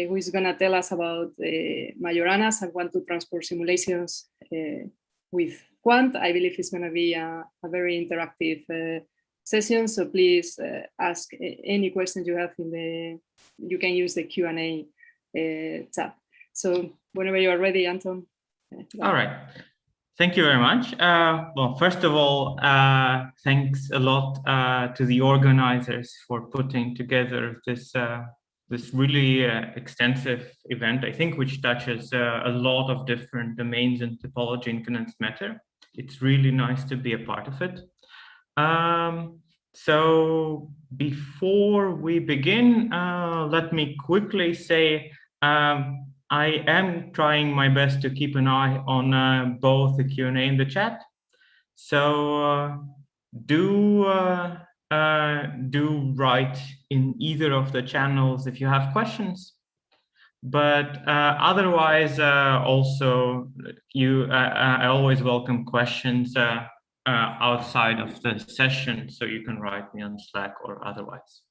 who is going to tell us about Majoranas and quantum transport simulations with Quant. I believe it's going to be a very interactive session, so please ask any questions you have you can use the Q&A tab. So whenever you are ready, Anton. All right. Thank you very much. Well, first of all, thanks a lot to the organizers for putting together this really extensive event, I think, which touches a lot of different domains in topology and condensed matter. It's really nice to be a part of it. So before we begin, let me quickly say I am trying my best to keep an eye on both the Q&A and the chat. So do write in either of the channels if you have questions. But otherwise, also I always welcome questions outside of the session, so you can write me on Slack or otherwise.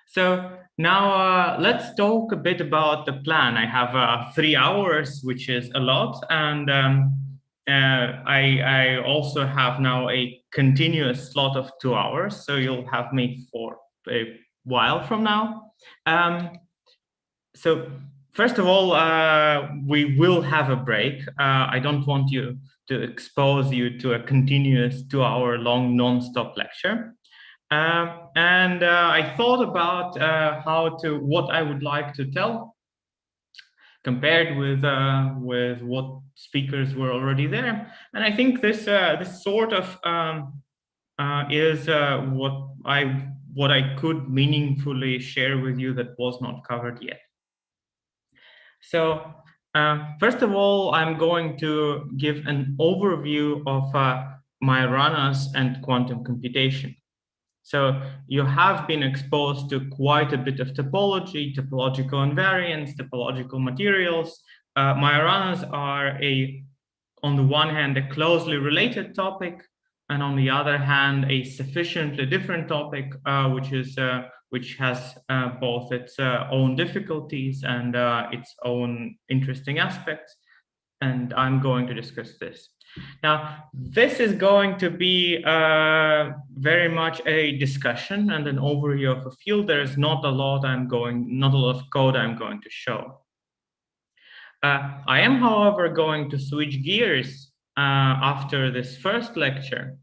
So now let's talk a bit about the plan. I have 3 hours, which is a lot, and I also have now a continuous slot of 2 hours, so you'll have me for a while from now. So first of all, we will have a break. I don't want you to expose you to a continuous 2-hour-long non-stop lecture. And I thought about what I would like to tell, compared with what speakers were already there. And I think this sort of is what I could meaningfully share with you that was not covered yet. So first of all, I'm going to give an overview of Majoranas and quantum computation. So you have been exposed to quite a bit of topology, topological invariants, topological materials. Majoranas are on the one hand, a closely related topic, and on the other hand, a sufficiently different topic, which has both its own difficulties and its own interesting aspects. And I'm going to discuss this. Now, this is going to be very much a discussion and an overview of a field. There's not a lot of code I'm going to show. I am, however, going to switch gears after this first lecture,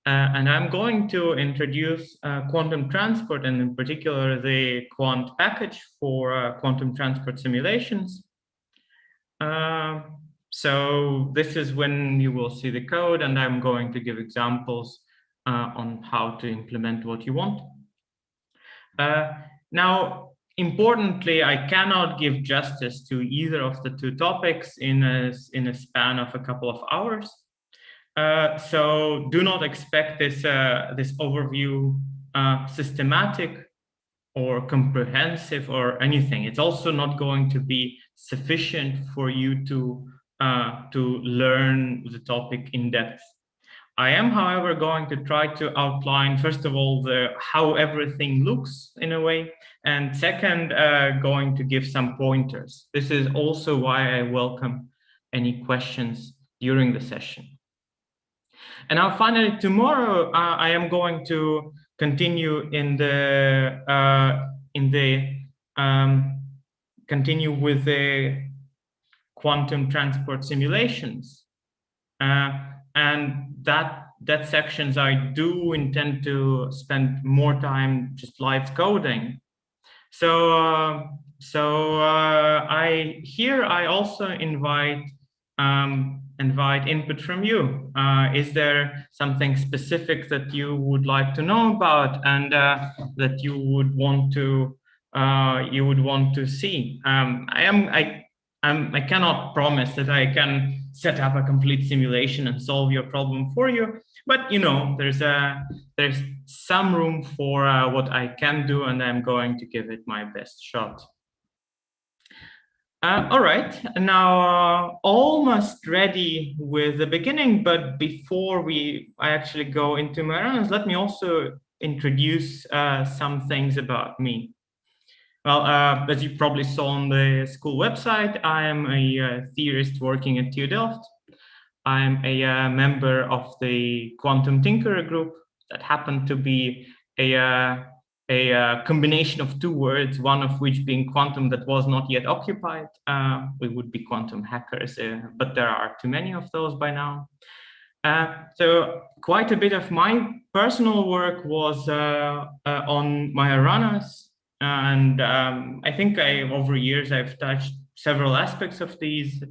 and I'm going to introduce quantum transport, and in particular the quant package for quantum transport simulations. So this is when you will see the code, and I'm going to give examples on how to implement what you want. Now, importantly, I cannot give justice to either of the two topics in a span of a couple of hours. So do not expect this overview systematic or comprehensive or anything. It's also not going to be sufficient for you to learn the topic in depth. I am, however, going to try to outline, first of all, how everything looks in a way, and second, going to give some pointers. This is also why I welcome any questions during the session. And now finally, tomorrow, I am going to continue continue with the quantum transport simulations, and that sections I do intend to spend more time just live coding. So I also invite input from you. Is there something specific that you would like to know about and that you would want to see? I cannot promise that I can set up a complete simulation and solve your problem for you, but there's some room for what I can do, and I'm going to give it my best shot. All right, now almost ready with the beginning, but before I actually go into Majoranas, let me also introduce some things about me. Well, as you probably saw on the school website, I am a theorist working at TU Delft. I'm a member of the Quantum Tinkerer group that happened to be a combination of two words, one of which being quantum that was not yet occupied. We would be quantum hackers, but there are too many of those by now. So quite a bit of my personal work was on Majoranas, and I think over years I've touched several aspects of these.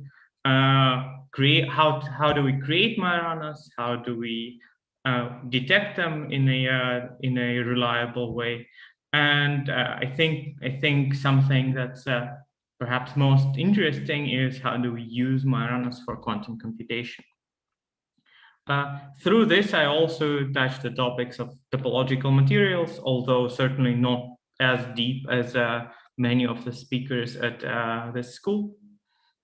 How do we create Majoranas? How do we detect them in a reliable way? And I think something that's perhaps most interesting is how do we use Majoranas for quantum computation. Through this, I also touched the topics of topological materials, although certainly not as deep as many of the speakers at this school,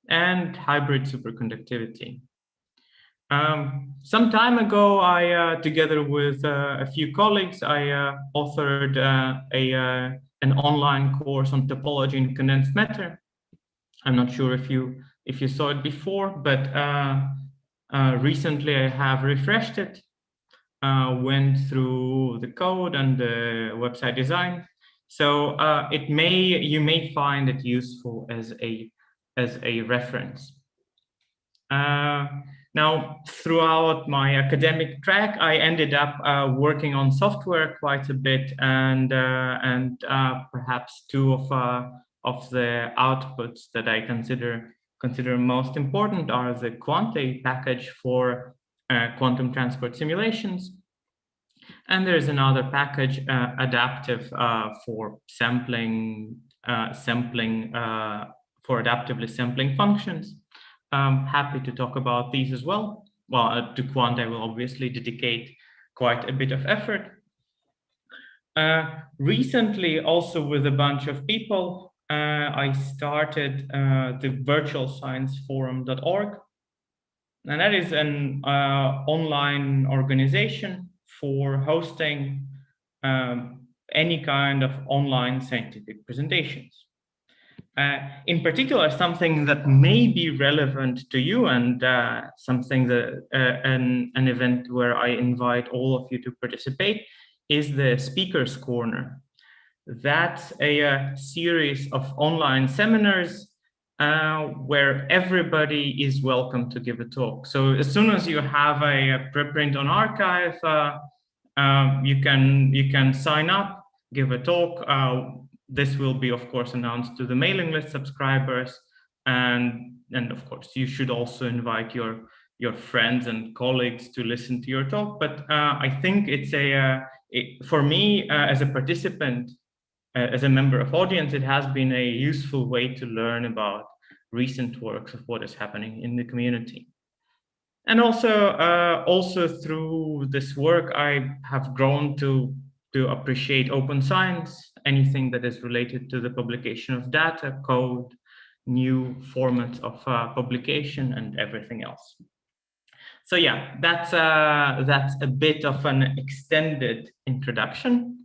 and hybrid superconductivity. Some time ago, together with a few colleagues, I authored an online course on topology in condensed matter. I'm not sure if you saw it before, but recently I have refreshed it, went through the code and the website design. So you may find it useful as a reference. Now, throughout my academic track, I ended up working on software quite a bit, and perhaps two of the outputs that I consider most important are the Quante package for quantum transport simulations, and there's another package, adaptive, for sampling for adaptively sampling functions. I'm happy to talk about these as well. Well, to Quant, I will obviously dedicate quite a bit of effort. Recently, also with a bunch of people, I started the virtualscienceforum.org. And that is an online organization for hosting any kind of online scientific presentations. In particular, something that may be relevant to you, and something that an event where I invite all of you to participate, is the Speakers Corner. That's a series of online seminars where everybody is welcome to give a talk. So as soon as you have a preprint on archive, you can sign up, give a talk. This will be, of course, announced to the mailing list subscribers, and of course, you should also invite your friends and colleagues to listen to your talk. But I think it's for me as a participant, as a member of audience, it has been a useful way to learn about recent works of what is happening in the community. And also through this work, I have grown to appreciate open science, anything that is related to the publication of data, code, new formats of publication, and everything else. So yeah, that's a bit of an extended introduction.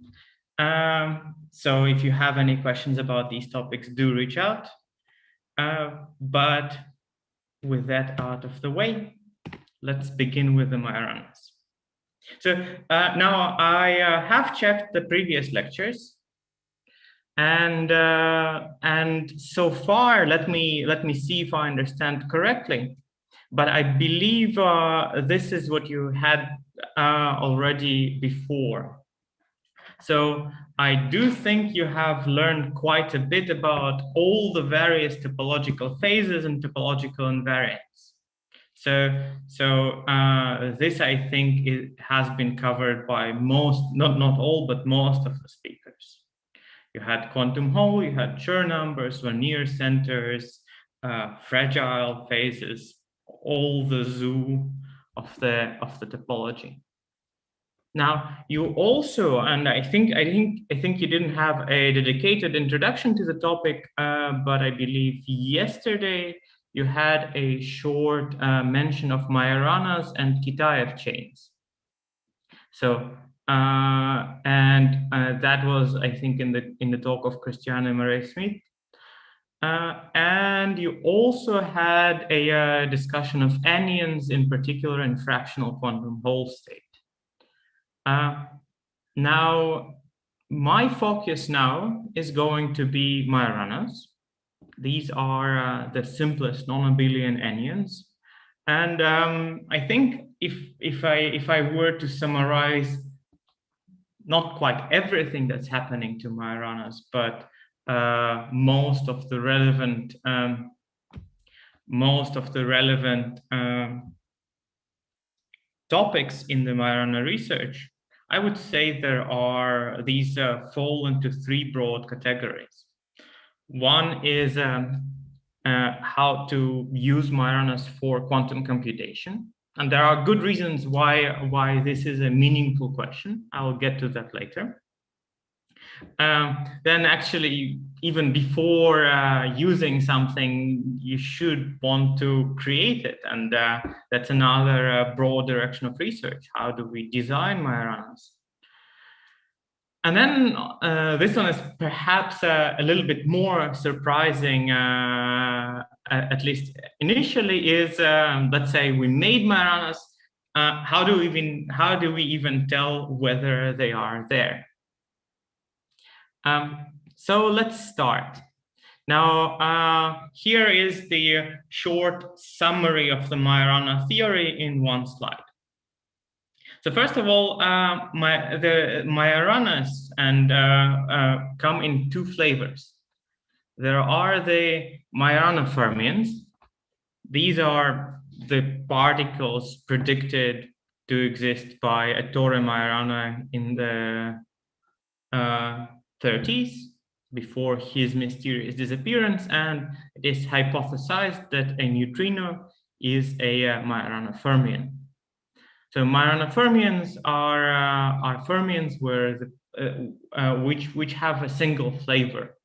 So if you have any questions about these topics, do reach out. But with that out of the way, let's begin with the Majoranas. So now I have checked the previous lectures, and so far, let me see if I understand correctly. But I believe this is what you had already before. So I do think you have learned quite a bit about all the various topological phases and topological invariants. So this, I think, has been covered by most, not all, but most of the speakers. You had quantum Hall, you had Chern numbers, Vernier centers, fragile phases, all the zoo of the topology. Now, you also, and I think you didn't have a dedicated introduction to the topic, but I believe yesterday you had a short mention of Majoranas and Kitaev chains. So and that was, I think, in the talk of Christiane Murray-Smith. And you also had a discussion of anyons, in particular in fractional quantum Hall state. Now, my focus now is going to be Majoranas. These are the simplest non-abelian anyons. And I think if I were to summarize not quite everything that's happening to Majoranas, but most of the relevant topics in the Majorana research, I would say these fall into three broad categories. One is how to use Majoranas for quantum computation. And there are good reasons why this is a meaningful question. I will get to that later. Then actually, even before using something, you should want to create it. And that's another broad direction of research. How do we design Majoranas? And then this one is perhaps a little bit more surprising, at least initially, is let's say we made Majoranas. How do we even tell whether they are there? So let's start. Now, here is the short summary of the Majorana theory in one slide. So first of all, the Majoranas come in two flavors. There are the Majorana fermions. These are the particles predicted to exist by Ettore Majorana in the 30s, before his mysterious disappearance, and it is hypothesized that a neutrino is a Majorana fermion. So Majorana fermions are fermions where which have a single flavor.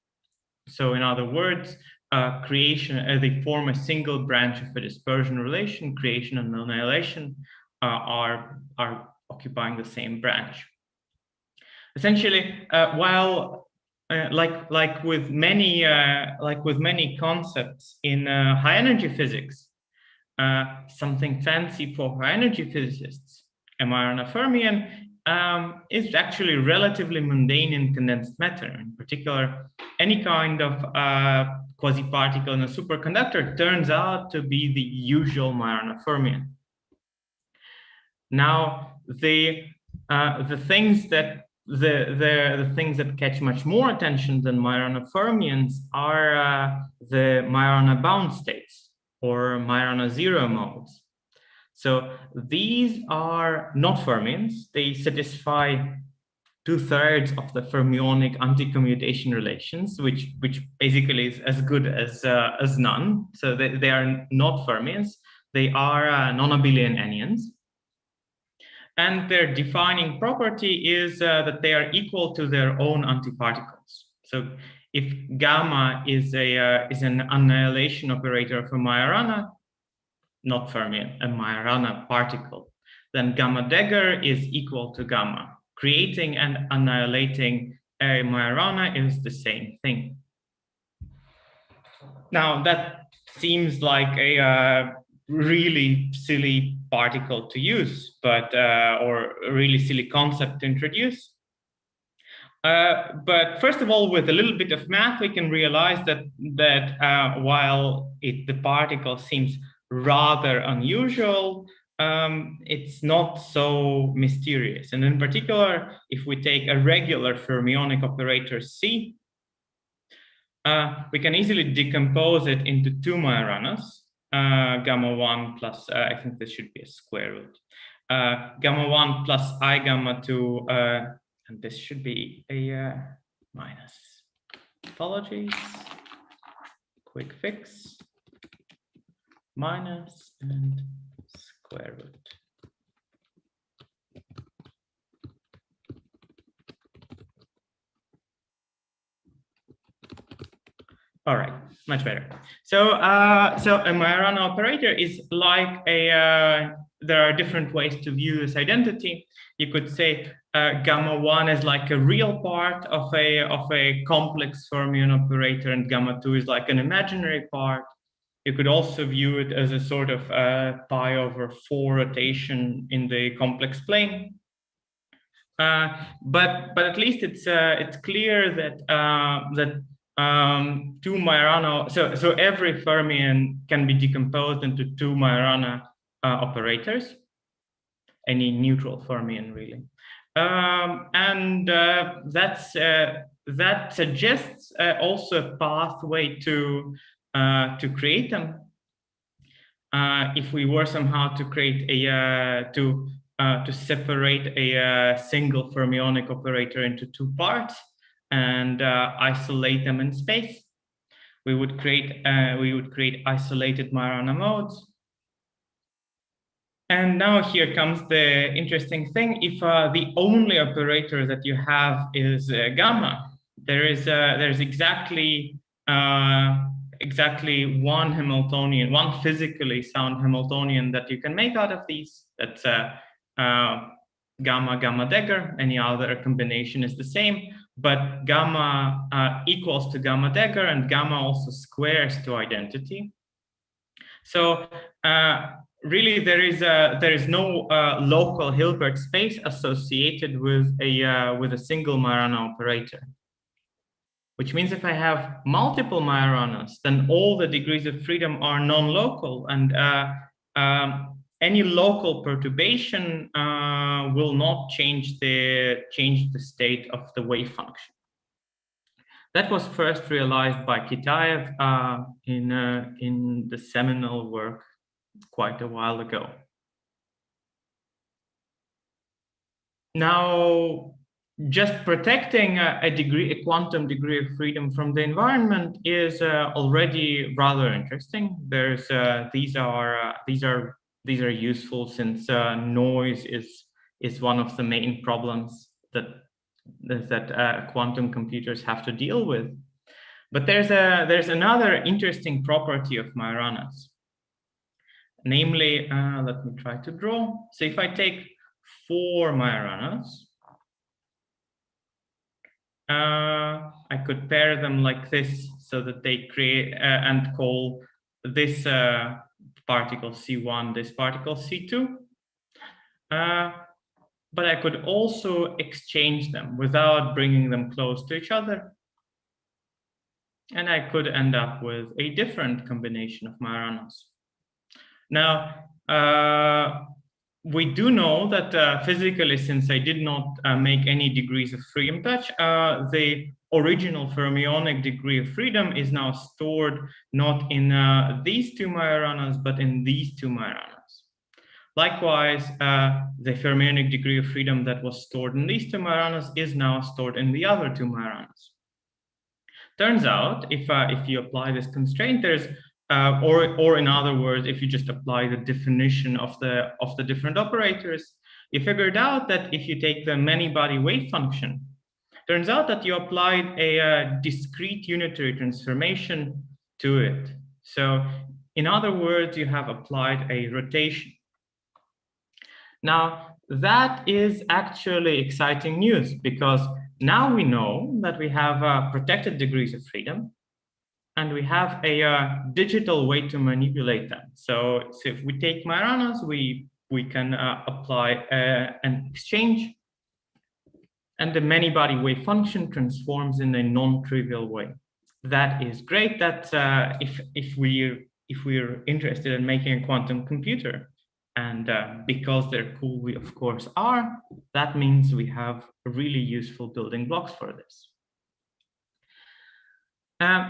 So in other words, they form a single branch of a dispersion relation. Creation and annihilation are occupying the same branch. Essentially, while like with many concepts in high energy physics, something fancy for high energy physicists, a Majorana fermion is actually relatively mundane in condensed matter. In particular, any kind of quasi-particle in a superconductor turns out to be the usual Majorana fermion. Now, the things that catch much more attention than Majorana fermions are the Majorana bound states, or Majorana zero modes. So these are not fermions. They satisfy 2/3 of the fermionic anti-commutation relations, which basically is as good as none. So they are not fermions. They are non-abelian anyons. And their defining property is that they are equal to their own antiparticles. So if gamma is an annihilation operator of a Majorana, not fermion, a Majorana particle, then gamma dagger is equal to gamma. Creating and annihilating a Majorana is the same thing. Now that seems like a really silly particle to use, but or a really silly concept to introduce. But first of all, with a little bit of math, we can realize that while the particle seems rather unusual, it's not so mysterious. And in particular, if we take a regular fermionic operator C, we can easily decompose it into two Majoranas. Gamma 1 plus, I think this should be a square root. Gamma 1 plus I gamma 2, and this should be a minus. Apologies. Quick fix. Minus and square root. All right, much better. So, so a Majorana operator is like a. There are different ways to view this identity. You could say gamma 1 is like a real part of a complex fermion operator, and gamma 2 is like an imaginary part. You could also view it as a sort of pi over 4 rotation in the complex plane. But at least it's clear that two Majorana, so every fermion can be decomposed into two Majorana operators, any neutral fermion really, and that suggests also a pathway to create them. If we were somehow to create to separate a single fermionic operator into two parts and isolate them in space, we would create isolated Majorana modes. And now here comes the interesting thing. If the only operator that you have is gamma, there's exactly one Hamiltonian, one physically sound Hamiltonian that you can make out of these. That's gamma Dagger. Any other combination is the same, but gamma equals to gamma Dagger, and gamma also squares to identity. So really, there is no local Hilbert space associated with a single Majorana operator. Which means if I have multiple Majoranas, then all the degrees of freedom are non-local, and any local perturbation will not change the state of the wave function. That was first realized by Kitaev in the seminal work quite a while ago. Now, just protecting a quantum degree of freedom from the environment is already rather interesting. There's these are useful since noise is one of the main problems that quantum computers have to deal with. But there's another interesting property of Majoranas. Namely, let me try to draw. So if I take 4 Majoranas, I could pair them like this so that they create and call this particle C1, this particle C2. But I could also exchange them without bringing them close to each other. And I could end up with a different combination of Majoranas. Now, we do know that physically, since I did not make any degrees of freedom touch, the original fermionic degree of freedom is now stored not in these two Majoranas, but in these two Majoranas. Likewise, the fermionic degree of freedom that was stored in these two Majoranas is now stored in the other two Majoranas. Turns out, if you apply this constraint, there's or in other words, if you just apply the definition of the different operators, you figured out that if you take the many-body wave function, turns out that you applied a discrete unitary transformation to it. So in other words, you have applied a rotation. Now, that is actually exciting news, because now we know that we have protected degrees of freedom, and we have a digital way to manipulate them. So if we take Majoranas, we can apply an exchange, and the many-body wave function transforms in a non-trivial way. That is great. That if we're interested in making a quantum computer, and because they're cool, we of course are. That means we have really useful building blocks for this.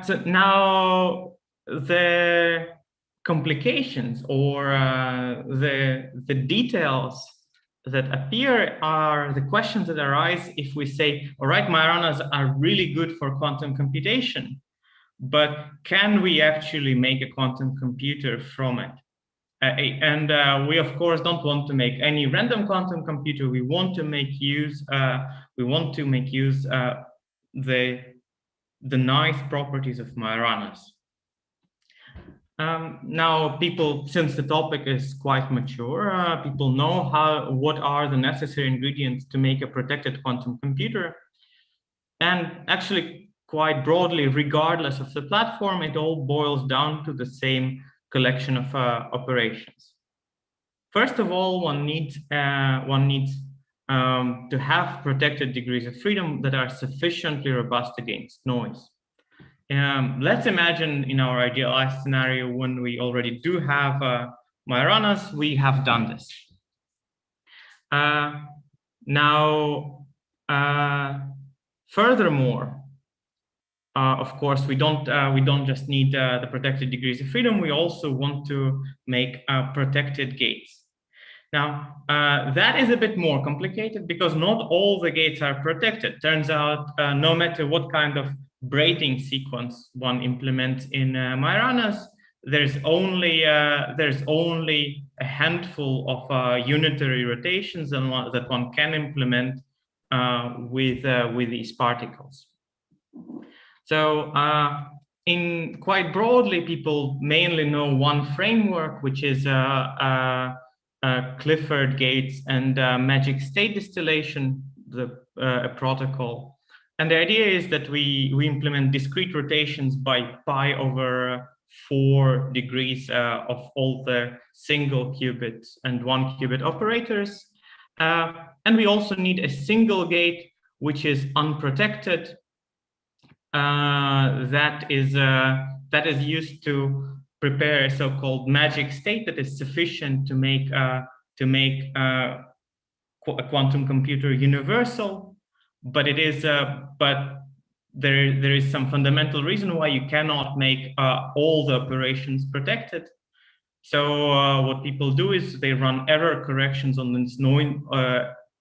So now the complications or the details that appear are the questions that arise if we say, all right, Majoranas are really good for quantum computation, but can we actually make a quantum computer from it? And we of course don't want to make any random quantum computer. We want to make use the nice properties of Majoranas. Now, people, since the topic is quite mature, people know what are the necessary ingredients to make a protected quantum computer. And actually, quite broadly, regardless of the platform, it all boils down to the same collection of operations. First of all, one needs to have protected degrees of freedom that are sufficiently robust against noise. Let's imagine in our idealized scenario, when we already do have Majoranas, we have done this. Furthermore, of course, we don't just need the protected degrees of freedom. We also want to make protected gates. Now, that is a bit more complicated because not all the gates are protected. Turns out, no matter what kind of braiding sequence one implements in Majoranas, there's only a handful of unitary rotations that one can implement with these particles. So, in quite broadly, people mainly know one framework, which is Clifford gates and magic state distillation, a protocol. And the idea is that we implement discrete rotations by pi over 4 degrees of all the single qubit and 1 qubit operators. And we also need a single gate, which is unprotected, that is used to prepare a so-called magic state that is sufficient to make a quantum computer universal, but it is there is some fundamental reason why you cannot make all the operations protected. So what people do is they run error corrections on this noise,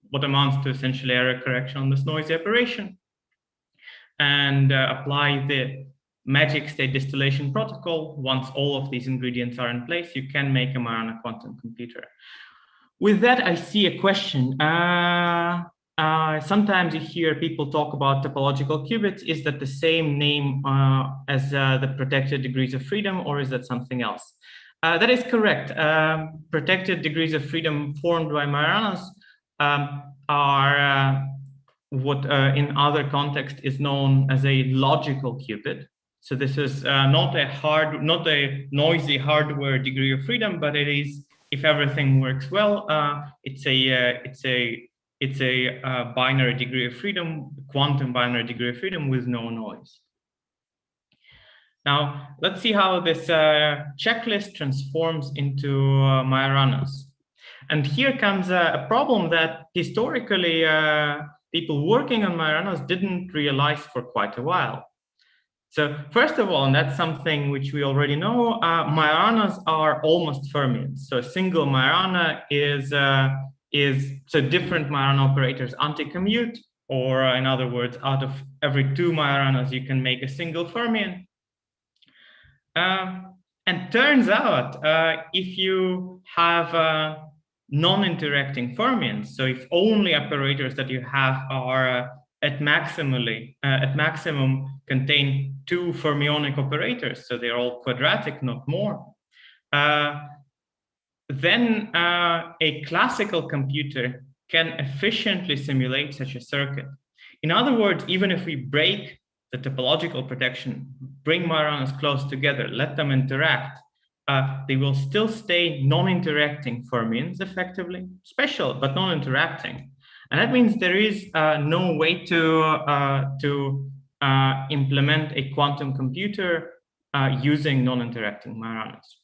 what amounts to essentially error correction on this noisy operation, and apply the magic state distillation protocol. Once all of these ingredients are in place, you can make a Majorana quantum computer. With that, I see a question. Sometimes you hear people talk about topological qubits. Is that the same name as the protected degrees of freedom, or is that something else? That is correct. Protected degrees of freedom formed by Majoranas are what in other context is known as a logical qubit. So this is not a noisy hardware degree of freedom, but it is, if everything works well, it's a binary degree of freedom, quantum binary degree of freedom with no noise. Now let's see how this checklist transforms into Majoranas. And here comes a problem that historically people working on Majoranas didn't realize for quite a while. So first of all, and that's something which we already know, Majoranas are almost fermions. So a single Majorana is so different Majorana operators anti-commute, or in other words, out of every 2 Majoranas, you can make a single fermion. And turns out, if you have non-interacting fermions, so if only operators that you have are at maximum contain 2 fermionic operators, so they're all quadratic, not more, then a classical computer can efficiently simulate such a circuit. In other words, even if we break the topological protection, bring Majoranas close together, let them interact, they will still stay non-interacting fermions effectively, special but non-interacting. And that means there is no way to implement a quantum computer using non-interacting Majoranas.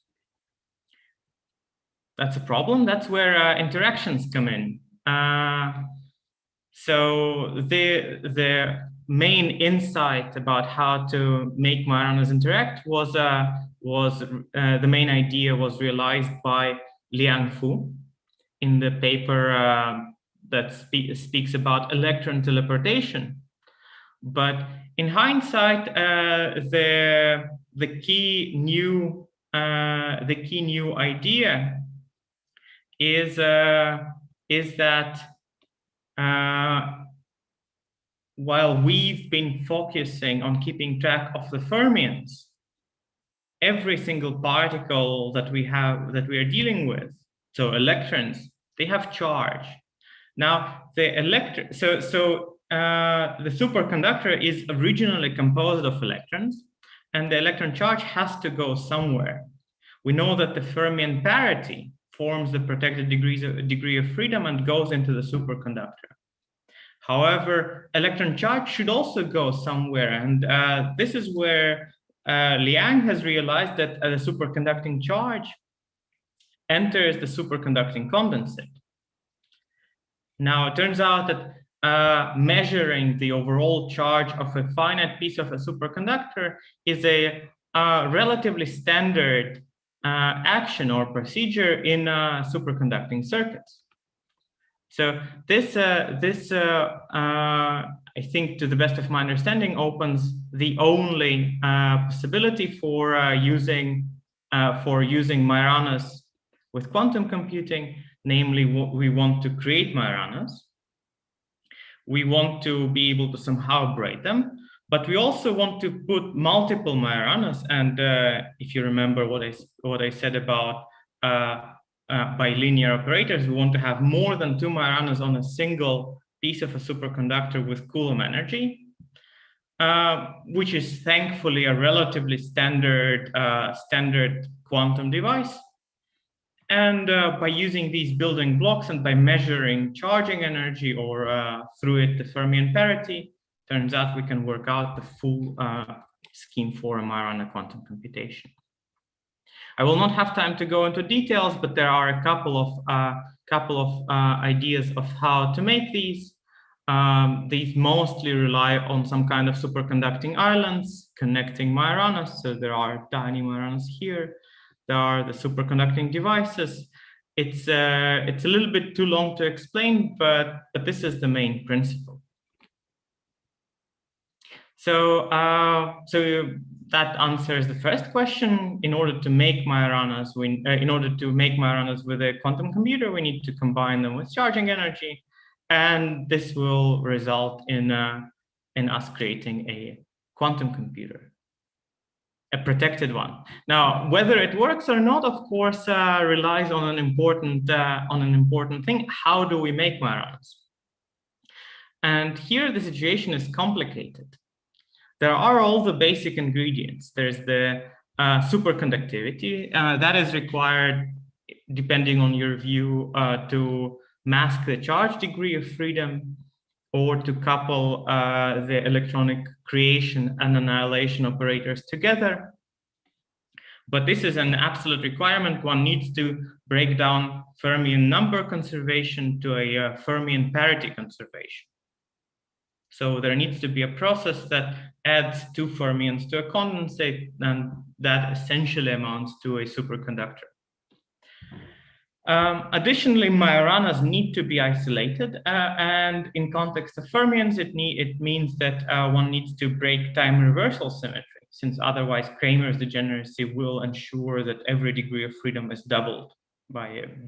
That's a problem. That's where interactions come in. So the main insight about how to make Majoranas interact was the main idea was realized by Liang Fu in the paper that speaks about electron teleportation. But in hindsight, the key new idea is that while we've been focusing on keeping track of the fermions, every single particle that we are dealing with, so electrons, they have charge. Now the the superconductor is originally composed of electrons, and the electron charge has to go somewhere. We know that the fermion parity forms the protected degree of freedom and goes into the superconductor. However, electron charge should also go somewhere, and this is where Liang has realized that the superconducting charge enters the superconducting condensate. Now, it turns out that measuring the overall charge of a finite piece of a superconductor is a relatively standard action or procedure in superconducting circuits. So I think, to the best of my understanding, opens the only possibility for using Majoranas with quantum computing. Namely, we want to create Majoranas. We want to be able to somehow braid them, but we also want to put multiple Majoranas. And if you remember what I said about bilinear operators, we want to have more than 2 Majoranas on a single piece of a superconductor with Coulomb energy, which is thankfully a relatively standard quantum device. And by using these building blocks and by measuring charging energy or through it the fermion parity, turns out we can work out the full scheme for a Majorana quantum computation. I will not have time to go into details, but there are a couple of ideas of how to make these. These mostly rely on some kind of superconducting islands connecting Majoranas. So there are tiny Majoranas here. There are the superconducting devices. It's a little bit too long to explain, but this is the main principle. So that answers the first question. In order to make Majoranas, with a quantum computer, we need to combine them with charging energy, and this will result in us creating a quantum computer, a protected one. Now, whether it works or not, of course, relies on an important thing. How do we make Majoranas? And here the situation is complicated. There are all the basic ingredients. There's the superconductivity that is required, depending on your view, to mask the charge degree of freedom, or to couple the electronic creation and annihilation operators together. But this is an absolute requirement. One needs to break down fermion number conservation to a fermion parity conservation. So there needs to be a process that adds 2 fermions to a condensate, and that essentially amounts to a superconductor. Additionally, Majoranas need to be isolated, and in context of fermions, it means that one needs to break time reversal symmetry, since otherwise Kramer's degeneracy will ensure that every degree of freedom is doubled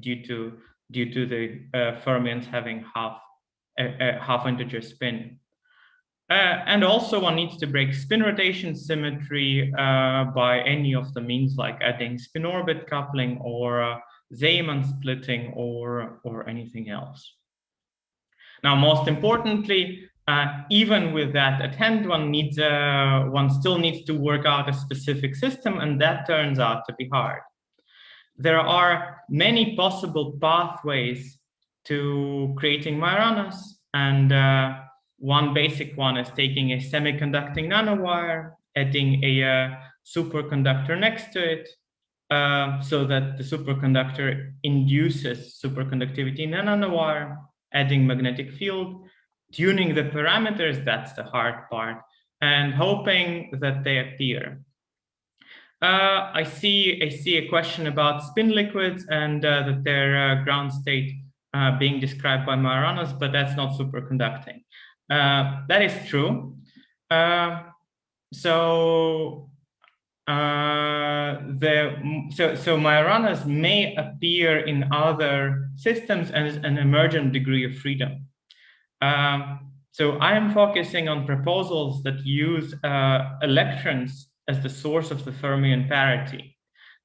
due to the fermions having half integer spin. And also one needs to break spin rotation symmetry by any of the means, like adding spin orbit coupling or Zeeman splitting or anything else. Now, most importantly, even with that at hand, one still needs to work out a specific system, and that turns out to be hard. There are many possible pathways to creating Majoranas, and one basic one is taking a semiconducting nanowire, adding a superconductor next to it, so that the superconductor induces superconductivity in a nanowire, adding magnetic field, tuning the parameters, that's the hard part, and hoping that they appear. I see a question about spin liquids and that their ground state being described by Majoranas, but that's not superconducting. That is true. So Majoranas may appear in other systems as an emergent degree of freedom. So I am focusing on proposals that use electrons as the source of the fermion parity.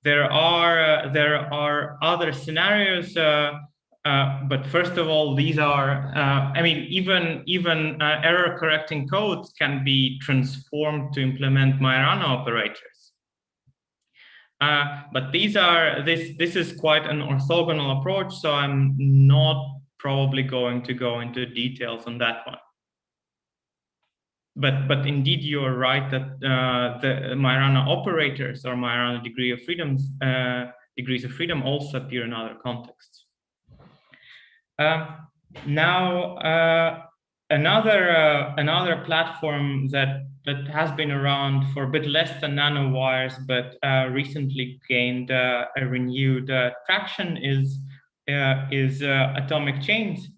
There are other scenarios, but first of all, these are, I mean, even error correcting codes can be transformed to implement Majorana operators. But this is quite an orthogonal approach, so I'm not probably going to go into details on that one. But indeed, you're right that the Majorana operators or Majorana degrees of freedom also appear in other contexts. Now, another platform that has been around for a bit less than nanowires, but recently gained a renewed traction is atomic chains.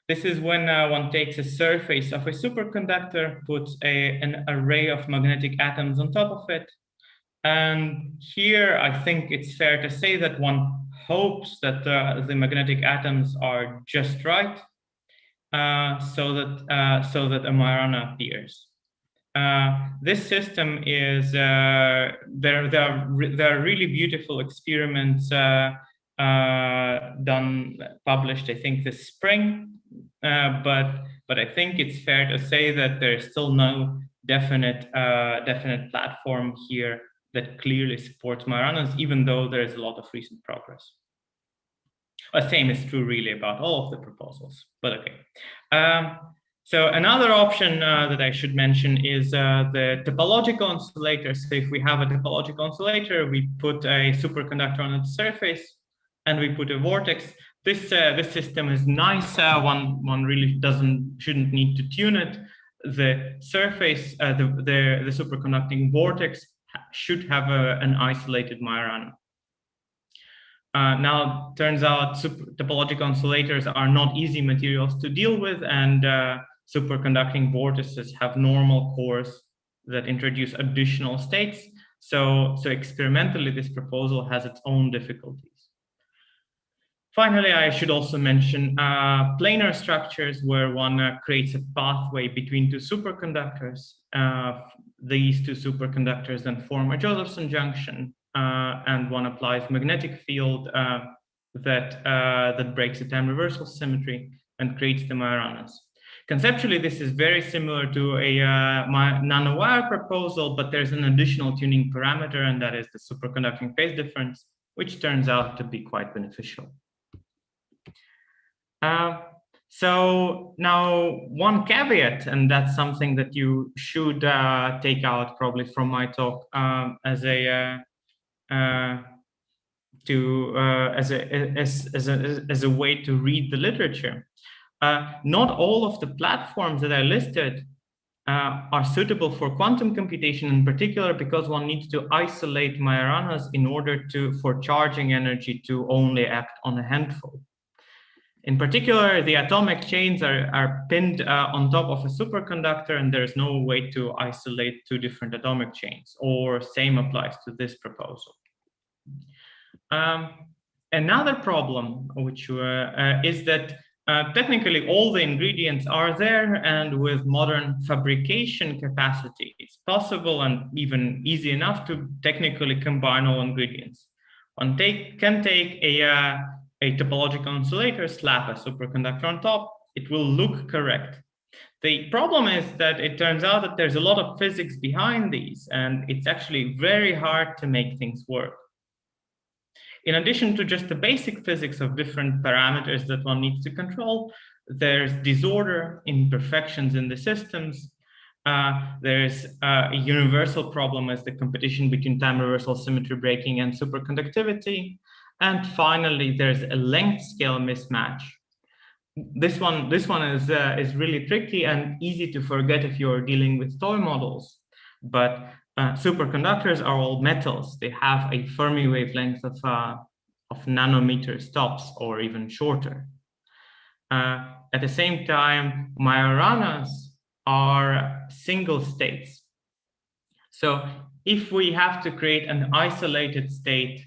This is when one takes a surface of a superconductor, puts an array of magnetic atoms on top of it. And here, I think it's fair to say that one hopes that the magnetic atoms are just right, so that a Majorana appears. This system is there are really beautiful experiments published, I think, this spring. But I think it's fair to say that there's still no definite platform here that clearly supports Majoranas, even though there is a lot of recent progress. The same is true really about all of the proposals, but okay. So another option that I should mention is the topological insulator. So if we have a topological insulator, we put a superconductor on its surface and we put a vortex. This system is nice. One really shouldn't need to tune it. The surface, the superconducting vortex should have an isolated Majorana. Now, turns out topological insulators are not easy materials to deal with, and superconducting vortices have normal cores that introduce additional states. So experimentally, this proposal has its own difficulties. Finally, I should also mention planar structures where one creates a pathway between two superconductors. These two superconductors then form a Josephson junction, and one applies magnetic field that breaks the time reversal symmetry and creates the Majoranas. Conceptually, this is very similar to a nanowire proposal, but there's an additional tuning parameter, and that is the superconducting phase difference, which turns out to be quite beneficial. So now one caveat, and that's something that you should take out probably from my talk as a way to read the literature. Not all of the platforms that I listed are suitable for quantum computation, in particular because one needs to isolate Majoranas in order for charging energy to only act on a handful. In particular, the atomic chains are pinned on top of a superconductor, and there's no way to isolate two different atomic chains, or same applies to this proposal. Another problem, which is that technically all the ingredients are there, and with modern fabrication capacity, it's possible and even easy enough to technically combine all ingredients. One can take a topological insulator, slap a superconductor on top, it will look correct. The problem is that it turns out that there's a lot of physics behind these, and it's actually very hard to make things work. In addition to just the basic physics of different parameters that one needs to control, there's disorder, imperfections in the systems. There's a universal problem as the competition between time reversal symmetry breaking and superconductivity. And finally, there's a length scale mismatch. This one is really tricky and easy to forget if you're dealing with toy models. But superconductors are all metals. They have a Fermi wavelength of nanometer stops or even shorter. At the same time, Majoranas are single states. So if we have to create an isolated state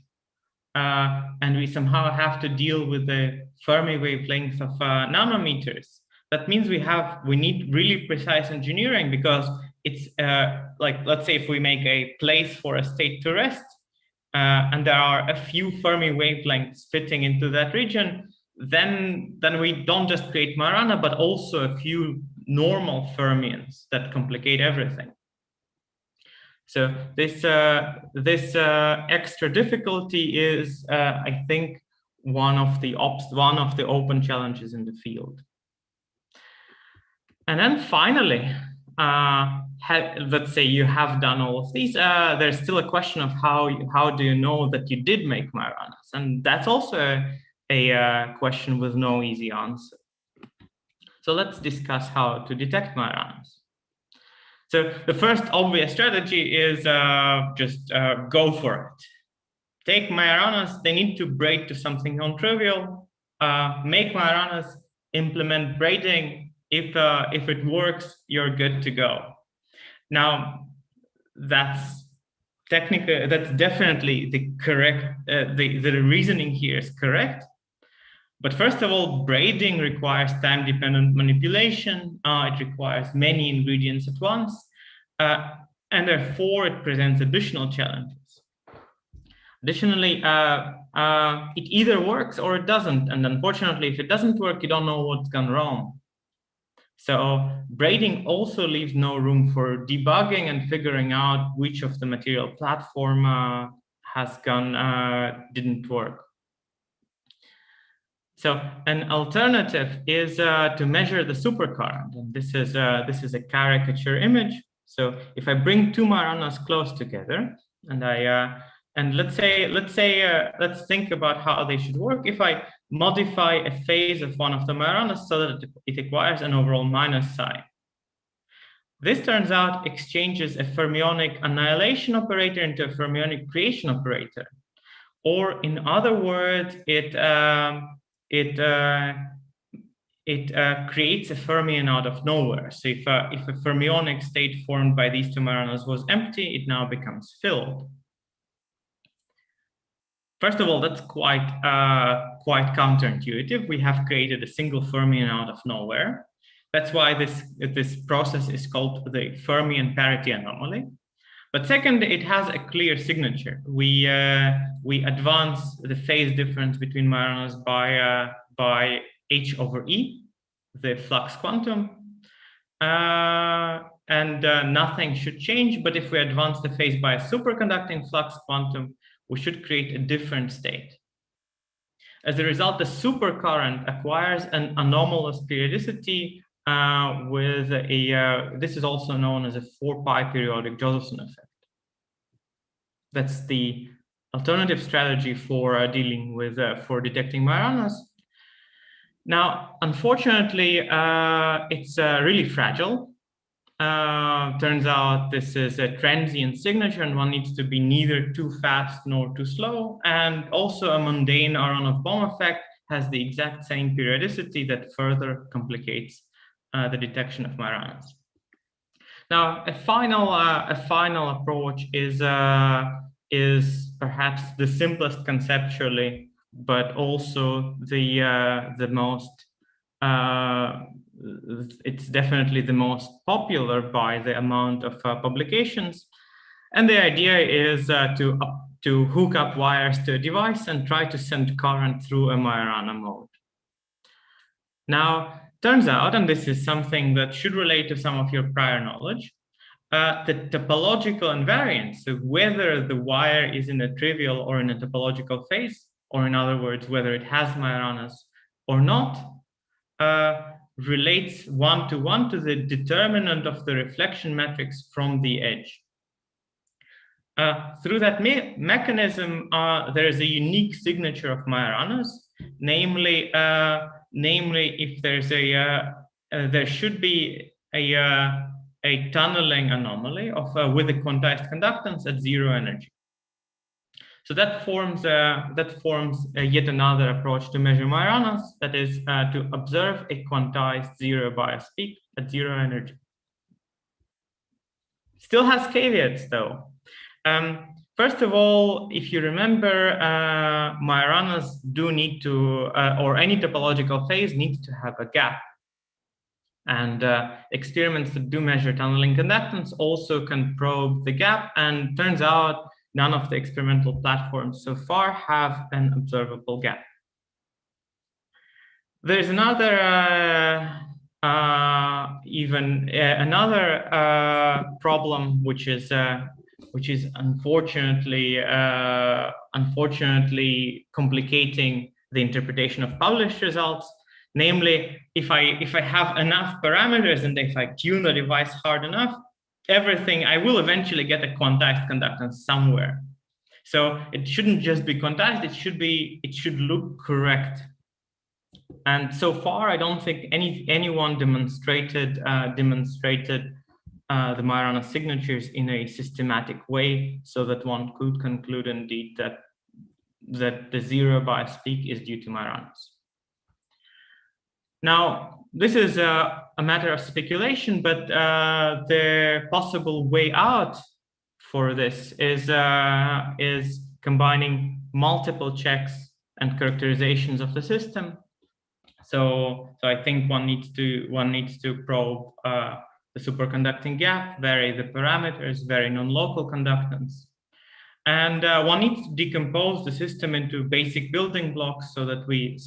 and we somehow have to deal with the Fermi wavelength of nanometers, that means we need really precise engineering, because it's like, let's say if we make a place for a state to rest, and there are a few Fermi wavelengths fitting into that region, then we don't just create Majorana, but also a few normal fermions that complicate everything. So this extra difficulty is, I think, one of the open challenges in the field. And then finally, let's say you have done all of these. There's still a question of how do you know that you did make Majoranas, and that's also a question with no easy answer. So let's discuss how to detect Majoranas. So the first obvious strategy is just go for it. Take Majoranas, they need to braid to something non-trivial. Make Majoranas, implement braiding. If it works, you're good to go. Now, that's definitely the correct, the reasoning here is correct. But first of all, braiding requires time-dependent manipulation. It requires many ingredients at once. And therefore, it presents additional challenges. Additionally, it either works or it doesn't. And unfortunately, if it doesn't work, you don't know what's gone wrong. So braiding also leaves no room for debugging and figuring out which of the material platform didn't work. So an alternative is to measure the supercurrent, and this is a caricature image. So if I bring two Majoranas close together, and let's think about how they should work. If I modify a phase of one of the Majoranas so that it acquires an overall minus sign, this turns out exchanges a fermionic annihilation operator into a fermionic creation operator, or in other words, it creates a fermion out of nowhere. So if a fermionic state formed by these two Majoranas was empty, it now becomes filled. First of all, that's quite counterintuitive. We have created a single fermion out of nowhere. That's why this process is called the fermion parity anomaly. But second, it has a clear signature. We advance the phase difference between Majoranas by h over e, the flux quantum, and nothing should change. But if we advance the phase by a superconducting flux quantum, we should create a different state. As a result, the supercurrent acquires an anomalous periodicity with this is also known as a 4-pi periodic Josephson effect. That's the alternative strategy for dealing with, for detecting Majoranas. Now, unfortunately, it's really fragile. Turns out this is a transient signature, and one needs to be neither too fast nor too slow. And also a mundane Aronoff-Bohm effect has the exact same periodicity that further complicates the detection of Majoranas. Now, a final approach is perhaps the simplest conceptually, but also the most. It's definitely the most popular by the amount of publications. And the idea is to hook up wires to a device and try to send current through a Majorana mode. Now, turns out, and this is something that should relate to some of your prior knowledge, the topological invariance, so whether the wire is in a trivial or in a topological phase, or in other words, whether it has Majoranas or not, relates one-to-one to the determinant of the reflection matrix from the edge. Through that mechanism, there is a unique signature of Majoranas, namely if there's there should be a tunneling anomaly of with a quantized conductance at zero energy. So that forms yet another approach to measure Majoranas, that is to observe a quantized zero bias peak at zero energy. Still has caveats though. First of all, if you remember, Majoranas do need to, or any topological phase needs to have a gap. And experiments that do measure tunneling conductance also can probe the gap, and turns out none of the experimental platforms so far have an observable gap. There's another problem, which is unfortunately complicating the interpretation of published results. Namely, if I have enough parameters and if I tune the device hard enough, I will eventually get a quantized conductance somewhere. So it shouldn't just be quantized; it should look correct. And so far, I don't think anyone demonstrated the Majoranas signatures in a systematic way, so that one could conclude indeed that the zero bias peak is due to Majoranas. Now, this is a matter of speculation, but the possible way out for this is combining multiple checks and characterizations of the system. So I think one needs to probe the superconducting gap, vary the parameters, vary non-local conductance, and one needs to decompose the system into basic building blocks so that we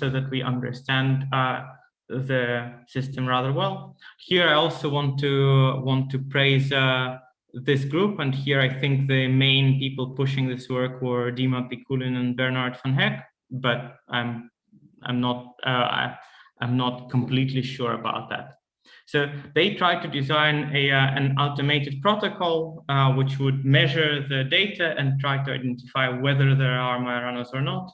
understand the system rather well. Here, I also want to praise this group, and here I think the main people pushing this work were Dima Pikulin and Bernard van Heck, but I'm not completely sure about that. So they tried to design an automated protocol which would measure the data and try to identify whether there are Majoranas or not,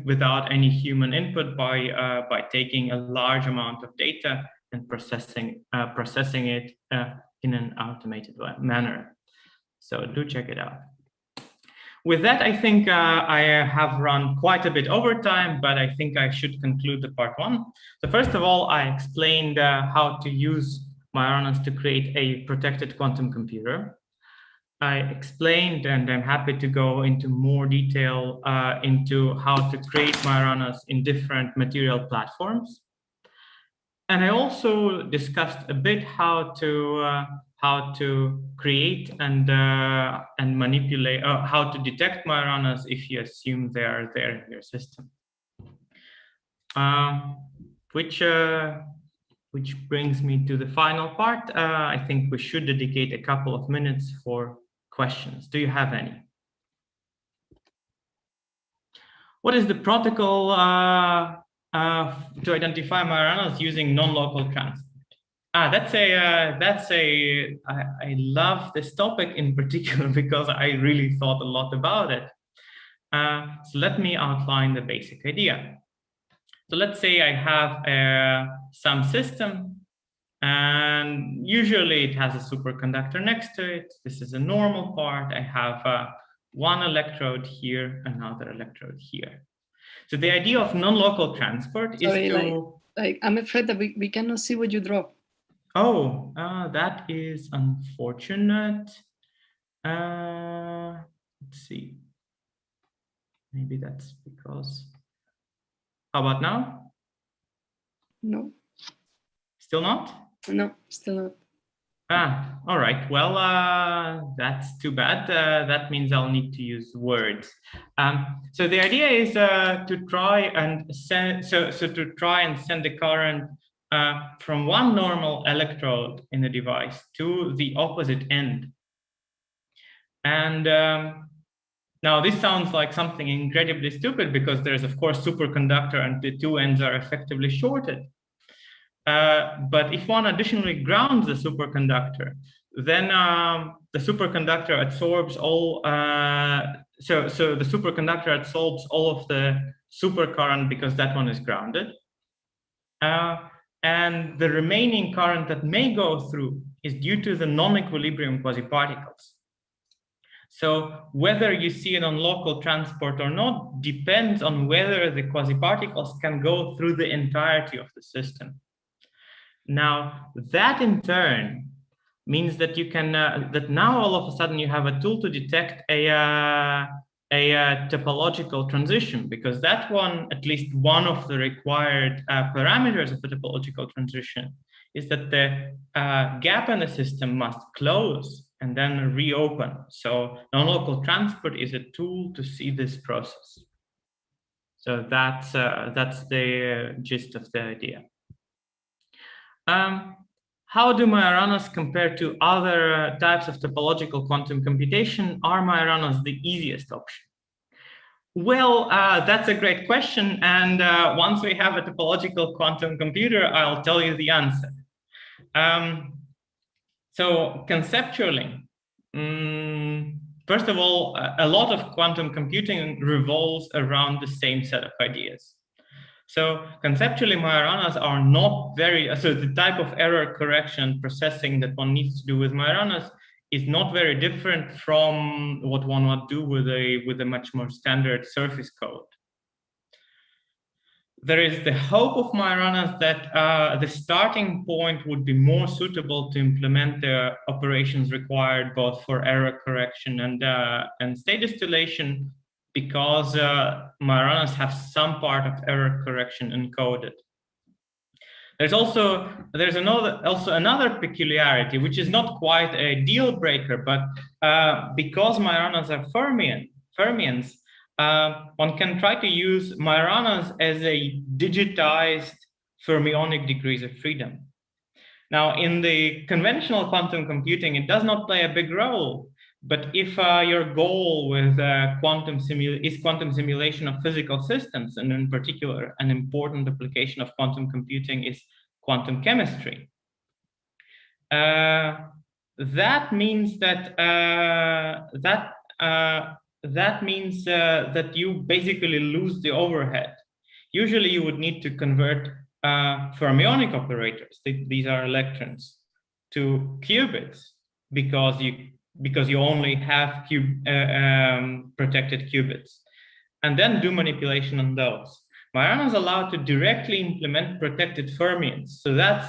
without any human input, by taking a large amount of data and processing it in an automated manner. So do check it out. With that, I think I have run quite a bit over time, but I think I should conclude the part one. So first of all, I explained how to use Majoranas to create a protected quantum computer. I explained, and I'm happy to go into more detail into how to create Majoranas in different material platforms. And I also discussed a bit how to create and manipulate, how to detect Majoranas if you assume they are there in your system. Which brings me to the final part. I think we should dedicate a couple of minutes for questions. Do you have any? What is the protocol to identify Majoranas using non-local transport? I love this topic in particular because I really thought a lot about it. So let me outline the basic idea. So let's say I have some system, and usually it has a superconductor next to it. This is a normal part. I have one electrode here, another electrode here. So the idea of non-local transport is to... I'm afraid that we cannot see what you draw. Oh, that is unfortunate. Let's see. Maybe that's because... How about now? No. Still not? No, still not. All right. Well, that's too bad. That means I'll need to use words. So the idea is to try and send the current from one normal electrode in the device to the opposite end. And now this sounds like something incredibly stupid because there's of course superconductor and the two ends are effectively shorted. But if one additionally grounds the superconductor, then the superconductor absorbs all. So the superconductor absorbs all of the supercurrent because that one is grounded, and the remaining current that may go through is due to the non-equilibrium quasiparticles. So whether you see it on local transport or not depends on whether the quasiparticles can go through the entirety of the system. Now, that in turn means that you can that now all of a sudden you have a tool to detect a topological transition, because that one, at least one of the required parameters of a topological transition, is that the gap in the system must close and then reopen. So non-local transport is a tool to see this process. So that's the gist of the idea. How do Majoranas compare to other types of topological quantum computation? Are Majoranas the easiest option? Well, that's a great question. And once we have a topological quantum computer, I'll tell you the answer. So conceptually, first of all, a lot of quantum computing revolves around the same set of ideas. So conceptually, Majoranas are not very, so the type of error correction processing that one needs to do with Majoranas is not very different from what one would do with a much more standard surface code. There is the hope of Majoranas that the starting point would be more suitable to implement the operations required both for error correction and state distillation, because Majoranas have some part of error correction encoded. There's also another peculiarity, which is not quite a deal breaker, but because Majoranas are fermions, one can try to use Majoranas as a digitized fermionic degrees of freedom. Now, in the conventional quantum computing, it does not play a big role. But if your goal with quantum simulation of physical systems, and in particular, an important application of quantum computing is quantum chemistry, that means that that you basically lose the overhead. Usually, you would need to convert fermionic operators, these are electrons, to qubits, because you only have protected qubits, and then do manipulation on those. Majorana is allowed to directly implement protected fermions. So that's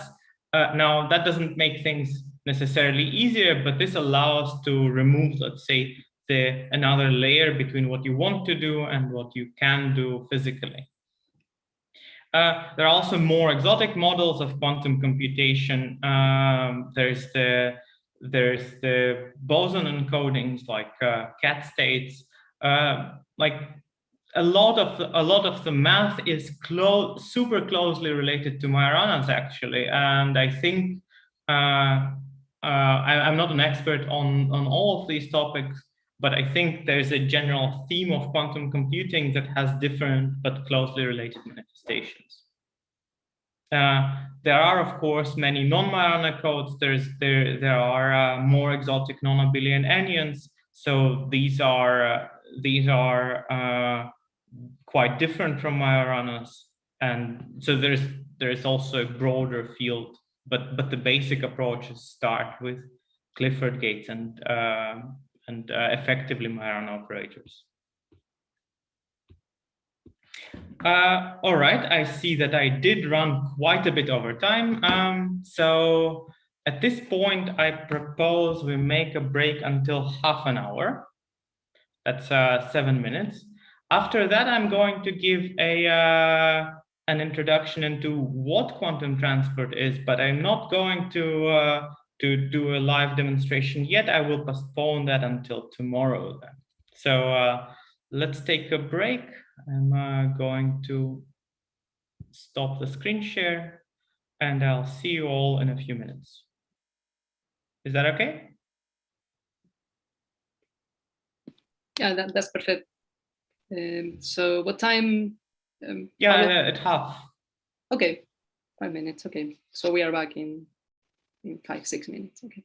now that doesn't make things necessarily easier, but this allows to remove, let's say, another layer between what you want to do and what you can do physically. There are also more exotic models of quantum computation. There's the boson encodings like cat states. Like a lot of the math is super closely related to Majoranas, actually, and I think I'm not an expert on all of these topics, but I think there's a general theme of quantum computing that has different but closely related manifestations. There are, of course, many non-Majorana codes. There are more exotic non-abelian anyons. So these are quite different from Majoranas, and so there's also a broader field. But the basic approaches start with Clifford gates and effectively Majorana operators. All right, I see that I did run quite a bit over time. So at this point, I propose we make a break until half an hour. That's 7 minutes. After that, I'm going to give an introduction into what quantum transport is, but I'm not going to do a live demonstration yet. I will postpone that until tomorrow then. So let's take a break. I'm going to stop the screen share, and I'll see you all in a few minutes. Is that okay? Yeah, that's perfect. So what time? Yeah, at half. Okay, 5 minutes. Okay, so we are back in 5-6 minutes. Okay.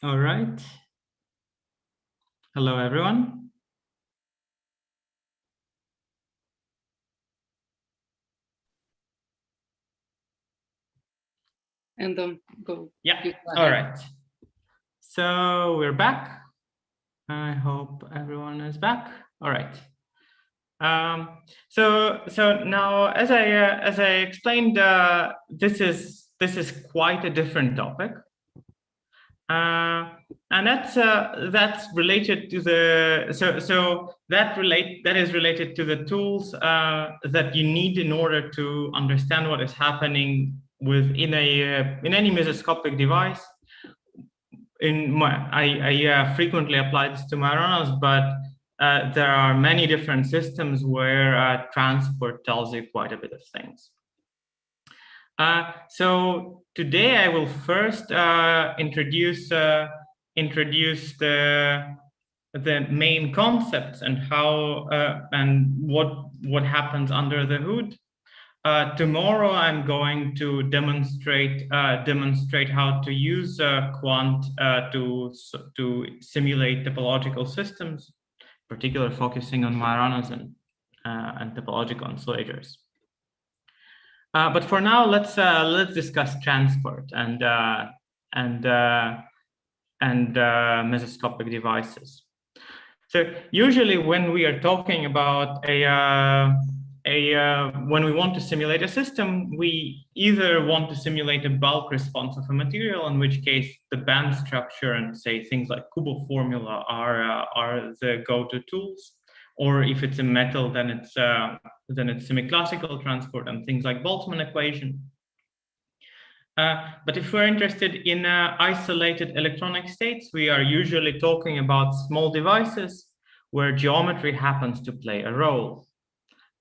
All right. Hello, everyone. And go. Yeah. All right. So we're back. I hope everyone is back. All right. So now, as I explained, this is quite a different topic, and that's related to the that is related to the tools that you need in order to understand what is happening within in any mesoscopic device. I frequently apply this to Majoranas, but there are many different systems where transport tells you quite a bit of things. So today I will first introduce the main concepts and how and what happens under the hood. Tomorrow, I'm going to demonstrate how to use quant to simulate topological systems, particularly focusing on Majoranas and topological insulators. But for now, let's discuss transport and mesoscopic devices. So usually, when we are talking about when we want to simulate a system, we either want to simulate a bulk response of a material, in which case the band structure and say things like Kubo formula are the go-to tools, or if it's a metal, then it's semi-classical transport and things like Boltzmann equation. But if we're interested in isolated electronic states, we are usually talking about small devices where geometry happens to play a role.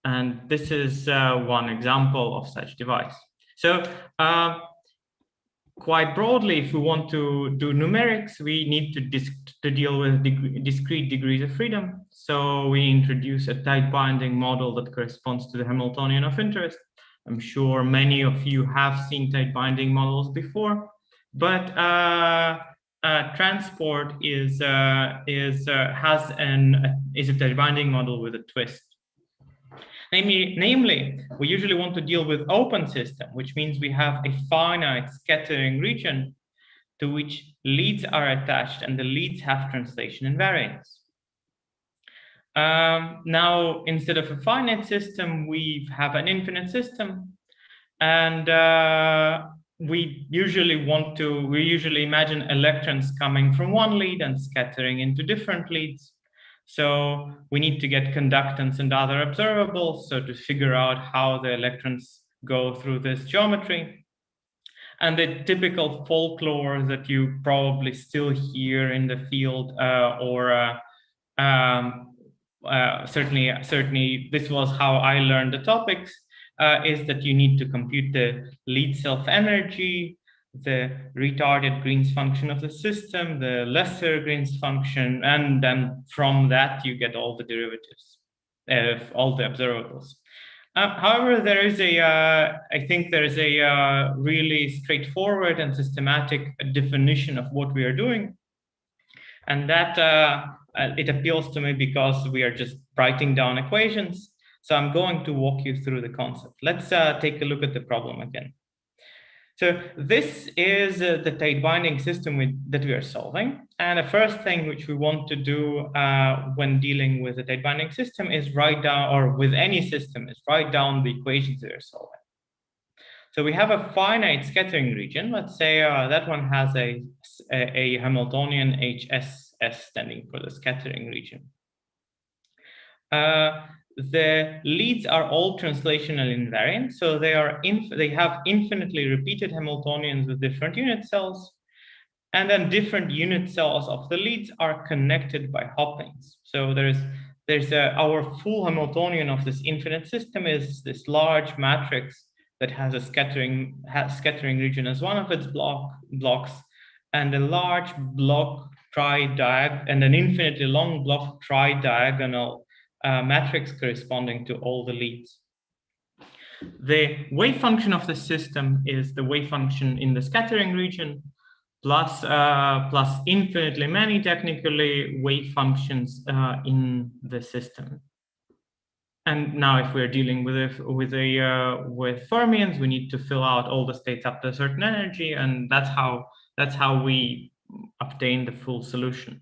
And this is one example of such device. So quite broadly, if we want to do numerics, we need to deal with discrete degrees of freedom. So we introduce a tight binding model that corresponds to the Hamiltonian of interest. I'm sure many of you have seen tight binding models before, but transport is a tight binding model with a twist. Namely, we usually want to deal with open system, which means we have a finite scattering region to which leads are attached, and the leads have translation invariance. Now, instead of a finite system, we have an infinite system, and we usually imagine electrons coming from one lead and scattering into different leads. So we need to get conductance and other observables, so to figure out how the electrons go through this geometry. And the typical folklore that you probably still hear in the field, certainly this was how I learned the topics, is that you need to compute the lead self-energy, the retarded Green's function of the system, the lesser Green's function, and then from that you get all the derivatives of all the observables. However, there is I think there is a really straightforward and systematic definition of what we are doing, and that it appeals to me because we are just writing down equations. So I'm going to walk you through the concept. Let's take a look at the problem again. So this is the tight binding system that we are solving. And the first thing which we want to do when dealing with a tight binding system is write down, or with any system, is write down the equations that we're solving. So we have a finite scattering region. Let's say that one has a Hamiltonian HSS standing for the scattering region. The leads are all translational invariant, so they have infinitely repeated Hamiltonians with different unit cells, and then different unit cells of the leads are connected by hoppings. So there's our full Hamiltonian of this infinite system is this large matrix that has a scattering region as one of its blocks, and a large block and an infinitely long block tri-diagonal matrix corresponding to all the leads. The wave function of the system is the wave function in the scattering region. plus infinitely many technically wave functions in the system. And now, if we're dealing with fermions, we need to fill out all the states up to a certain energy, and that's how we obtain the full solution.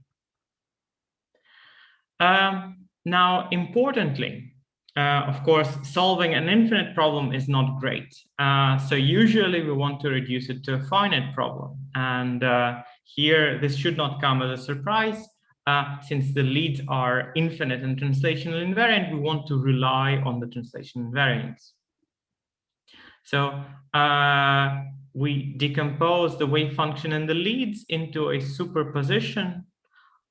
Now, importantly, of course, solving an infinite problem is not great. So usually we want to reduce it to a finite problem, and here this should not come as a surprise. Since the leads are infinite and translational invariant, we want to rely on the translation invariance. So we decompose the wave function in the leads into a superposition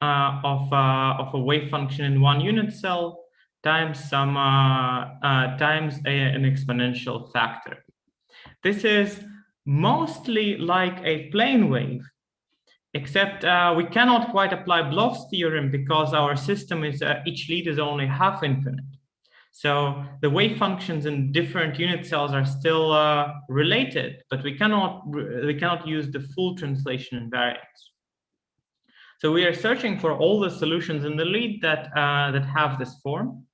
of a wave function in one unit cell times some times an exponential factor. This is mostly like a plane wave, except we cannot quite apply Bloch's theorem because our system is each lead is only half infinite. So the wave functions in different unit cells are still related, but we cannot use the full translation invariance. So we are searching for all the solutions in the lead that have this form.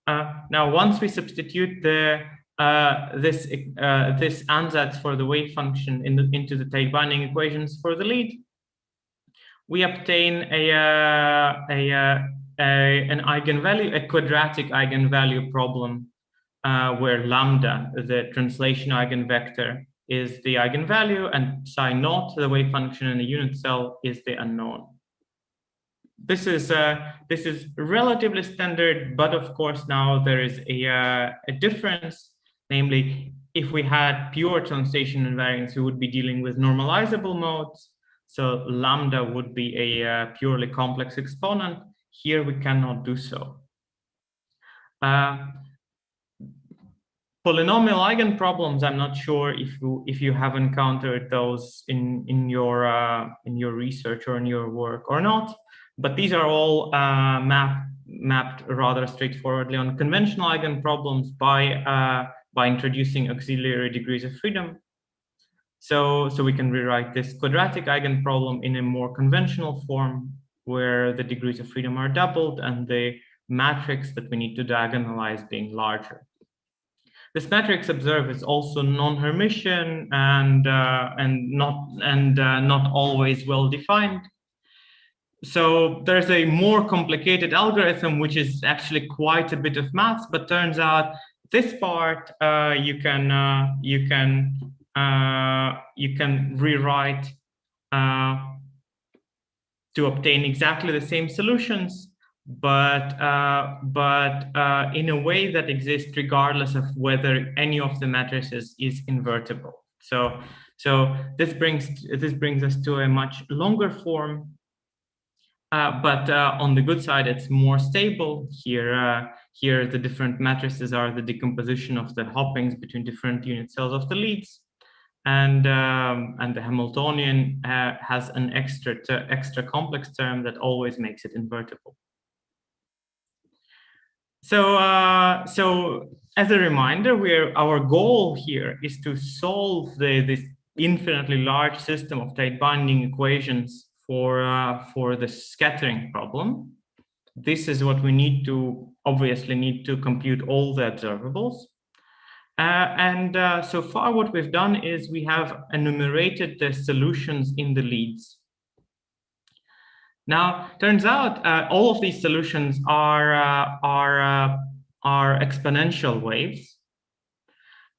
Now, once we substitute this ansatz for the wave function into the tight binding equations for the lead, we obtain an eigenvalue, a quadratic eigenvalue problem, where lambda, the translation eigenvector, is the eigenvalue, and psi naught, the wave function in the unit cell, is the unknown. This is relatively standard, but of course now there is a difference. Namely, if we had pure translation invariance, we would be dealing with normalizable modes. So lambda would be a purely complex exponent. Here we cannot do so. Polynomial eigenproblems, I'm not sure if you have encountered those in your research or in your work or not, but these are all mapped rather straightforwardly on conventional eigenproblems by introducing auxiliary degrees of freedom. So we can rewrite this quadratic eigenproblem in a more conventional form, where the degrees of freedom are doubled and the matrix that we need to diagonalize being larger. This matrix observed is also non-Hermitian and not always well defined. So there's a more complicated algorithm, which is actually quite a bit of math, but turns out this part you can rewrite to obtain exactly the same solutions, but in a way that exists regardless of whether any of the matrices is invertible. So this brings us to a much longer form, but on the good side, it's more stable. Here the different matrices are the decomposition of the hoppings between different unit cells of the leads. And the Hamiltonian has an extra complex term that always makes it invertible. So as a reminder, our goal here is to solve this infinitely large system of tight binding equations for the scattering problem. This is what we obviously need to compute all the observables. So far, what we've done is we have enumerated the solutions in the leads. Now, turns out all of these solutions are exponential waves,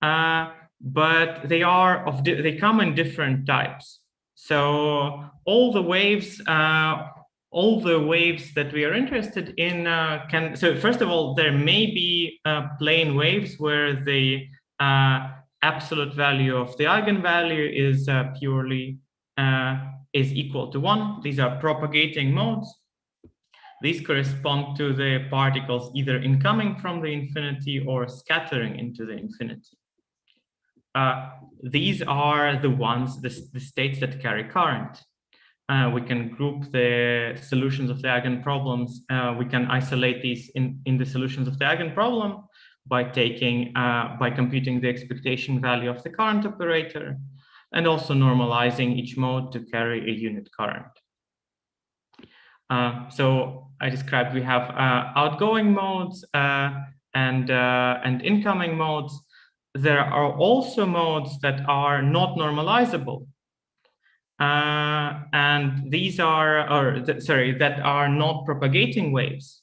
but they come in different types. So all the waves that we are interested in so first of all, there may be plane waves where the absolute value of the eigenvalue is purely is equal to 1. These are propagating modes. These correspond to the particles either incoming from the infinity or scattering into the infinity. These are the ones, the states that carry current. We can group the solutions of the eigenproblems. We can isolate these in the solutions of the eigenproblem by computing the expectation value of the current operator. and also normalizing each mode to carry a unit current. So I described we have outgoing modes and incoming modes. There are also modes that are not normalizable. And these are, that are not propagating waves.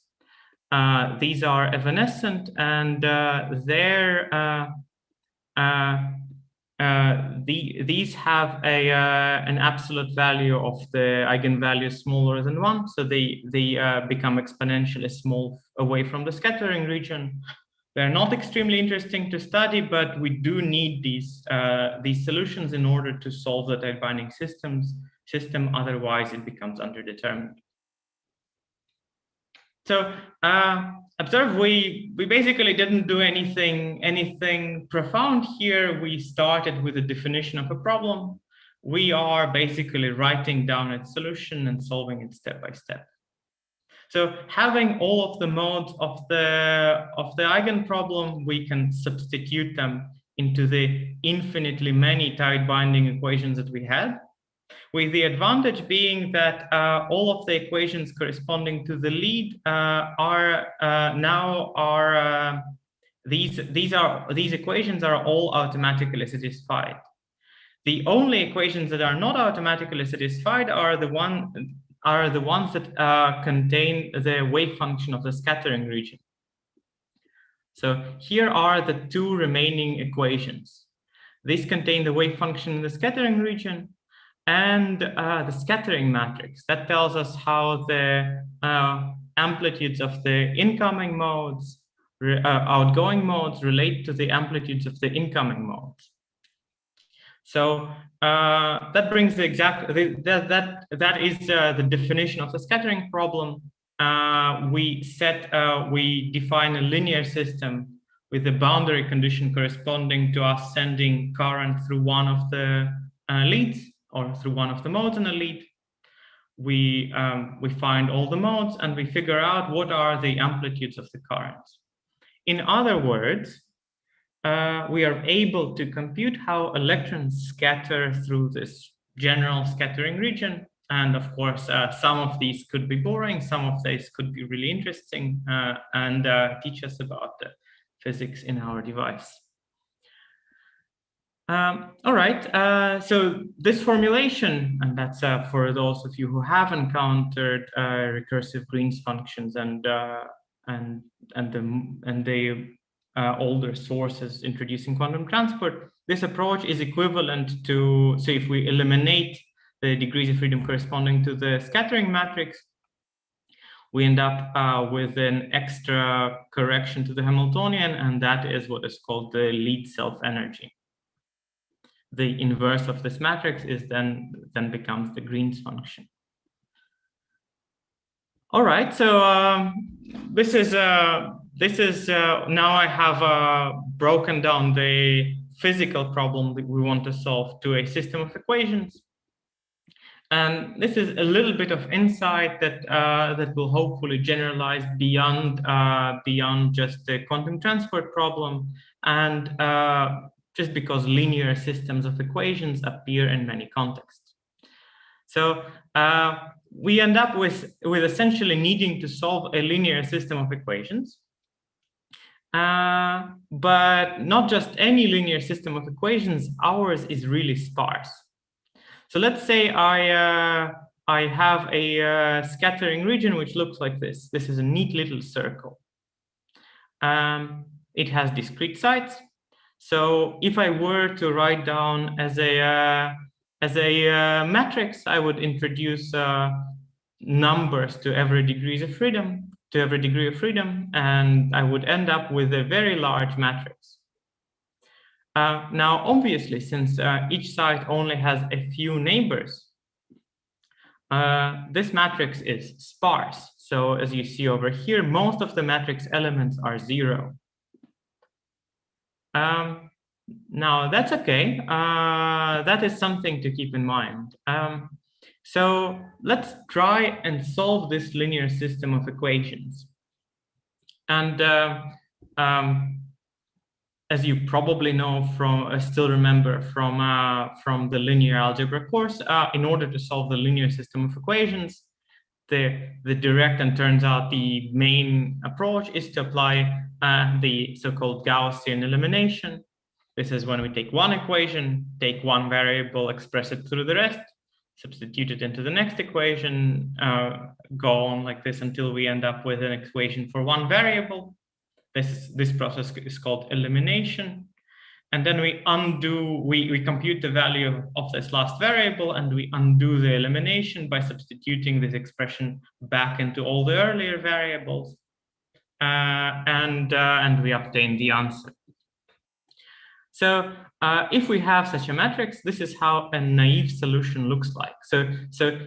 These are evanescent, and these have an absolute value of the eigenvalue smaller than 1, so they become exponentially small away from the scattering region. They're not extremely interesting to study, but we do need these solutions in order to solve the tight binding system. Otherwise, it becomes underdetermined. So observe, we basically didn't do anything profound here. We started with a definition of a problem. We are basically writing down its solution and solving it step by step. So having all of the modes of the eigen problem, we can substitute them into the infinitely many tight binding equations that we had, with the advantage being that all of the equations corresponding to the lead these equations are all automatically satisfied. The only equations that are not automatically satisfied are the ones that contain the wave function of the scattering region. So here are the two remaining equations. These contain the wave function in the scattering region and the scattering matrix. That tells us how the amplitudes of the incoming modes, outgoing modes relate to the amplitudes of the incoming modes. So that brings the exact, that is the definition of the scattering problem. We define a linear system with a boundary condition corresponding to us sending current through one of the leads or through one of the modes in a lead. We find all the modes and we figure out what are the amplitudes of the currents. In other words, we are able to compute how electrons scatter through this general scattering region. And of course, some of these could be boring, some of these could be really interesting and teach us about the physics in our device. All right, so this formulation, and that's for those of you who have encountered recursive Green's functions and the older sources introducing quantum transport, this approach is equivalent to, so if we eliminate the degrees of freedom corresponding to the scattering matrix, we end up with an extra correction to the Hamiltonian, and that is what is called the lead self-energy. The inverse of this matrix is then becomes the Green's function. All right, so this is now I have broken down the physical problem that we want to solve to a system of equations, and this is a little bit of insight that that will hopefully generalize beyond just the quantum transport problem, and just because linear systems of equations appear in many contexts. So we end up with essentially needing to solve a linear system of equations, but not just any linear system of equations. Ours is really sparse. So let's say I have a scattering region which looks like this. This is a neat little circle. It has discrete sites. So if I were to write down as a matrix, I would introduce numbers to every degree of freedom, and I would end up with a very large matrix. Now, obviously, since each site only has a few neighbors, this matrix is sparse. So as you see over here, most of the matrix elements are 0. Now that's okay. That is something to keep in mind. So let's try and solve this linear system of equations. And as you probably know from, still remember from the linear algebra course, in order to solve the linear system of equations, the direct and turns out the main approach is to apply the so-called Gaussian elimination. This is when we take one equation, take one variable, express it through the rest, substitute it into the next equation, go on like this until we end up with an equation for one variable. This process is called elimination. And then we undo, we compute the value of this last variable, and we undo the elimination by substituting this expression back into all the earlier variables. And we obtain the answer. So if we have such a matrix, this is how a naive solution looks like. So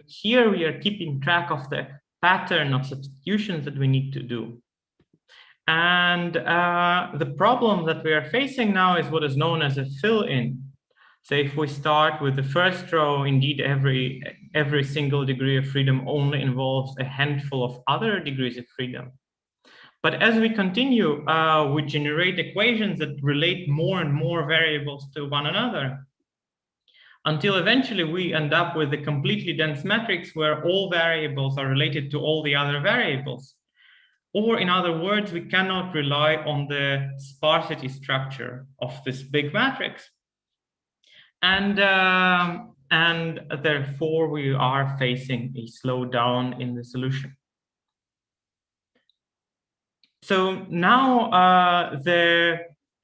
here we are keeping track of the pattern of substitutions that we need to do. And the problem that we are facing now is what is known as a fill-in. So if we start with the first row, indeed every single degree of freedom only involves a handful of other degrees of freedom. But as we continue, we generate equations that relate more and more variables to one another, until eventually we end up with a completely dense matrix where all variables are related to all the other variables. Or in other words, we cannot rely on the sparsity structure of this big matrix. And therefore, we are facing a slowdown in the solution. So now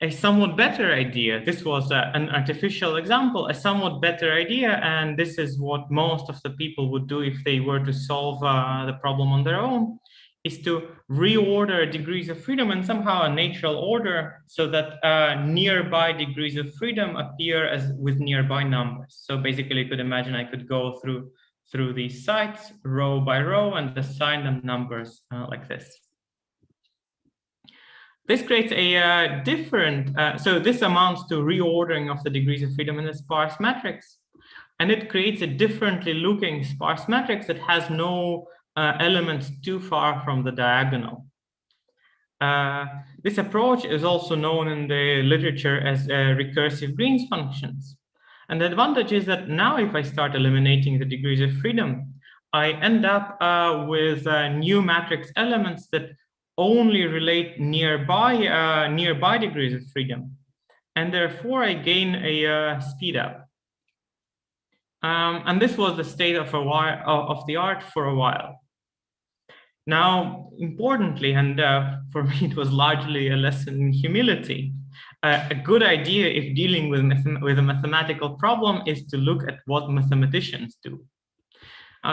a somewhat better idea, this was an artificial example, a somewhat better idea, and this is what most of the people would do if they were to solve the problem on their own, is to reorder degrees of freedom in somehow a natural order so that nearby degrees of freedom appear as with nearby numbers. So basically you could imagine I could go through these sites row by row and assign them numbers like this. This creates a different, so this amounts to reordering of the degrees of freedom in a sparse matrix. And it creates a differently looking sparse matrix that has no elements too far from the diagonal. This approach is also known in the literature as recursive Green's functions. And the advantage is that now if I start eliminating the degrees of freedom, I end up with new matrix elements that only relate nearby degrees of freedom. And therefore I gain a speed up. And this was the state of the art for a while. Now, importantly, and for me it was largely a lesson in humility, a good idea if dealing with a mathematical problem is to look at what mathematicians do.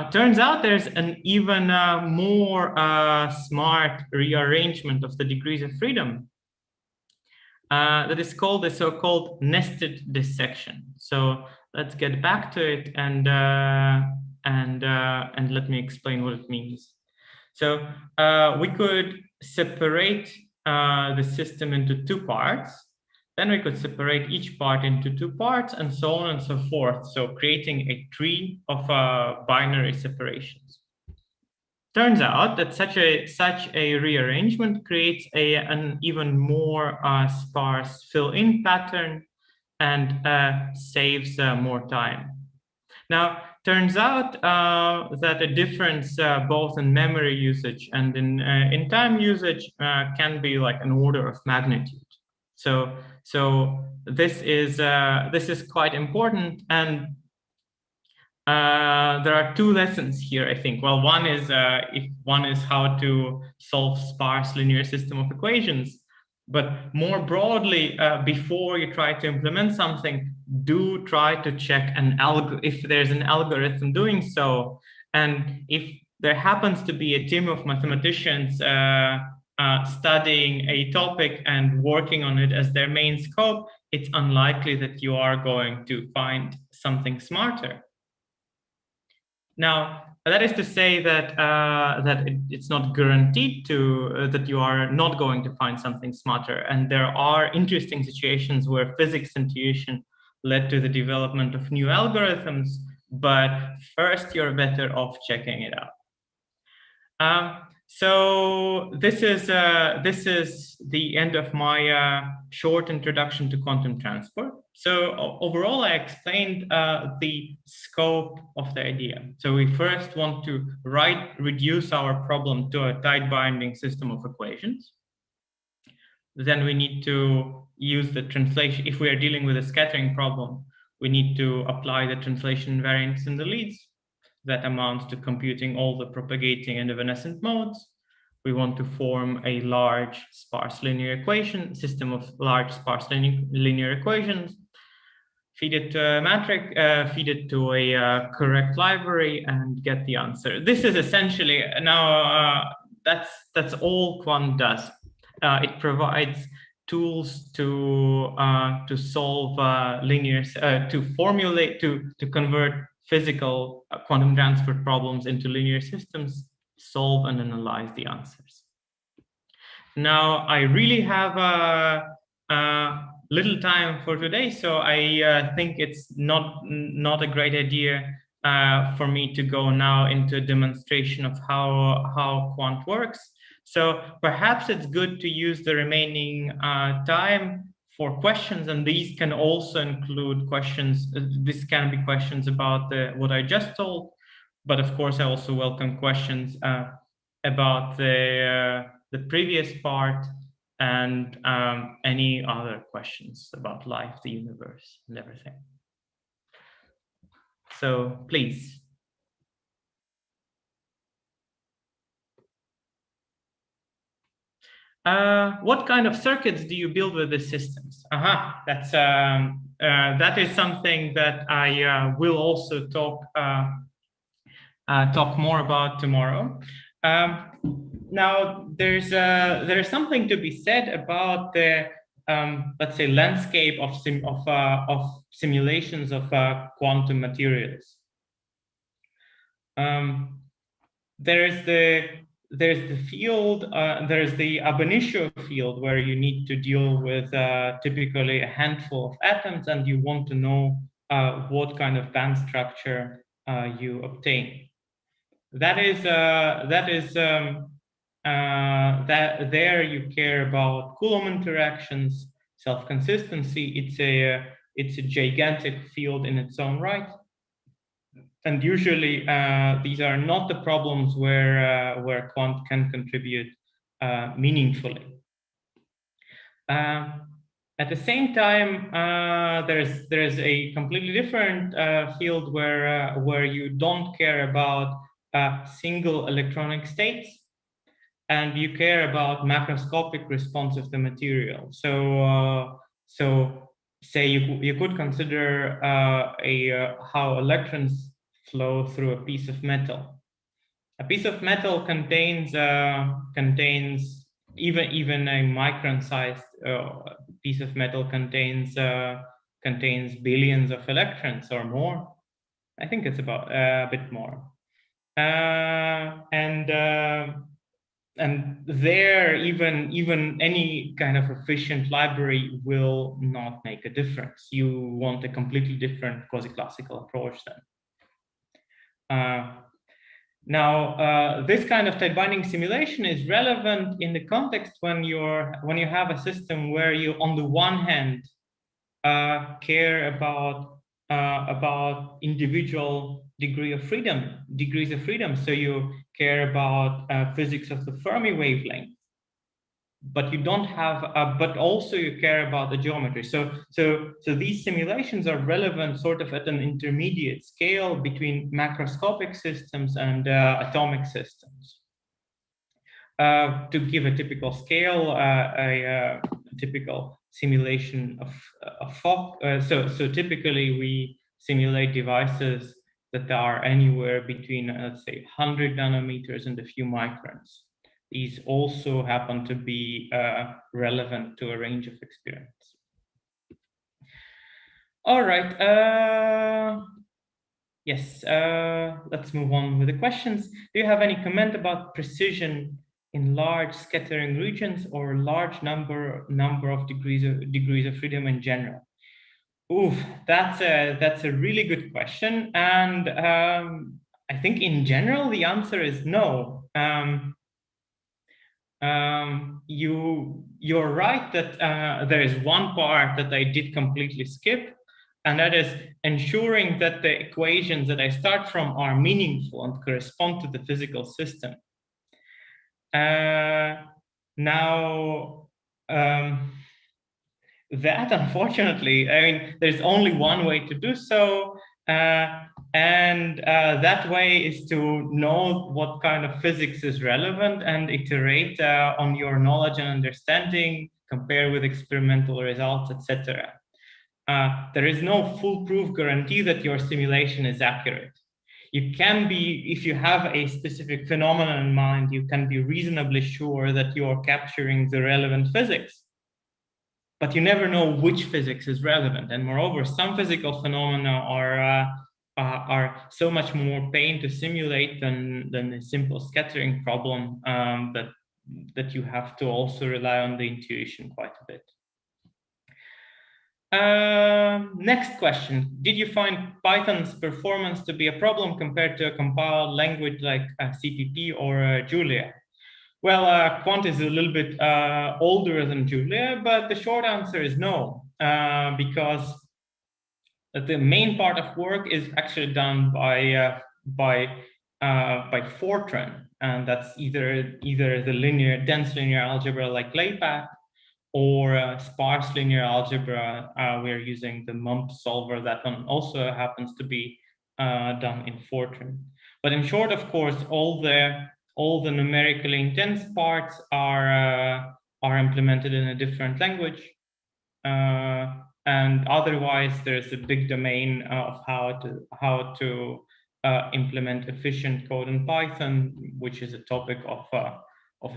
Turns out there's an even more smart rearrangement of the degrees of freedom that is called the so-called nested dissection. So let's get back to it and let me explain what it means. So we could separate the system into two parts. Then we could separate each part into two parts and so on and so forth. So creating a tree of binary separations. Turns out that such a rearrangement creates an even more sparse fill-in pattern and saves more time. Now, turns out that a difference both in memory usage and in time usage can be like an order of magnitude. So this is quite important, and there are two lessons here, I think. Well, one is how to solve sparse linear system of equations, but more broadly, before you try to implement something, do try to check if there's an algorithm doing so, and if there happens to be a team of mathematicians studying a topic and working on it as their main scope, it's unlikely that you are going to find something smarter. Now, that is to say that it's not guaranteed that you are not going to find something smarter. And there are interesting situations where physics intuition led to the development of new algorithms, but first you're better off checking it out. So this is the end of my short introduction to quantum transport. So overall, I explained the scope of the idea. So we first want to reduce our problem to a tight binding system of equations. Then we need to use the translation. If we are dealing with a scattering problem, we need to apply the translation invariance in the leads. That amounts to computing all the propagating and evanescent modes. We want to form a large sparse linear equation, system of large sparse linear equations, feed it to a matrix, feed it to a correct library, and get the answer. This is essentially now that's all Quant does. It provides tools to solve linear, to formulate, to convert physical quantum transport problems into linear systems, solve and analyze the answers. Now, I really have little time for today, so I think it's not a great idea for me to go now into a demonstration of how Quant works. So perhaps it's good to use the remaining time for questions, and these can also include questions. This can be questions about what I just told, but of course I also welcome questions about the previous part and any other questions about life, the universe, and everything. So please. What kind of circuits do you build with the systems? That is something that I will also talk more about tomorrow. Now, there's something to be said about the let's say landscape of simulations of quantum materials. There's the field, there's the ab initio field, where you need to deal with typically a handful of atoms, and you want to know what kind of band structure you obtain. That there you care about Coulomb interactions, self-consistency. It's a gigantic field in its own right. And usually these are not the problems where Quant can contribute meaningfully. At the same time, there's a completely different field where you don't care about single electronic states, and you care about macroscopic response of the material. So say you could consider how electrons flow through a piece of metal. A piece of metal contains even a micron-sized piece of metal contains billions of electrons or more. I think it's about a bit more. And there, even any kind of efficient library will not make a difference. You want a completely different quasi-classical approach then. Now, this kind of tight binding simulation is relevant in the context when you have a system where you, on the one hand, care about individual degrees of freedom. So you care about physics of the Fermi wavelength, but you don't have, but also you care about the geometry. So these simulations are relevant sort of at an intermediate scale between macroscopic systems and atomic systems. To give a typical scale, a typical simulation of fog. So typically we simulate devices that are anywhere between, let's say, 100 nanometers and a few microns. These also happen to be relevant to a range of experiments. All right. Yes, let's move on with the questions. Do you have any comment about precision in large scattering regions or large number of degrees of freedom in general? Oof, that's a really good question, and I think in general the answer is no. you're right that there is one part that I did completely skip, and that is ensuring that the equations that I start from are meaningful and correspond to the physical system. Now, that unfortunately, I mean, there's only one way to do so. And that way is to know what kind of physics is relevant and iterate on your knowledge and understanding, compare with experimental results, etc. There is no foolproof guarantee that your simulation is accurate. You can be, if you have a specific phenomenon in mind, you can be reasonably sure that you're capturing the relevant physics. But you never know which physics is relevant. And moreover, some physical phenomena are so much more pain to simulate than a simple scattering problem that you have to also rely on the intuition quite a bit. Next question. Did you find Python's performance to be a problem compared to a compiled language like CPP or Julia? Well, Quant is a little bit older than Julia, but the short answer is no, because the main part of work is actually done by Fortran, and that's either the dense linear algebra like LAPACK, or sparse linear algebra. We're using the MUMP solver. That one also happens to be done in Fortran. But in short, of course, all the numerically intense parts are implemented in a different language, and otherwise there's a big domain of how to implement efficient code in Python, which is a topic of a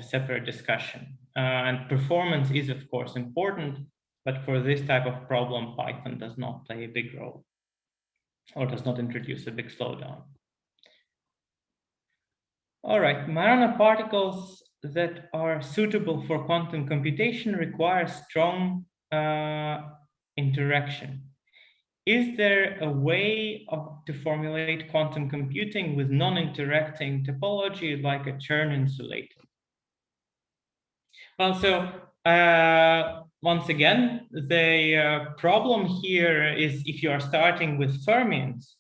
separate discussion. And performance is of course important, but for this type of problem, Python does not play a big role, or does not introduce a big slowdown. All right, Majorana particles that are suitable for quantum computation require strong interaction. Is there a way to formulate quantum computing with non-interacting topology like a Chern insulator? Well, so once again, the problem here is if you are starting with fermions,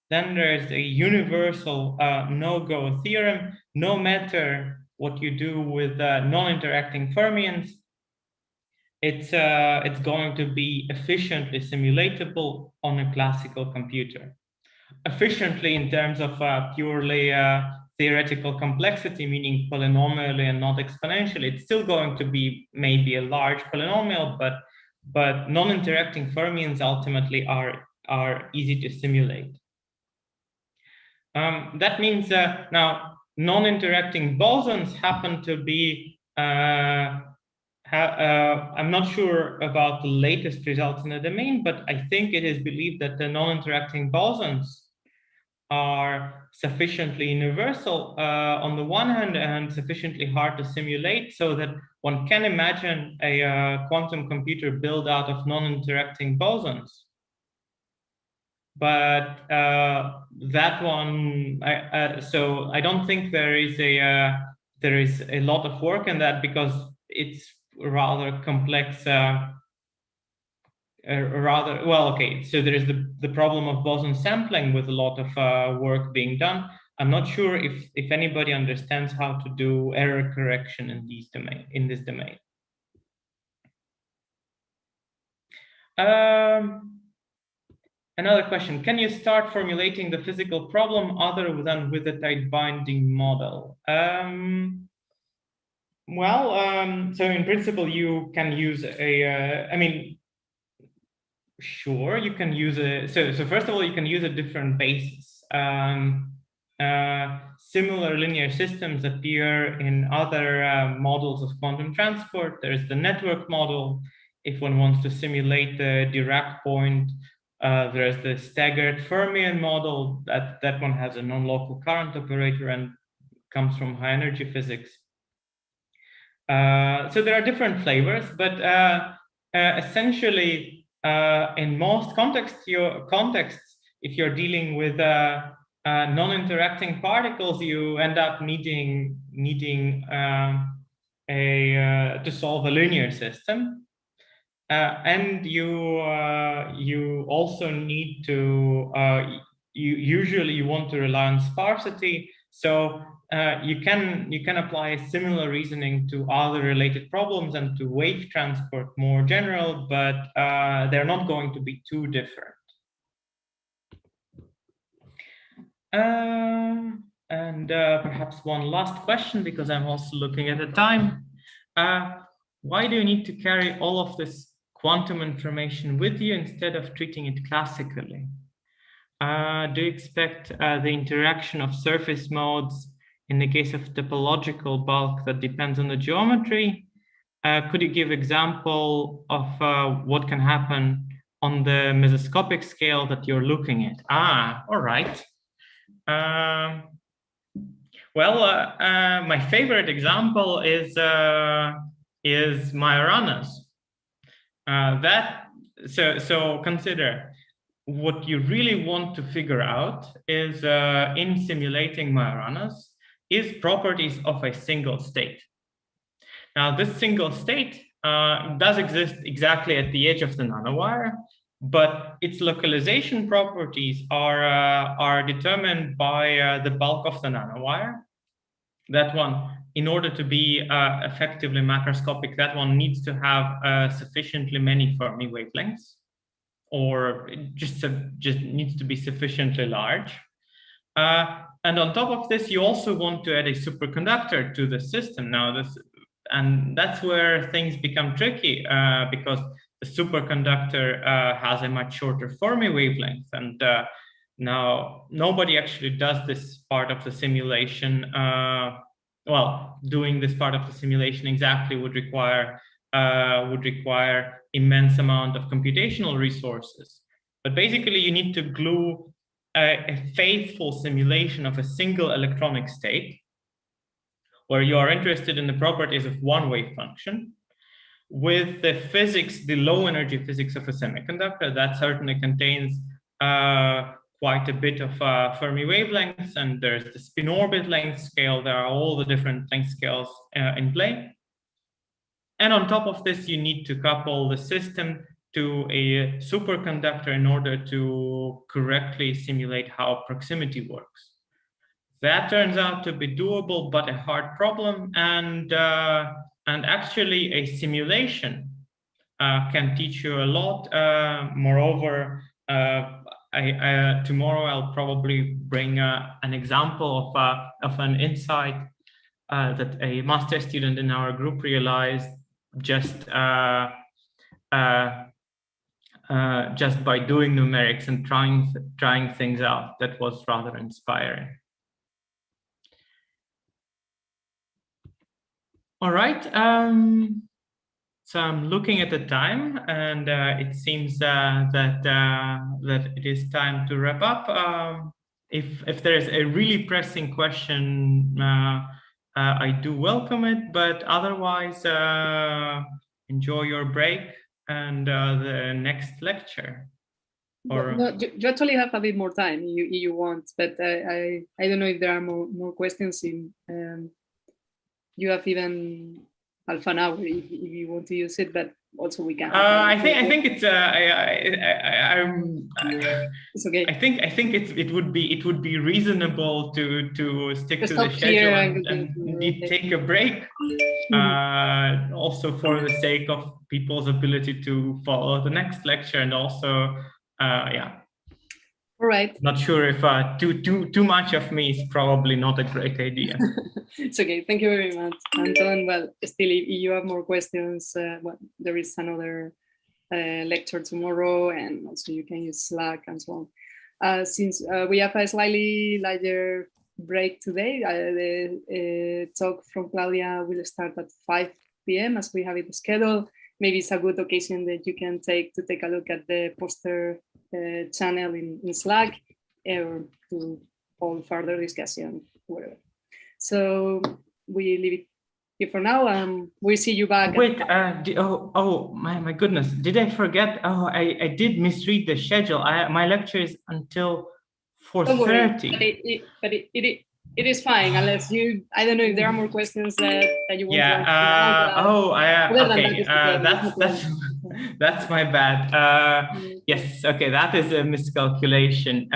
then there's a universal no-go theorem. No matter what you do with non-interacting fermions, it's going to be efficiently simulatable on a classical computer. Efficiently in terms of purely theoretical complexity, meaning polynomially and not exponentially. It's still going to be maybe a large polynomial, but non-interacting fermions ultimately are easy to simulate. That means now non-interacting bosons happen to be, I'm not sure about the latest results in the domain, but I think it is believed that the non-interacting bosons are sufficiently universal on the one hand and sufficiently hard to simulate so that one can imagine a quantum computer built out of non-interacting bosons. But that one, so I don't think there is a lot of work in that because it's rather complex. Okay, so there is the problem of boson sampling with a lot of work being done. I'm not sure if anybody understands how to do error correction in this domain. Another question, can you start formulating the physical problem other than with a tight binding model? So in principle, you can use sure, you can use so first of all, you can use a different basis. Similar linear systems appear in other models of quantum transport. There's the network model. If one wants to simulate the Dirac point, there's the staggered fermion model. That one has a non-local current operator and comes from high energy physics. So there are different flavors, but essentially, in most contexts, if you're dealing with non-interacting particles, you end up needing to solve a linear system. And you also need to you want to rely on sparsity, so you can apply similar reasoning to other related problems and to wave transport more general, but they're not going to be too different. And perhaps one last question, because I'm also looking at the time. Why do you need to carry all of this quantum information with you instead of treating it classically? Do you expect the interaction of surface modes in the case of topological bulk that depends on the geometry? Could you give example of what can happen on the mesoscopic scale that you're looking at? All right. My favorite example is Majoranas. So consider, what you really want to figure out is in simulating Majoranas is properties of a single state. Now, this single state does exist exactly at the edge of the nanowire, but its localization properties are determined by the bulk of the nanowire. That one, in order to be effectively macroscopic, that one needs to have sufficiently many Fermi wavelengths, or it just needs to be sufficiently large. And on top of this, you also want to add a superconductor to the system. Now, that's where things become tricky, because the superconductor has a much shorter Fermi wavelength, and now nobody actually does this part of the simulation. Doing this part of the simulation exactly would require immense amount of computational resources. But basically, you need to glue a faithful simulation of a single electronic state, where you are interested in the properties of one wave function, with the physics, the low energy physics of a semiconductor that certainly contains quite a bit of Fermi wavelengths, and there's the spin orbit length scale. There are all the different length scales in play. And on top of this, you need to couple the system to a superconductor in order to correctly simulate how proximity works. That turns out to be doable, but a hard problem. And actually, a simulation can teach you a lot. Moreover, tomorrow I'll probably bring an example of an insight that a master student in our group realized just by doing numerics and trying things out. That was rather inspiring. All right. So I'm looking at the time, and it seems that it is time to wrap up. If there is a really pressing question, I do welcome it. But otherwise, enjoy your break and the next lecture. Or no, you actually have a bit more time. You want, but I don't know if there are more questions. You have even half an hour if you want to use it, but also we can. I think it's it's okay. I think it would be reasonable to stick to the schedule and indeed take a break. Also for the sake of people's ability to follow the next lecture, and also yeah. All right. Not sure if too much of me is probably not a great idea. It's okay. Thank you very much, Anton. Well, still, if you have more questions, there is another lecture tomorrow, and also you can use Slack and so on. Since we have a slightly larger break today, the talk from Claudia will start at 5 p.m. as we have it scheduled. Maybe it's a good occasion that you can take a look at the poster channel in Slack, or to all further discussion, whatever. So we leave it here for now. We'll see you back. Wait, my goodness, did I forget? Oh, I did misread the schedule. My lecture is until For Don't worry, 30. but it is fine unless you. I don't know if there are more questions that you want to answer now. Other than that, Okay. it's okay. That's my bad. Yes. Okay. That is a miscalculation.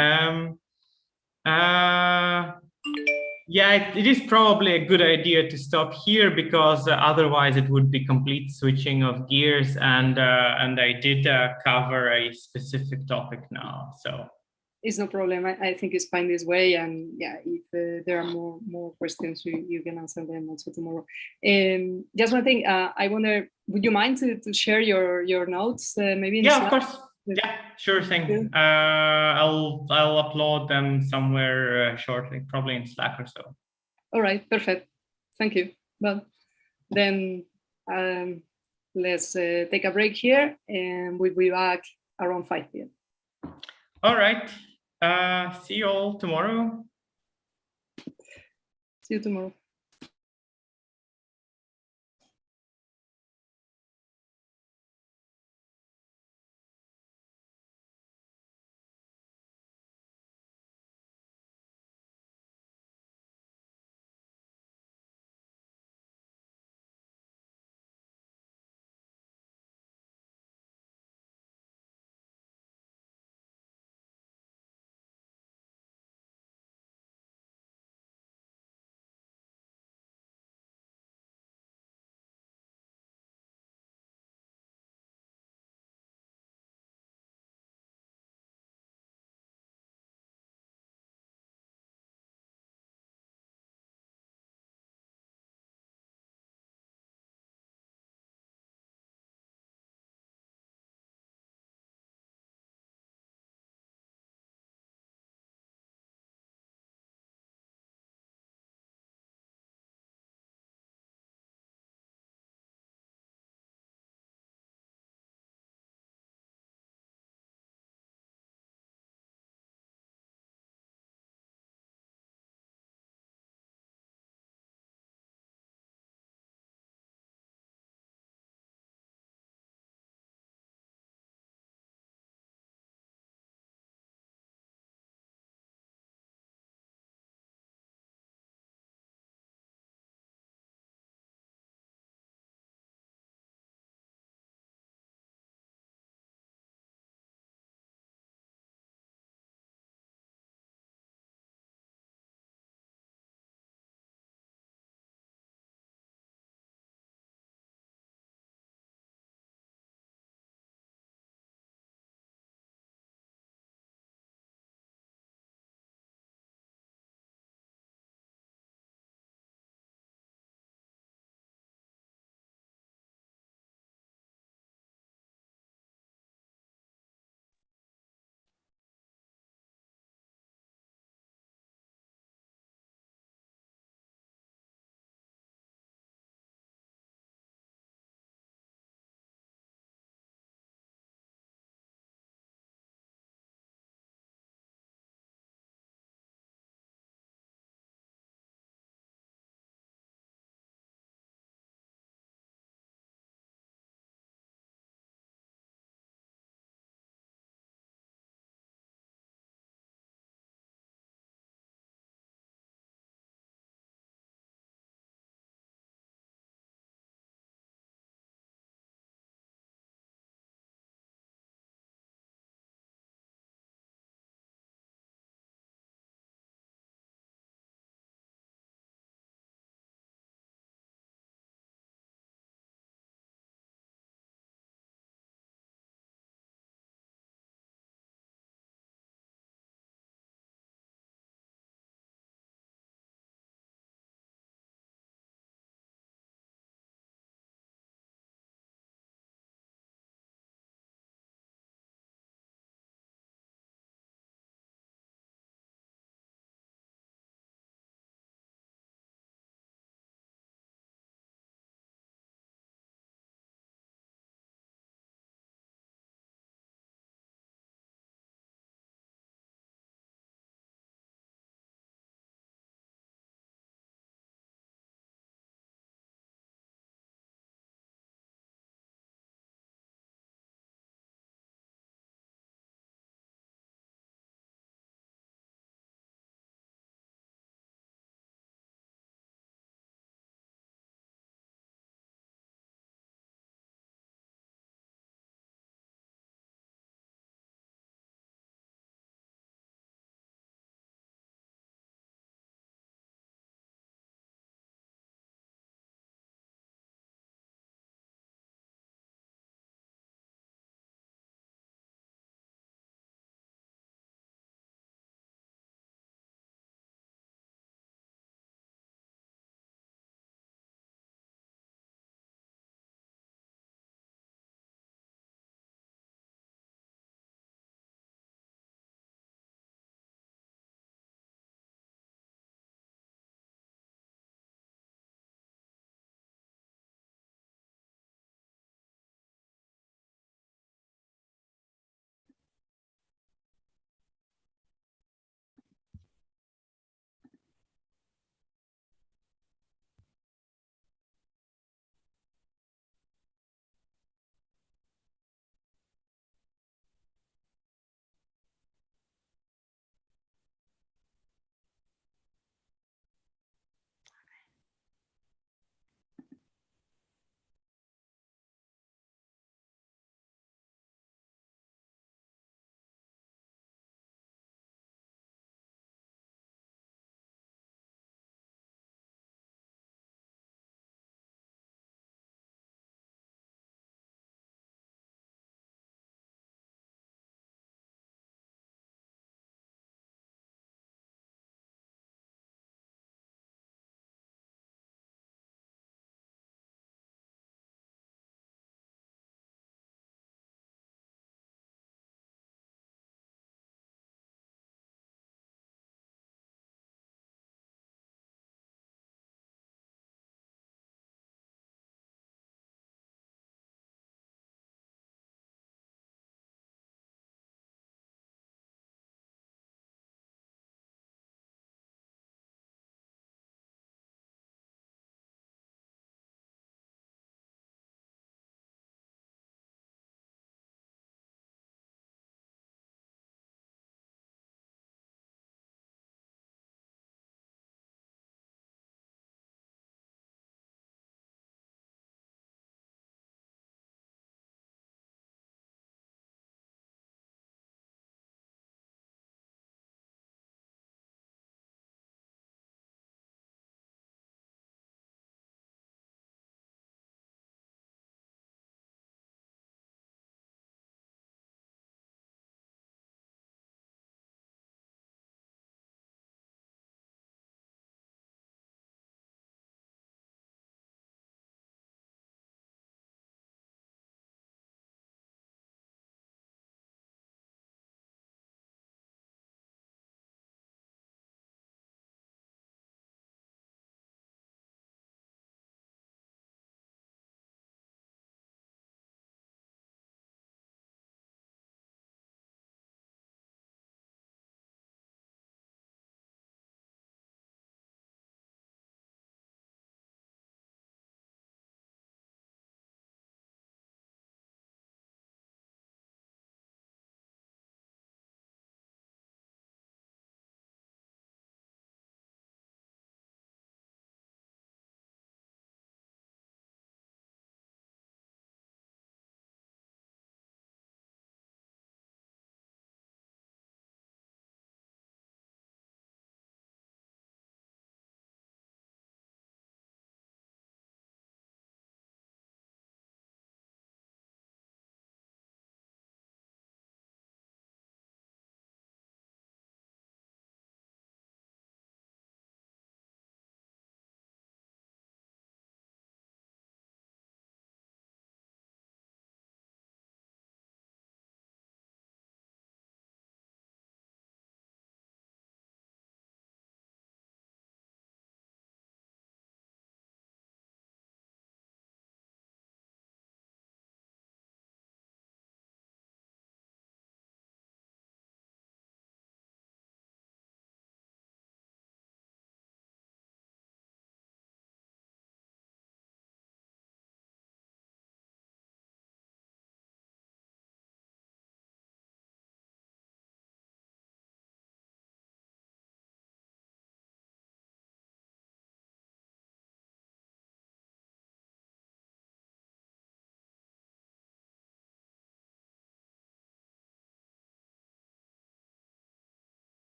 Yeah, it is probably a good idea to stop here because otherwise it would be complete switching of gears, and I did cover a specific topic now, so. It's no problem. I think it's fine this way, and yeah, if there are more questions, you can answer them also tomorrow. Just one thing, I wonder, would you mind to share your notes maybe in Yeah, Slack? of course. Yeah, sure thing. I'll upload them somewhere shortly, probably in Slack or so. All right, perfect. Thank you. Well, then let's take a break here, and we'll be back around 5 p.m. All right. See you all tomorrow. See you tomorrow.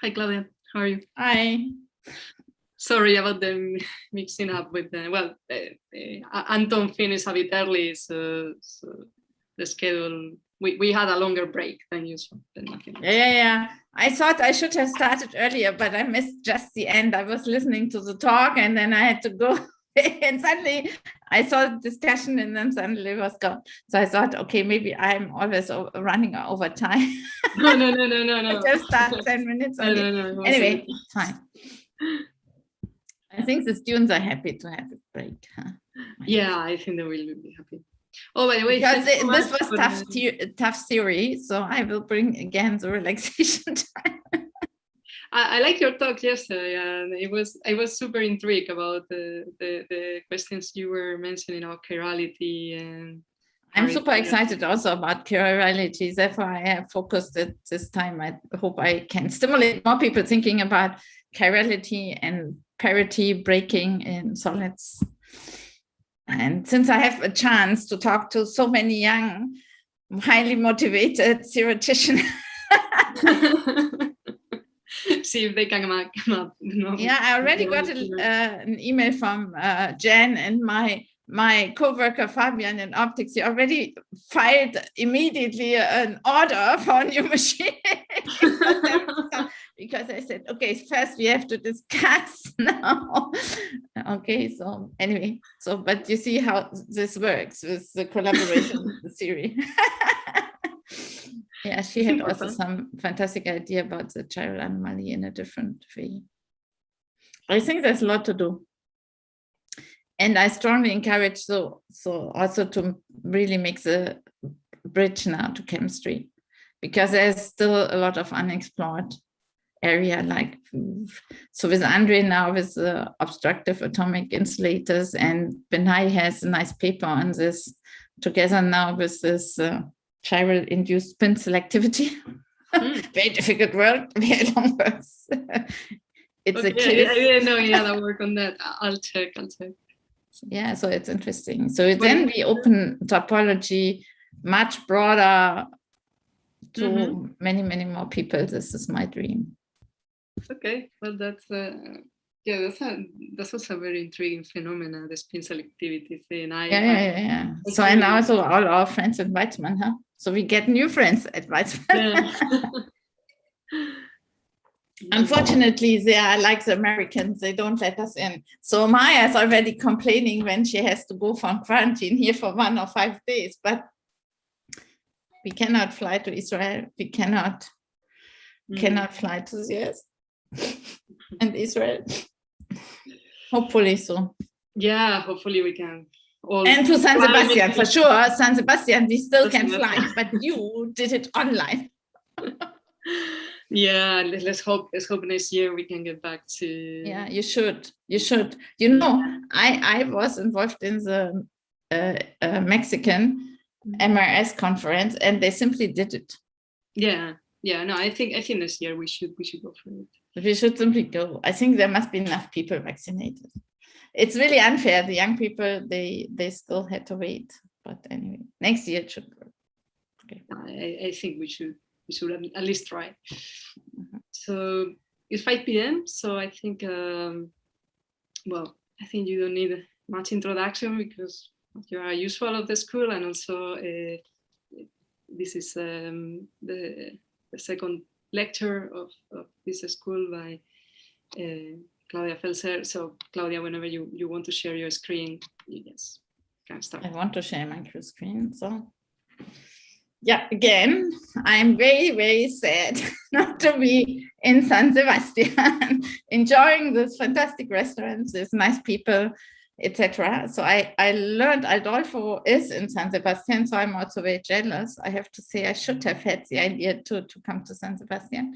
Hi, Claudia. How are you? Hi. Sorry about the mixing up with the, Anton finished a bit early, so the schedule, we had a longer break than usual. Yeah. I thought I should have started earlier, but I missed just the end. I was listening to the talk and then I had to go and suddenly I saw the discussion and then suddenly it was gone. So I thought, okay, maybe I'm always running over time. No. I just started 10 minutes early. No, anyway, it's fine. I think the students are happy to have a break. Huh? Yeah, I think they will be happy. Oh, by the way, because this was tough theory, so I will bring again the relaxation time. I like your talk yesterday, and I was super intrigued about the questions you were mentioning about chirality, and I'm super excited also about chirality. Therefore, I have focused it this time. I hope I can stimulate more people thinking about chirality and parity breaking in solids. And since I have a chance to talk to so many young, highly motivated theoreticians, see if they can come up. Yeah, I already got an email from Jen and my co-worker Fabian in optics. He already filed immediately an order for a new machine. Because I said, okay, first we have to discuss now. Okay, so anyway, but you see how this works with the collaboration theory. Yeah, she had also some fantastic idea about the chiral anomaly in a different way. I think there's a lot to do. And I strongly encourage so also to really make the bridge now to chemistry, because there's still a lot of unexplored area. Like, so with Andre now with the obstructive atomic insulators, and Benai has a nice paper on this together now with this chiral induced spin selectivity. Very difficult word, very long words. It's okay, a case. I didn't know you had to work on that. I'll check. Yeah, so it's interesting. So then we open topology much broader to many more people. This is my dream. Okay, well, that's also a very intriguing phenomena, the spin selectivity thing. Yeah. So and also all our friends at Weizmann, huh? So we get new friends at Weizmann. Yeah. Unfortunately, they are like the Americans, they don't let us in. So Maya is already complaining when she has to go from quarantine here for 1 or 5 days, but we cannot fly to Israel. We cannot fly to the US and Israel. Hopefully so. Yeah, hopefully we can. And to San Sebastian, for sure. San Sebastian, we still can fly, but you did it online. Yeah, let's hope next year we can get back to. Yeah, you should. You know, I was involved in the Mexican MRS conference, and they simply did it. Yeah. No, I think this year we should go for it. We should simply go. I think there must be enough people vaccinated. It's really unfair. The young people, they still had to wait. But anyway, next year it should work. Okay. I think we should at least try. So it's 5 p.m. So I think, I think you don't need much introduction because you are usual of the school, and also this is the second lecture of this school by Claudia Felser. So Claudia, whenever you want to share your screen, you just can start. I want to share my screen, so. Yeah, again, I'm very, very sad not to be in San Sebastian, enjoying this fantastic restaurants, these nice people, etc. So I learned Adolfo is in San Sebastian, so I'm also very jealous. I have to say I should have had the idea to come to San Sebastian.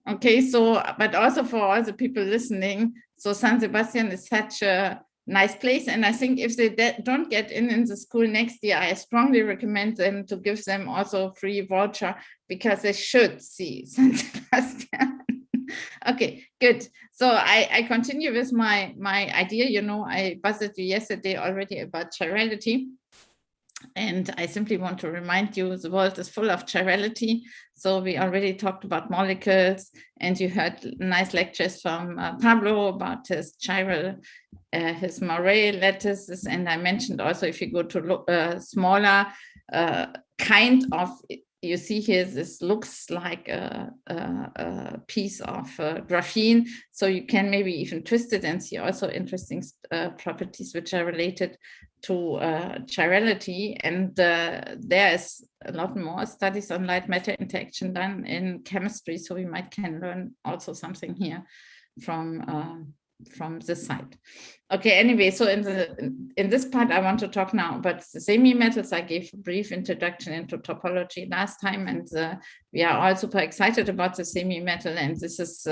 Okay, so, but also for all the people listening, so San Sebastian is such a nice place, and I think if they don't get in the school next year, I strongly recommend them to give them also free voucher, because they should see San Sebastian. Okay, good. So I continue with my idea. You know, I buzzed you yesterday already about chirality, And I simply want to remind you, the world is full of chirality. So we already talked about molecules, and you heard nice lectures from Pablo about his chiral, his moray lattices. And I mentioned also, if you go to smaller kind of, you see here, this looks like a piece of graphene. So you can maybe even twist it and see also interesting properties which are related to chirality. And there is a lot more studies on light matter interaction done in chemistry. So we can learn also something here from this side. Okay, anyway, so in this part, I want to talk now about the semi-metals. I gave a brief introduction into topology last time, and we are all super excited about the semi-metal. And this is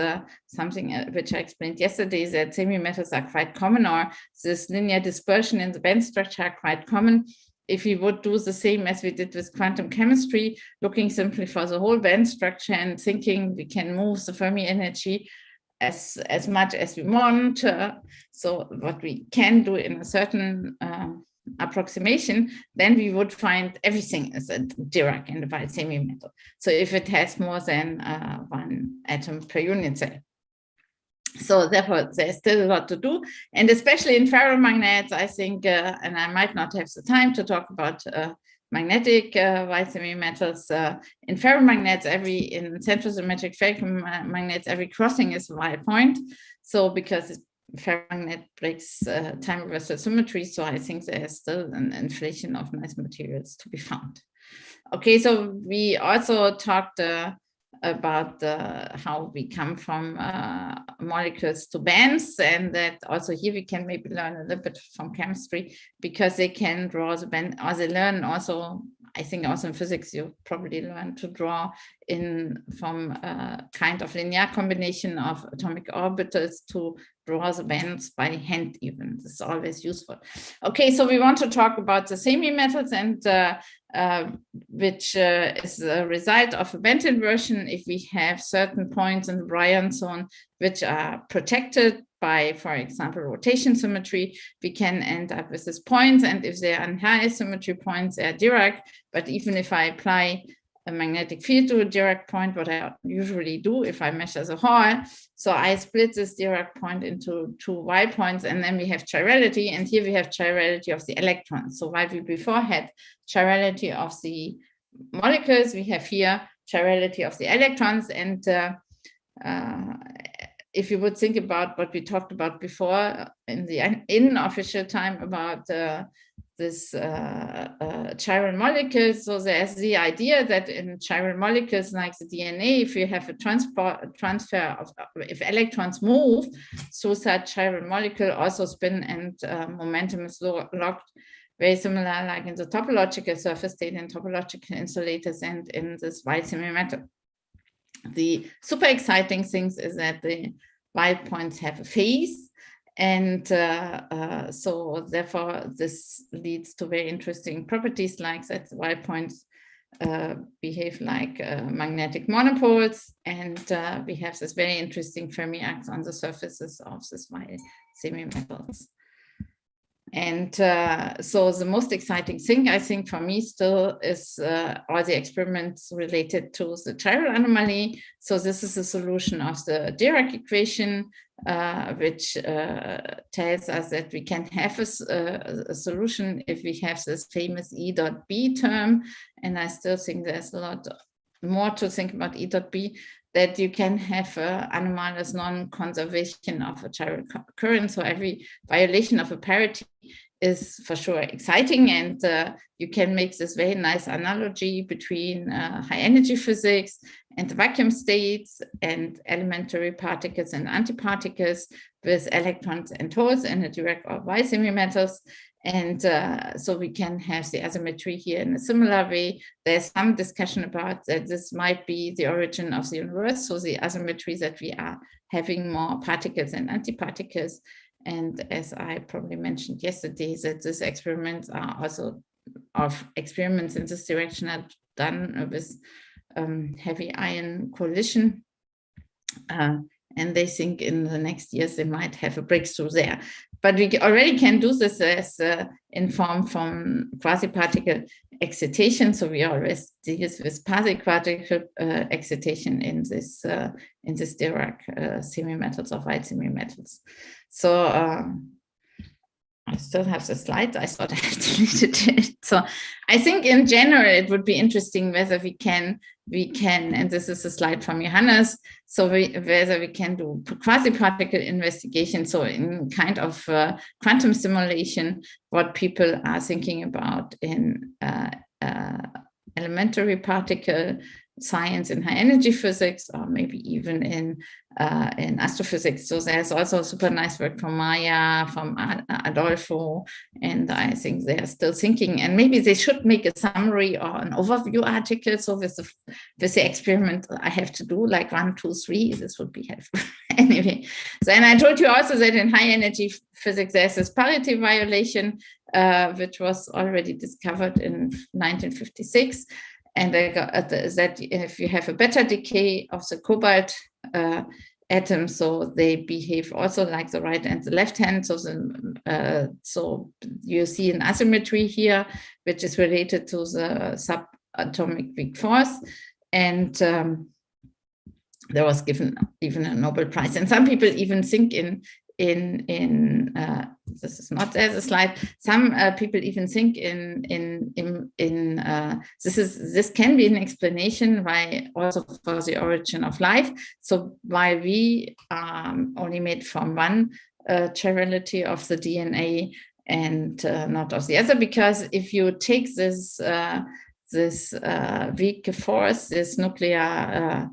something which I explained yesterday, that semi-metals are quite common, or this linear dispersion in the band structure are quite common. If we would do the same as we did with quantum chemistry, looking simply for the whole band structure and thinking we can move the Fermi energy as much as we want. So what we can do in a certain approximation, then we would find everything is a Dirac in the white semi-metal. So if it has more than one atom per unit cell. So therefore, there's still a lot to do. And especially in ferromagnets, I think, and I might not have the time to talk about magnetic white semi-metals. In ferromagnets, in centrosymmetric ferromagnets, every crossing is a Y point. So because ferromagnet breaks time reversal symmetry, so I think there's still an inflation of nice materials to be found. Okay, so we also talked about how we come from molecules to bands, and that also here we can maybe learn a little bit from chemistry, because they can draw the band, or they learn also, I think also in physics you probably learn to draw from a kind of linear combination of atomic orbitals to draw the bands by hand even. This is always useful. Okay, so we want to talk about the semi-metals, and which is a result of a band inversion. If we have certain points in the Bryan zone which are protected by, for example, rotation symmetry, we can end up with these points. And if they are high symmetry points, they are Dirac. But even if I apply a magnetic field to a Dirac point, what I usually do if I measure the Hall, so I split this Dirac point into two Y points, and then we have chirality, and here we have chirality of the electrons. So while we before had chirality of the molecules, we have here chirality of the electrons. And if you would think about what we talked about before in the unofficial time about this chiral molecules, so there's the idea that in chiral molecules like the DNA, if you have a transfer of, if electrons move through such chiral molecule, also spin and momentum is locked, very similar like in the topological surface state and topological insulators and in this white semi-metal. The super exciting things is that the white points have a phase, and so therefore this leads to very interesting properties, like that white points behave like magnetic monopoles, and we have this very interesting Fermi arcs on the surfaces of this white semi-metals. And so the most exciting thing, I think, for me still is all the experiments related to the chiral anomaly. So this is a solution of the Dirac equation, which tells us that we can have a solution if we have this famous E dot B term. And I still think there's a lot more to think about E dot B, that you can have anomalous non-conservation of a chiral current. So every violation of a parity is for sure exciting, and you can make this very nice analogy between high energy physics and the vacuum states and elementary particles and antiparticles with electrons and holes in a Dirac or Y semi-metals. And so we can have the asymmetry here in a similar way. There's some discussion about that this might be the origin of the universe. So the asymmetry that we are having more particles and antiparticles. And as I probably mentioned yesterday, that these experiments are also experiments in this direction are done with heavy ion collision. And and they think in the next years they might have a breakthrough there. But we already can do this as informed from quasi-particle excitation. So we always deal with quasi-particle excitation in this Dirac semimetals or white semimetals. So I still have the slides. I thought I had deleted it. So I think in general it would be interesting whether we can, and this is a slide from Johannes, so whether we can do quasi-particle investigation, so in kind of quantum simulation, what people are thinking about in elementary particle science in high energy physics, or maybe even in astrophysics. So there's also super nice work from Maya, from Adolfo, and I think they are still thinking, and maybe they should make a summary or an overview article. So with the experiment I have to do, like 1, 2, 3, this would be helpful. Anyway, so, and I told you also that in high energy physics there's this parity violation, which was already discovered in 1956. And I got that if you have a beta decay of the cobalt atom, so they behave also like the right and the left hand. So, so you see an asymmetry here, which is related to the subatomic weak force. And there was given even a Nobel Prize. And some people even think in this is not as a slide. Some people even think this can be an explanation why also for the origin of life. So why we only made from one chirality of the DNA and not of the other, because if you take this weak force, this nuclear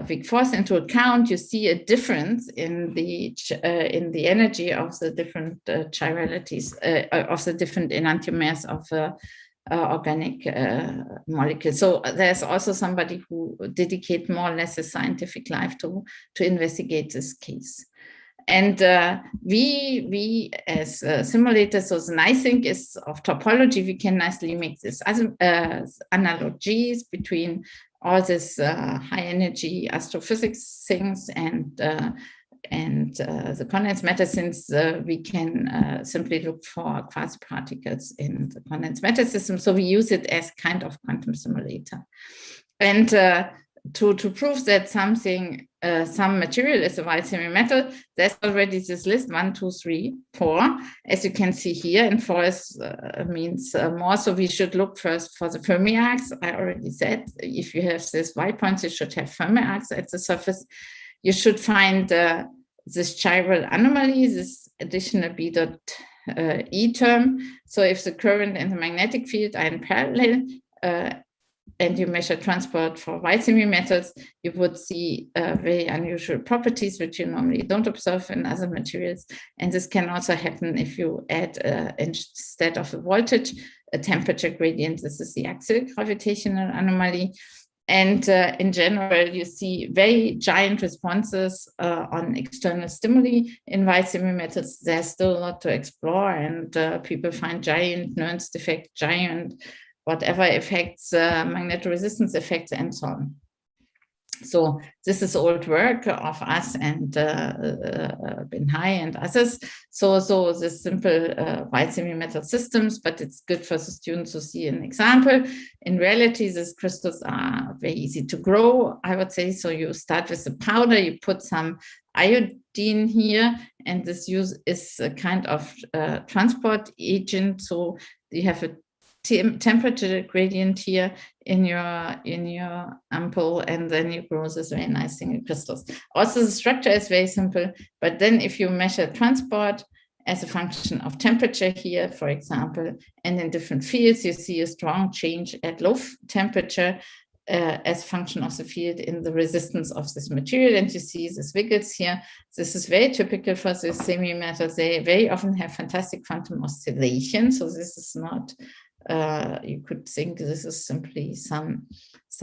weak force into account, you see a difference in the energy of the different chiralities of the different enantiomers of organic molecules. So there's also somebody who dedicate more or less his scientific life to investigate this case. And we as simulators, so the nice thing is of topology, we can nicely make this analogies between all this high energy astrophysics things and the condensed matter, since we can simply look for quasi-particles in the condensed matter system. So we use it as kind of quantum simulator. And to prove that something, some material is a white semi-metal, there's already this list 1, 2, 3, 4, as you can see here, and 4 is, means more. So we should look first for the Fermi arcs. I already said, if you have this white points, you should have Fermi arcs at the surface. You should find this chiral anomaly, this additional B dot E term. So if the current and the magnetic field are in parallel, and you measure transport for white semi-metals, you would see very unusual properties, which you normally don't observe in other materials. And this can also happen if you add, instead of a voltage, a temperature gradient. This is the axial gravitational anomaly. And in general, you see very giant responses on external stimuli in white semi-metals. There's still a lot to explore, and people find giant Nernst effect, giant whatever effects, magnetoresistance effects, and so on. So this is old work of us and Ben Hai and others. So the simple white semi-metal systems, but it's good for the students to see an example. In reality, these crystals are very easy to grow, I would say. So you start with a powder, you put some iodine here, and this is a kind of transport agent. So you have a temperature gradient here in your ampoule, and then you grow this very nice single crystals. Also, the structure is very simple, but then if you measure transport as a function of temperature here, for example, and in different fields, you see a strong change at low temperature as a function of the field in the resistance of this material, and you see this wiggles here. This is very typical for the semi-metals. They very often have fantastic quantum oscillation, so this is not you could think this is simply some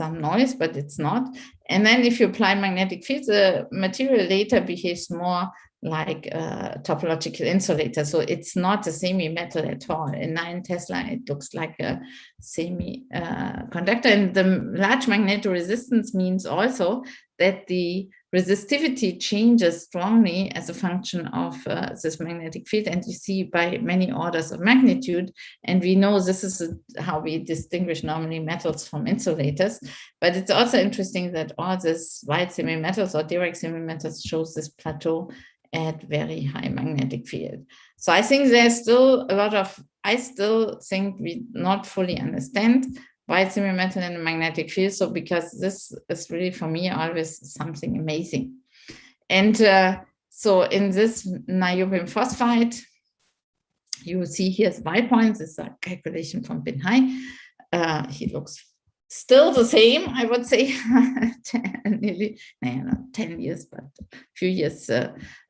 noise, but it's not. And then if you apply magnetic fields, the material later behaves more like topological insulator. So it's not a semi-metal at all. In 9 Tesla, it looks like a semi-conductor. And the large magnetoresistance means also that the resistivity changes strongly as a function of this magnetic field. And you see by many orders of magnitude. And we know this is how we distinguish normally metals from insulators. But it's also interesting that all these white semi-metals or direct semi-metals shows this plateau at very high magnetic field. So I think there's still a lot of, I still think we not fully understand white semi-metal in the magnetic field. So because this is really for me always something amazing. And so in this niobium phosphide, you see here's white points. This is a calculation from Bin Hai. He looks still the same, I would say, nearly, not 10 years, but a few years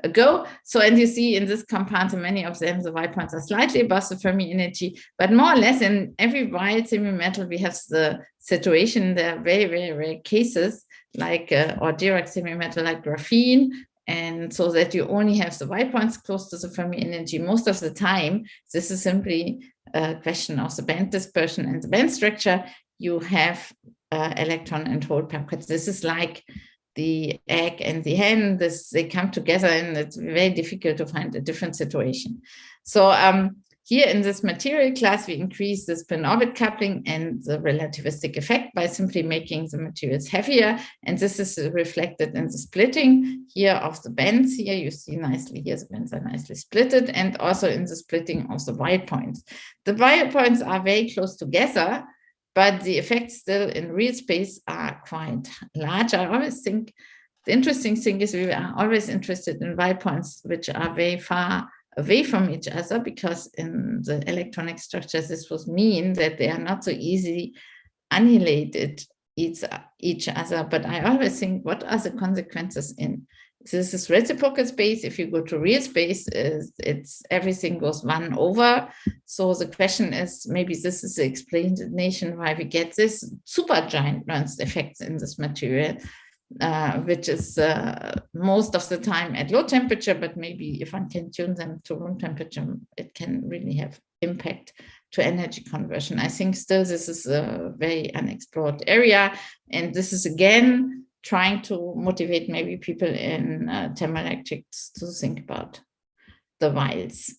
ago. So, and you see in this compound, many of them, the white points are slightly above the Fermi energy, but more or less in every white semi-metal, we have the situation, there are very, very rare cases, like, or direct semi-metal like graphene, and so that you only have the white points close to the Fermi energy. Most of the time, this is simply a question of the band dispersion and the band structure. You have electron and hole pair. This is like the egg and the hen. They come together, and it's very difficult to find a different situation. So here in this material class, we increase the spin-orbit coupling and the relativistic effect by simply making the materials heavier. And this is reflected in the splitting here of the bands. Here you see nicely, here the bands are nicely splitted, and also in the splitting of the white points. The white points are very close together, but the effects still in real space are quite large. I always think the interesting thing is we are always interested in white points which are very far away from each other, because in the electronic structures, this would mean that they are not so easily annihilated each other. But I always think, what are the consequences in this is reciprocal space? If you go to real space, it's everything goes 1 over. So the question is, maybe this is the explanation why we get this supergiant Nernst effects in this material, which is most of the time at low temperature, but maybe if one can tune them to room temperature, it can really have impact to energy conversion. I think still this is a very unexplored area, and this is again trying to motivate maybe people in thermoelectrics to think about the vials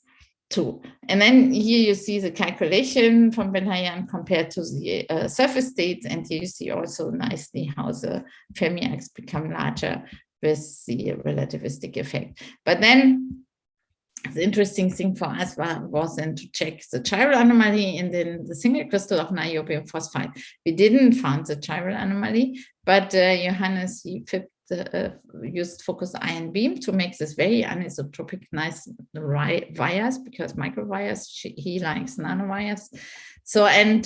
too. And then here you see the calculation from Ben Hayan compared to the surface states, and here you see also nicely how the fermions become larger with the relativistic effect. But then the interesting thing for us was then to check the chiral anomaly, and then the single crystal of niobium phosphide. We didn't find the chiral anomaly, but Johannes, he used focus ion beam to make this very anisotropic, nice wires, because microwires, he likes nanowires. So, and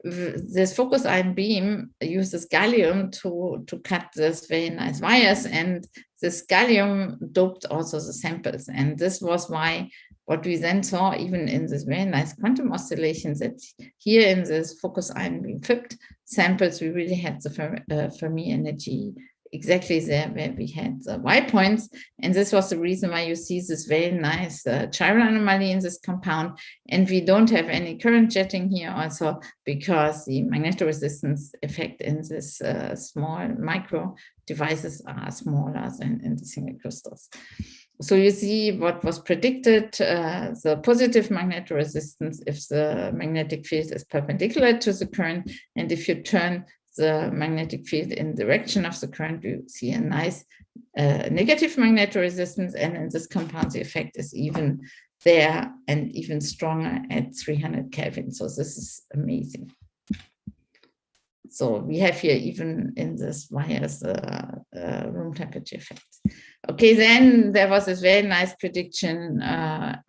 this focus ion beam uses gallium to cut this very nice wires, and this gallium doped also the samples. And this was why what we then saw, even in this very nice quantum oscillations, that here in this focus ion beam FIPT samples, we really had the Fermi energy exactly there where we had the white points. And this was the reason why you see this very nice chiral anomaly in this compound. And we don't have any current jetting here also, because the magnetoresistance effect in this small micro devices are smaller than in the single crystals. So you see what was predicted, the positive magnetoresistance if the magnetic field is perpendicular to the current, and if you turn the magnetic field in the direction of the current, you see a nice negative magnetoresistance, and in this compound the effect is even there and even stronger at 300 Kelvin. So this is amazing. So we have here even in this wires room temperature effect. Okay, then there was this very nice prediction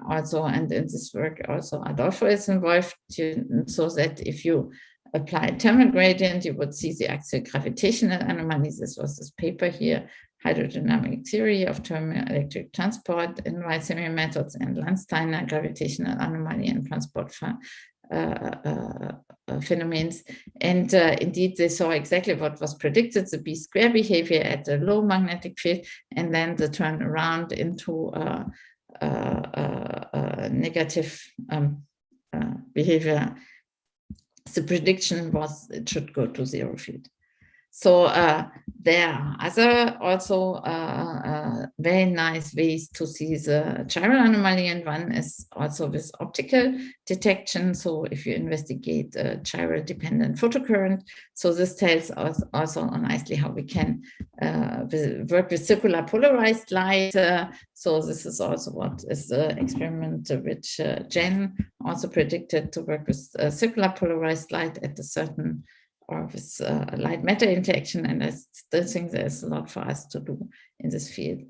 also, and in this work also Adolfo is involved, so that if you apply a thermal gradient, you would see the axial gravitational anomalies. This was this paper here, hydrodynamic theory of thermoelectric transport in white semi-metals, and Landsteiner gravitational anomaly and transport phenomena. And indeed, they saw exactly what was predicted, the B square behavior at a low magnetic field, and then the turn around into negative behavior. The prediction was it should go to zero field. So there are other also very nice ways to see the chiral anomaly, and one is also with optical detection. So if you investigate a chiral dependent photocurrent, so this tells us also nicely how we can work with circular polarized light. So this is also what is the experiment which Jen also predicted to work with circular polarized light at a certain or with light matter interaction, and I still think there's a lot for us to do in this field.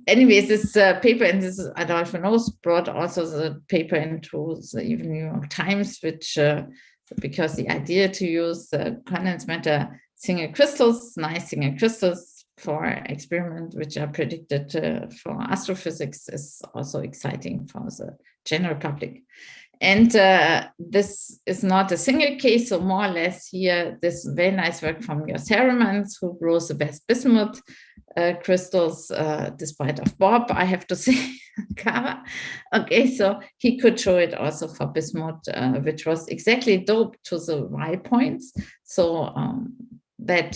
Anyways, this paper, and this is Adolfo Knows, brought also the paper into the even New York Times, which because the idea to use condense matter single crystals, nice single crystals for experiments which are predicted for astrophysics is also exciting for the general public. And this is not a single case, so more or less here, this very nice work from Jos Heremans, who grows the best bismuth crystals, despite of Bob, I have to say, Kara. Okay, so he could show it also for bismuth, which was exactly doped to the Y points. So that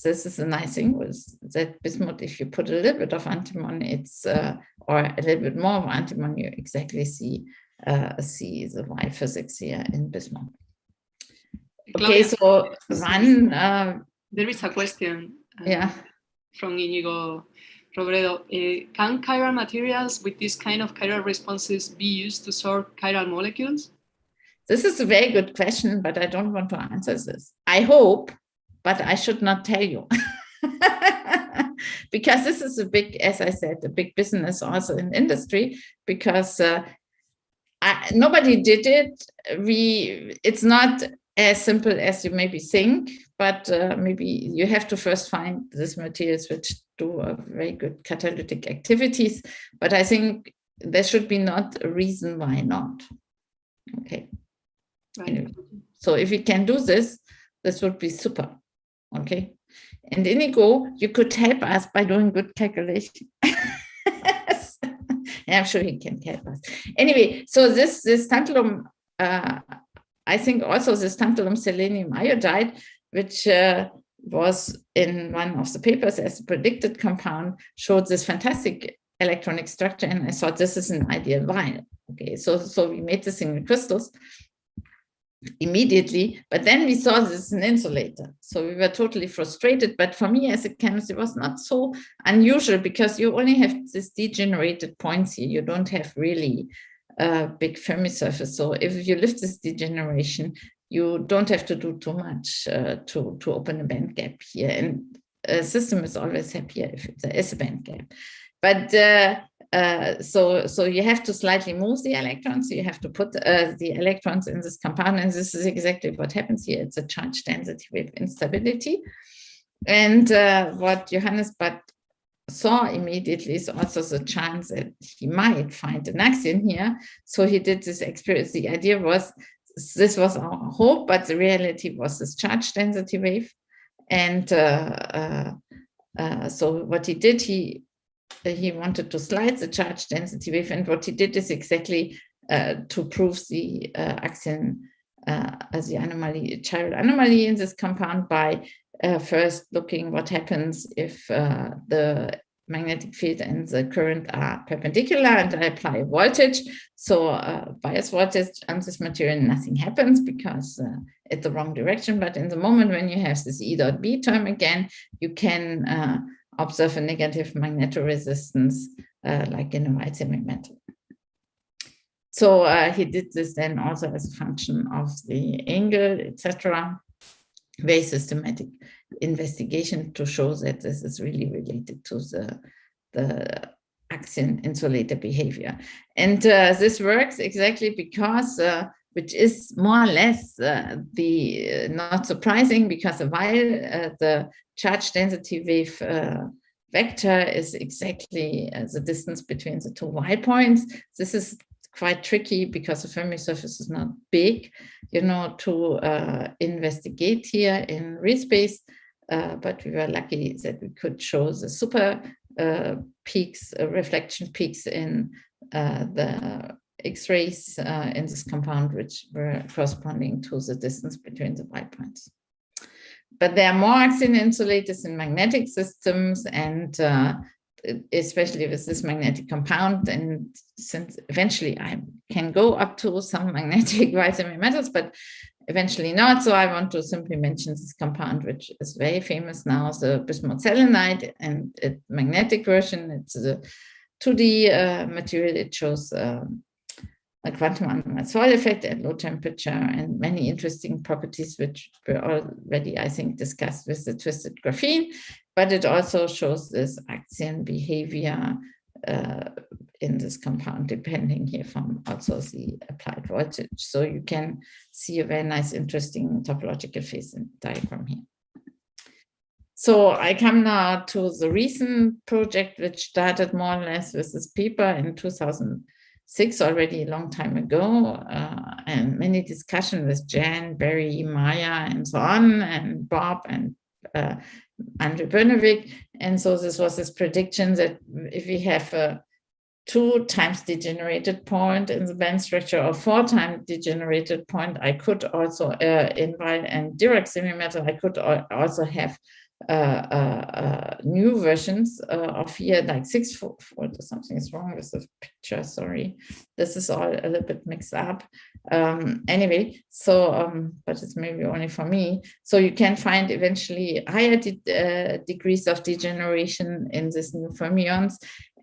this is a nice thing with that bismuth, if you put a little bit of antimony, it's or a little bit more of antimony, you exactly see the Y physics here in bismuth. Okay, so one there is a question yeah, from Inigo Robredo. Can chiral materials with this kind of chiral responses be used to sort chiral molecules? This is a very good question, but I don't want to answer this. I hope, but I should not tell you. Because this is a big, as I said, a big business also in industry, because nobody did it. It's not as simple as you maybe think, but maybe you have to first find these materials which do a very good catalytic activities. But I think there should be not a reason why not. Okay. Right. Anyway, so if we can do this, this would be super. Okay. And Inigo, you could help us by doing good calculation. I'm sure he can help us. Anyway, so this tantalum, I think also this tantalum selenium iodide, which was in one of the papers as a predicted compound, showed this fantastic electronic structure, and I thought this is an ideal vial. Okay, so we made the single crystals immediately, but then we saw this is an insulator, so we were totally frustrated. But for me as a chemist, it was not so unusual, because you only have this degenerated points here. You don't have really a big Fermi surface. So if you lift this degeneration, you don't have to do too much to open a band gap here, and a system is always happier if there is a band gap. But so you have to slightly move the electrons. So you have to put the electrons in this compound, and this is exactly what happens here. It's a charge density wave instability. And what Johannes Butt saw immediately is also the chance that he might find an axion here. So he did this experience. The idea was, this was our hope, but the reality was this charge density wave. And so what he did, he wanted to slide the charge density wave, and what he did is exactly to prove the axion, the anomaly, chiral anomaly in this compound by first looking what happens if the magnetic field and the current are perpendicular, and I apply voltage. So bias voltage on this material, nothing happens because it's the wrong direction. But in the moment when you have this E dot B term again, you can observe a negative magnetoresistance like in a white semimetal. So he did this then also as a function of the angle, etc. Very systematic investigation to show that this is really related to the axion insulator behavior. And this works exactly because, which is more or less the not surprising, because while the charge density wave vector is exactly the distance between the two Y points, this is quite tricky because the Fermi surface is not big, you know, to investigate here in real space. But we were lucky that we could show the super peaks, reflection peaks in the X-rays in this compound, which were corresponding to the distance between the white points. But there are more axion insulators in magnetic systems, and especially with this magnetic compound. And since eventually I can go up to some magnetic white semi-metals, but eventually not. So I want to simply mention this compound, which is very famous now, the bismuth selenide, and its magnetic version. It's a 2D material. It shows a quantum anomalous Hall effect at low temperature and many interesting properties, which were already, I think, discussed with the twisted graphene. But it also shows this axion behavior in this compound, depending here from also the applied voltage. So you can see a very nice, interesting topological phase diagram here. So I come now to the recent project, which started more or less with this paper in 2006, already a long time ago, and many discussion with Jan, Barry, Maya, and so on, and Bob and Andrei Bernovic. And so this was this prediction that if we have a 2 times degenerated point in the band structure or 4 times degenerated point, I could also in Weil and Dirac semi-metal, I could also have new versions of here, like 6-fold. Something is wrong with the picture, sorry. This is all a little bit mixed up. Anyway, so, but it's maybe only for me. So you can find eventually higher degrees of degeneration in these new fermions.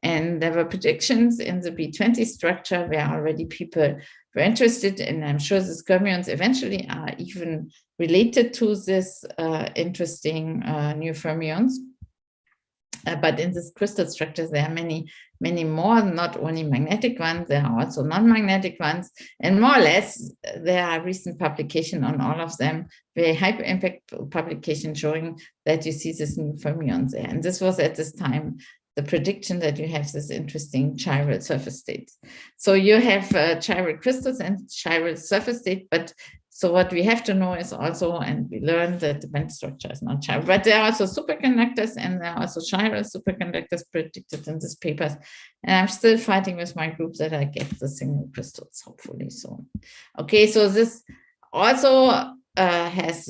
And there were predictions in the B20 structure where already people were interested, and I'm sure these fermions eventually are even related to this interesting new fermions. But in this crystal structure, there are many, many more, not only magnetic ones, there are also non-magnetic ones. And more or less, there are recent publications on all of them, very hyper-impact publication showing that you see this new fermions there. And this was at this time the prediction that you have this interesting chiral surface states. So you have chiral crystals and chiral surface state, but so what we have to know is also, and we learned that the band structure is not chiral, but there are also superconductors and there are also chiral superconductors predicted in these papers. And I'm still fighting with my group that I get the single crystals, hopefully soon. Okay, so this also has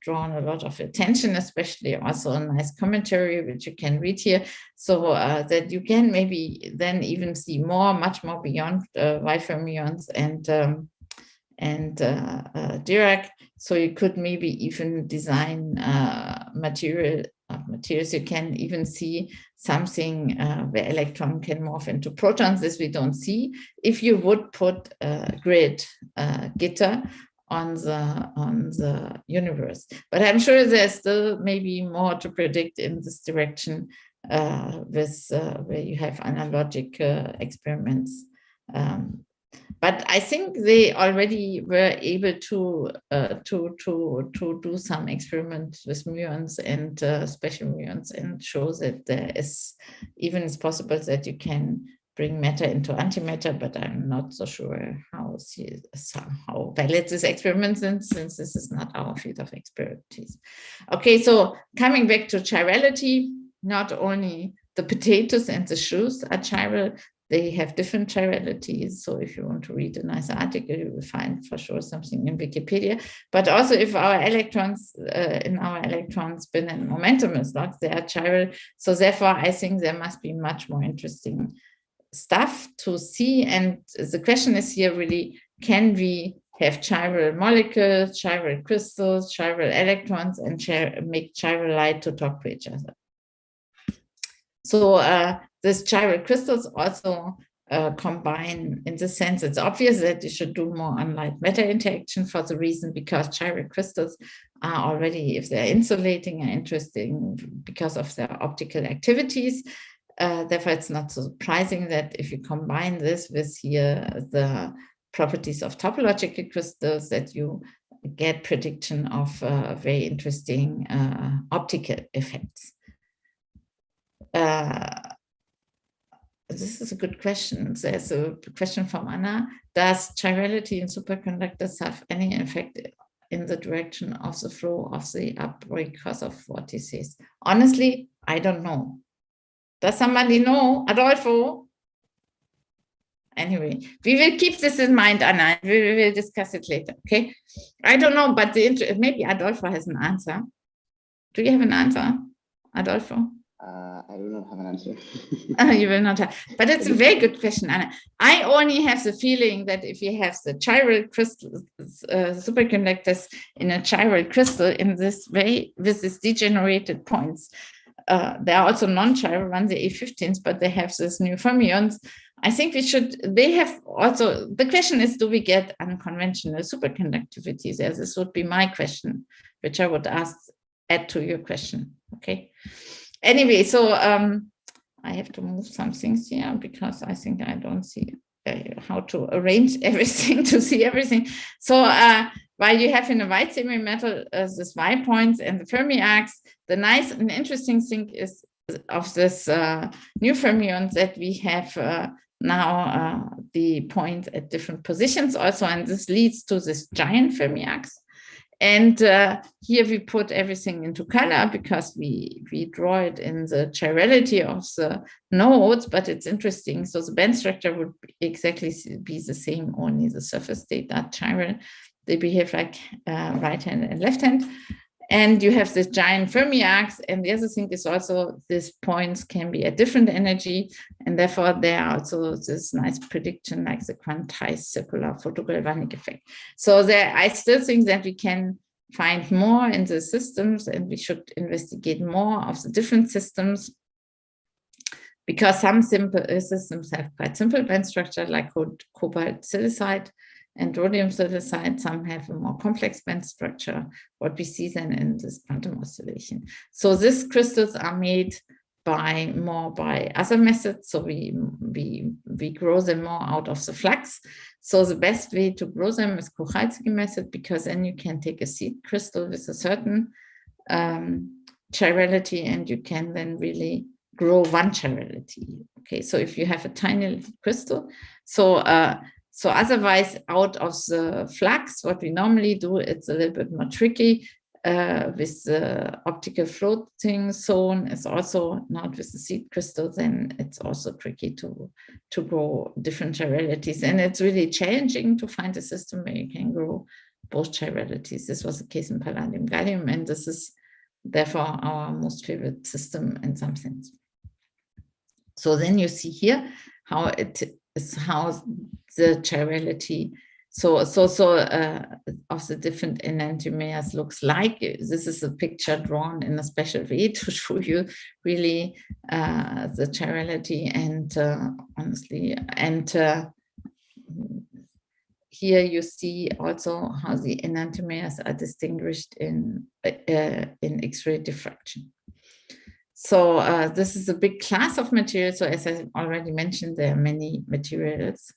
drawn a lot of attention, especially also a nice commentary, which you can read here, so that you can maybe then even see much more beyond Y fermions and Dirac. So you could maybe even design materials. You can even see something where electron can morph into protons. This we don't see. If you would put a grid gitter on the universe, but I'm sure there's still maybe more to predict in this direction with where you have analogic experiments. But I think they already were able to do some experiments with muons and special muons and show that there is even it's possible that you can bring matter into antimatter, but I'm not so sure how valid this experiment is, since this is not our field of expertise. Okay, so coming back to chirality, not only the potatoes and the shoes are chiral, they have different chiralities. So if you want to read a nice article, you will find for sure something in Wikipedia. But also if our electrons in our electron spin and momentum is locked, they are chiral. So therefore, I think there must be much more interesting stuff to see. And the question is here really, can we have chiral molecules, chiral crystals, chiral electrons, and make chiral light to talk to each other? So these chiral crystals also combine, in the sense it's obvious that you should do more on light matter interaction, for the reason because chiral crystals are already, if they're insulating, are interesting because of their optical activities. Therefore, it's not so surprising that if you combine this with here the properties of topological crystals, that you get prediction of very interesting optical effects. this is a good question. There's a question from Anna. Does chirality in superconductors have any effect in the direction of the flow of the upbreak because of vortices? Honestly, I don't know. Does somebody know? Adolfo? Anyway, we will keep this in mind, Anna. We will discuss it later, okay? I don't know, but maybe Adolfo has an answer. Do you have an answer, Adolfo? I do not have an answer. You will not have, but it's a very good question, Anna. I only have the feeling that if you have the chiral crystals, superconductors in a chiral crystal in this way, with these degenerated points, there are also non-chiral ones, the A15s, but they have this new fermions. I think we should, they have also, the question is, do we get unconventional superconductivity there? This would be my question, which I would add to your question, okay? Anyway, so I have to move some things here because I think I don't see how to arrange everything to see everything. So while you have in a white semi-metal this Y points and the Fermi arcs, the nice and interesting thing is of this new fermions that we have now the points at different positions also, and this leads to this giant Fermi arcs. And here we put everything into color because we draw it in the chirality of the nodes, but it's interesting. So the band structure would exactly be the same, only the surface state are chiral. They behave like right hand and left hand. And you have this giant Fermi arcs. And the other thing is also these points can be at different energy. And therefore, there are also this nice prediction like the quantized circular photogalvanic effect. So there, I still think that we can find more in the systems and we should investigate more of the different systems, because some simple systems have quite simple band structure like cobalt silicide and rhodium silicide. Some have a more complex band structure, what we see then in this quantum oscillation. So these crystals are made by other methods. So we grow them more out of the flux. So the best way to grow them is Kochalski method, because then you can take a seed crystal with a certain chirality and you can then really grow one chirality. Okay, so if you have a tiny little crystal, so otherwise, out of the flux, what we normally do, it's a little bit more tricky with the optical floating zone. It's also not with the seed crystal, then it's also tricky to grow different chiralities. And it's really challenging to find a system where you can grow both chiralities. This was the case in palladium gallium, and this is therefore our most favorite system in some sense. So then you see here how it is, how the chirality of the different enantiomers looks like. This is a picture drawn in a special way to show you really the chirality and honestly, and here you see also how the enantiomers are distinguished in X-ray diffraction. So this is a big class of materials. So as I already mentioned, there are many materials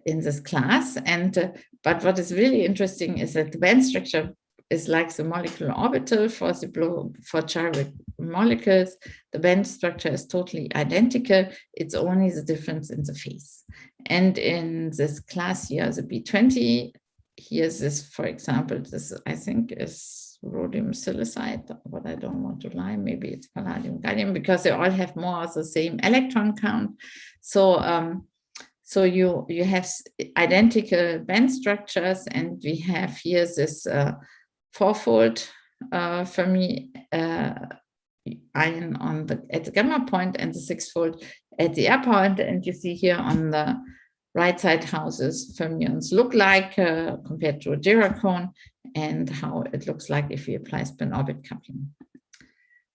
in this class. And but what is really interesting is that the band structure is like the molecular orbital for chiral molecules. The band structure is totally identical. It's only the difference in the phase. And in this class here, the B20, here's this, for example, this I think is rhodium silicide, but I don't want to lie, maybe it's palladium gallium, because they all have more of the same electron count. So so you have identical band structures, and we have here this fourfold Fermi ion at the gamma point and the sixfold at the R point. And you see here on the right side how these fermions look like compared to a Dirac cone, and how it looks like if we apply spin-orbit coupling.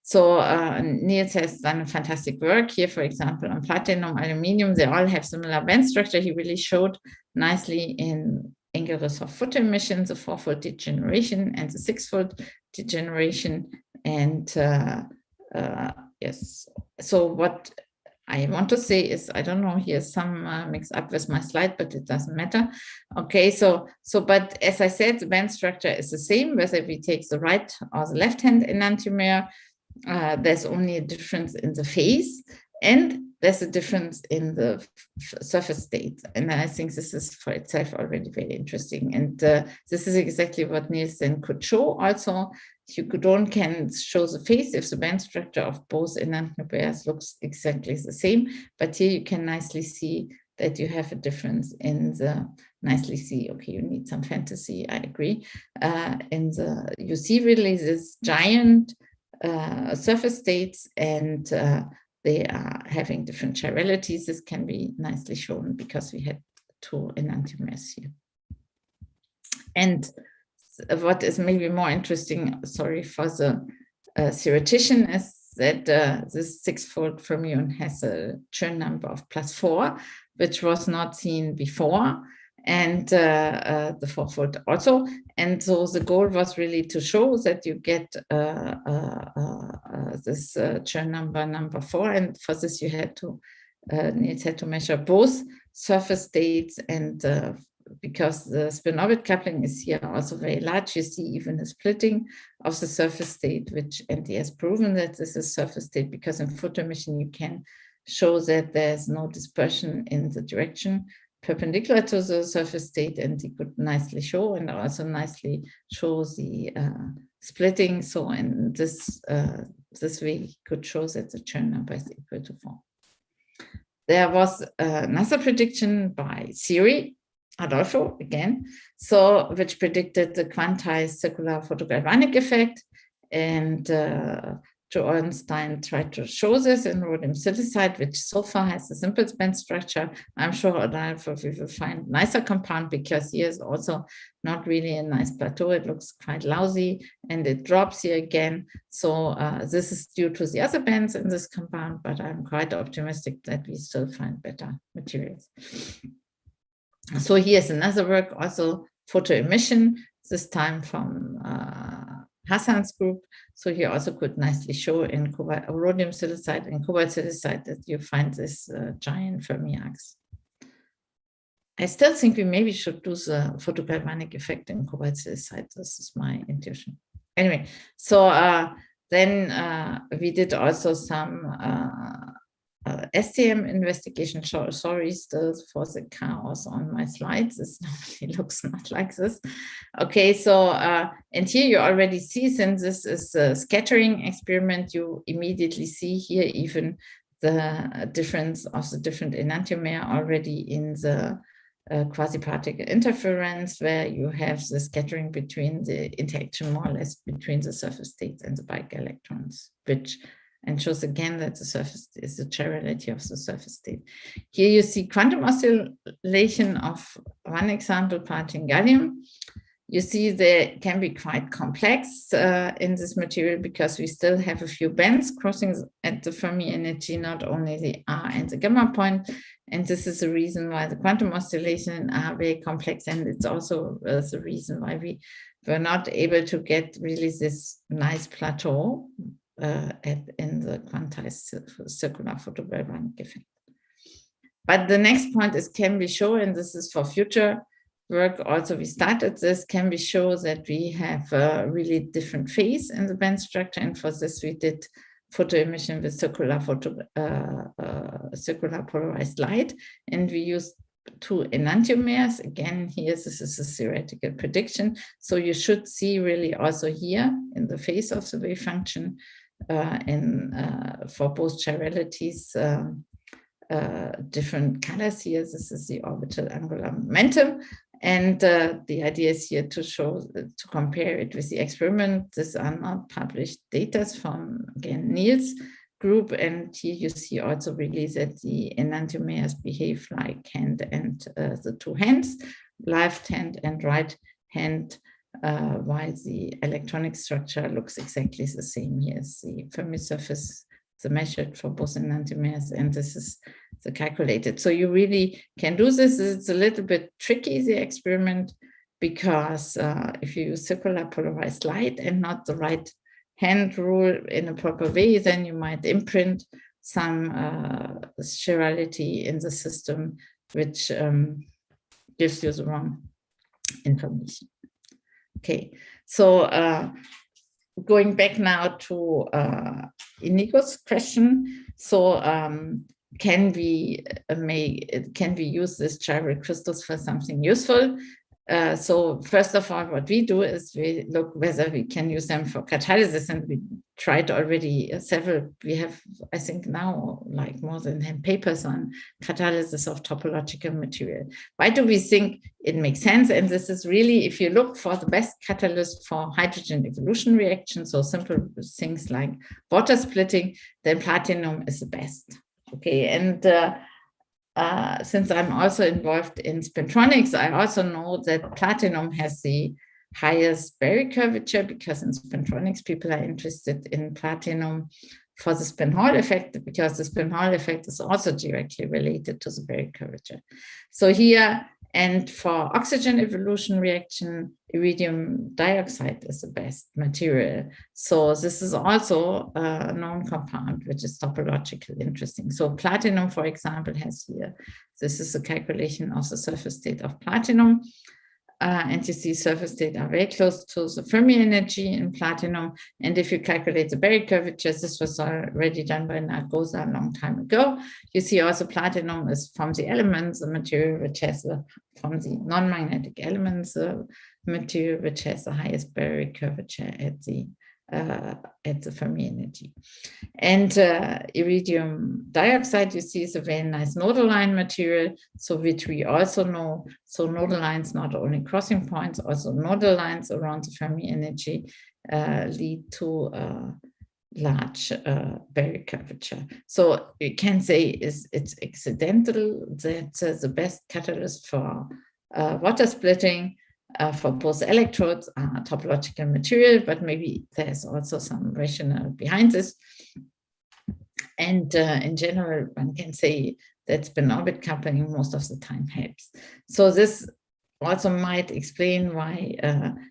So Niels has done fantastic work here, for example, on platinum, aluminium. They all have similar band structure. He really showed nicely in Engelre's photo emissions, the fourfold degeneration and the sixfold degeneration. And yes, so what I want to say is, I don't know, here's some mix up with my slide, but it doesn't matter. Okay, but as I said, the band structure is the same, whether we take the right or the left-hand enantiomer. There's only a difference in the phase. And there's a difference in the surface state. And I think this is for itself already very interesting. And this is exactly what Niels then could show also. You can show the phase if the band structure of both enantiomers looks exactly the same. But here you can nicely see that you have a difference in the okay, you need some fantasy, I agree. You see really this giant surface states, and they are having different chiralities. This can be nicely shown because we had 2 enantiomers here. And what is maybe more interesting, sorry, for the theoretician, is that this 6-fold fermion has a Chern number of +4, which was not seen before, and the 4-fold also. And so the goal was really to show that you get this Chern number 4, and for this you had to Niels had to measure both surface states, and because the spin-orbit coupling is here also very large, you see even a splitting of the surface state, and he has proven that this is surface state because in photo emission you can show that there's no dispersion in the direction perpendicular to the surface state, and he could nicely show and also nicely show the splitting. So in this way he could show that the Chern number is equal to 4. There was another prediction by theory, Adolfo again, so which predicted the quantized circular photogalvanic effect, and Joe Ornstein tried to show this in rhodium silicide, which so far has a simple band structure. I'm sure Adolfo we will find nicer compound, because here is also not really a nice plateau. It looks quite lousy and it drops here again. So this is due to the other bands in this compound, but I'm quite optimistic that we still find better materials. So here's another work, also photo emission, this time from Hassan's group. So he also could nicely show in rhodium silicide and cobalt silicide that you find this giant Fermi arcs. I still think we maybe should do the photogalvanic effect in cobalt silicide. This is my intuition. Anyway, so then we did also some STM investigation. Sorry still for the chaos on my slides. This normally looks not like this. Okay, so and here you already see, since this is a scattering experiment, you immediately see here even the difference of the different enantiomer already in the quasi-particle interference, where you have the scattering between the interaction more or less between the surface states and the bike electrons, which and shows again that the surface is the chirality of the surface state. Here you see quantum oscillation of one example part in gallium. You see they can be quite complex in this material, because we still have a few bands crossing at the Fermi energy, not only the R and the gamma point. And this is the reason why the quantum oscillations are very complex. And it's also the reason why we were not able to get really this nice plateau in the quantized circular photogalvanic effect. But the next point is, can we show, and this is for future work also, we started this, can we show that we have a really different phase in the band structure? And for this we did photo emission with circular polarized light, and we used 2 enantiomers. Again, here this is a theoretical prediction. So you should see really also here in the phase of the wave function for both chiralities, different colors here. This is the orbital angular momentum. And the idea is here to show, to compare it with the experiment. These are not published data from, again, Niels' group. And here you see also really that the enantiomers behave like hand and the 2 hands, left hand and right hand, while the electronic structure looks exactly the same. Here's the Fermi surface, the measured for both enantiomers, and this is the calculated. So you really can do this. It's a little bit tricky, the experiment, because if you use circular polarized light and not the right hand rule in a proper way, then you might imprint some chirality in the system, which gives you the wrong information. Okay, so going back now to Inigo's question. So can we use this chiral crystals for something useful? So first of all, what we do is we look whether we can use them for catalysis, and we tried already several. We have, I think now, like more than 10 papers on catalysis of topological material. Why do we think it makes sense? And this is really, if you look for the best catalyst for hydrogen evolution reactions, so simple things like water splitting, then platinum is the best. Okay, and since I'm also involved in spintronics, I also know that platinum has the highest Berry curvature, because in spintronics, people are interested in platinum for the spin Hall effect, because the spin Hall effect is also directly related to the Berry curvature. So here, and for oxygen evolution reaction, iridium dioxide is the best material. So this is also a known compound, which is topologically interesting. So platinum, for example, has here, this is a calculation of the surface state of platinum. And you see surface state are very close to the Fermi energy in platinum. And if you calculate the Berry curvature, this was already done by Nargosa a long time ago. You see also platinum is from the elements, the material which has from the non-magnetic elements, material which has the highest Berry curvature at the Fermi energy. And iridium dioxide, you see, is a very nice nodal line material, so which we also know. So nodal lines, not only crossing points, also nodal lines around the Fermi energy lead to large Berry curvature. So you can say it's accidental that the best catalyst for water splitting for both electrodes are topological material, but maybe there's also some rationale behind this. And in general, one can say that spin orbit coupling most of the time helps. So this also might explain why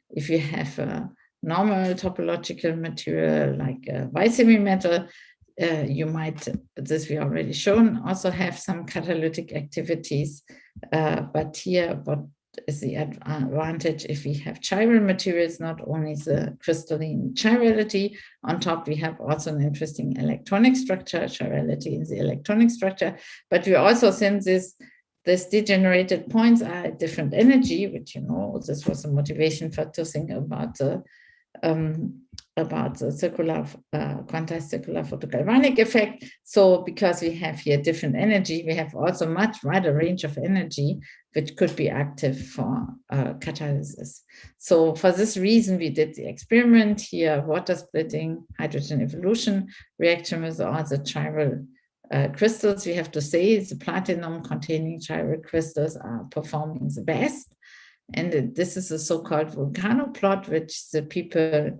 if you have a normal topological material like Y semi-metal, you might, this we already shown, also have some catalytic activities. But here, what is the advantage if we have chiral materials, not only the crystalline chirality on top, we have also an interesting electronic structure, chirality in the electronic structure, but we also, since this degenerated points are at different energy, which, you know, this was a motivation for to think about the circular, quantized circular photogalvanic effect. So because we have here different energy, we have also much wider range of energy, which could be active for catalysis. So for this reason, we did the experiment here, water splitting, hydrogen evolution reaction with all the chiral crystals. We have to say the platinum containing chiral crystals are performing the best. And this is a so-called volcano plot, which the people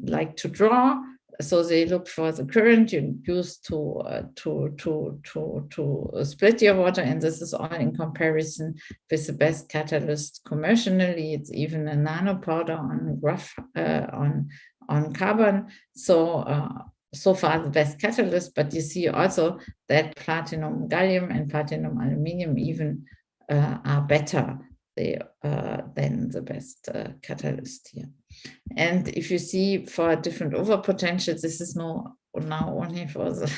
like to draw. So they look for the current you use to split your water, and this is all in comparison with the best catalyst commercially. It's even a nanopowder on graph on carbon. So far the best catalyst, but you see also that platinum gallium and platinum aluminium even are better than the best catalyst here. And if you see for different overpotentials, this is now only for the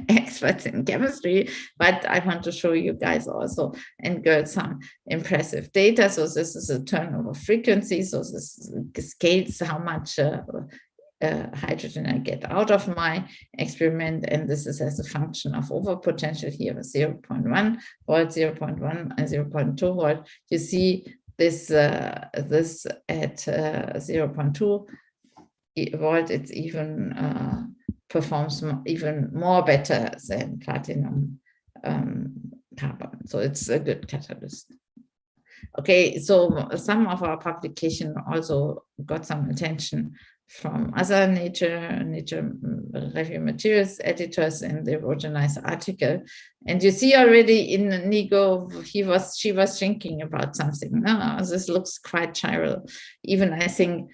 experts in chemistry, but I want to show you guys also and girls some impressive data. So this is a turnover frequency. So this scales how much hydrogen I get out of my experiment, and this is as a function of overpotential here with 0.1 volt, 0.1 and 0.2 volt. You see this at 0.2 volt, it's even performs even more better than platinum carbon. So it's a good catalyst. Okay, so some of our publication also got some attention from other Nature Review Materials editors, and they wrote a nice article. And you see already in Nigo, she was thinking about something. No, this looks quite chiral. Even I think,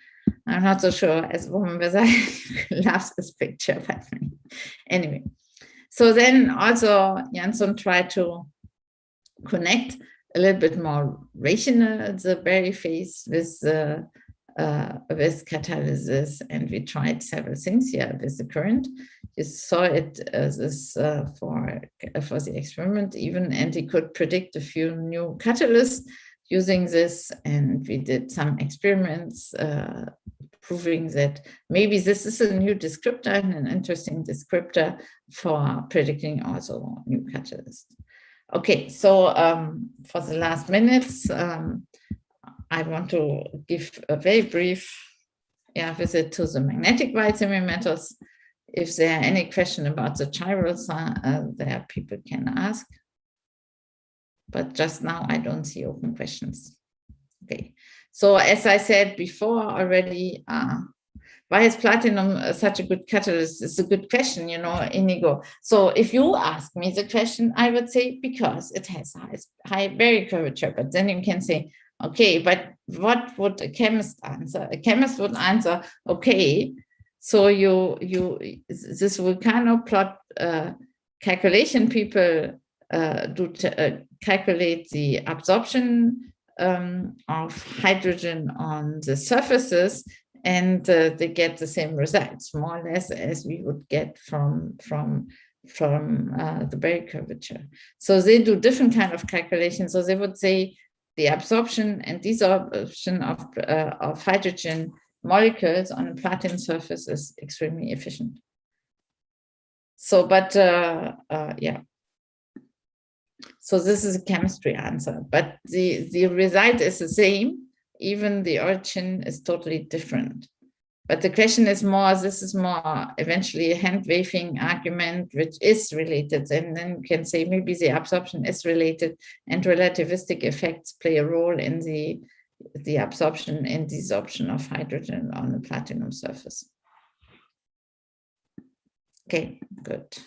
I'm not so sure as a woman whether I love this picture, but anyway. So then also Jansson tried to connect a little bit more rational the Berry phase with catalysis, and we tried several things here with the current. You saw it as this for the experiment even, and he could predict a few new catalysts using this. And we did some experiments proving that maybe this is a new descriptor and an interesting descriptor for predicting also new catalysts. Okay, so for the last minutes, I want to give a very brief visit to the magnetic wide semimetals. If there are any question about the gyros, there people can ask. But just now I don't see open questions. Okay, so as I said before already, why is platinum such a good catalyst? It's a good question, you know, Inigo. So if you ask me the question, I would say because it has high Berry curvature. But then you can say, okay, but what would a chemist answer? A chemist would answer, okay, so this volcano plot calculation people do calculate the absorption of hydrogen on the surfaces, and they get the same results, more or less, as we would get from the Berry curvature. So they do different kind of calculations. So they would say the absorption and desorption of hydrogen molecules on a platinum surface is extremely efficient. So, but yeah. So this is a chemistry answer, but the result is the same. Even the origin is totally different. But the question is more, this is more eventually a hand-waving argument, which is related. And then you can say maybe the absorption is related and relativistic effects play a role in the absorption and desorption of hydrogen on a platinum surface. Okay, good.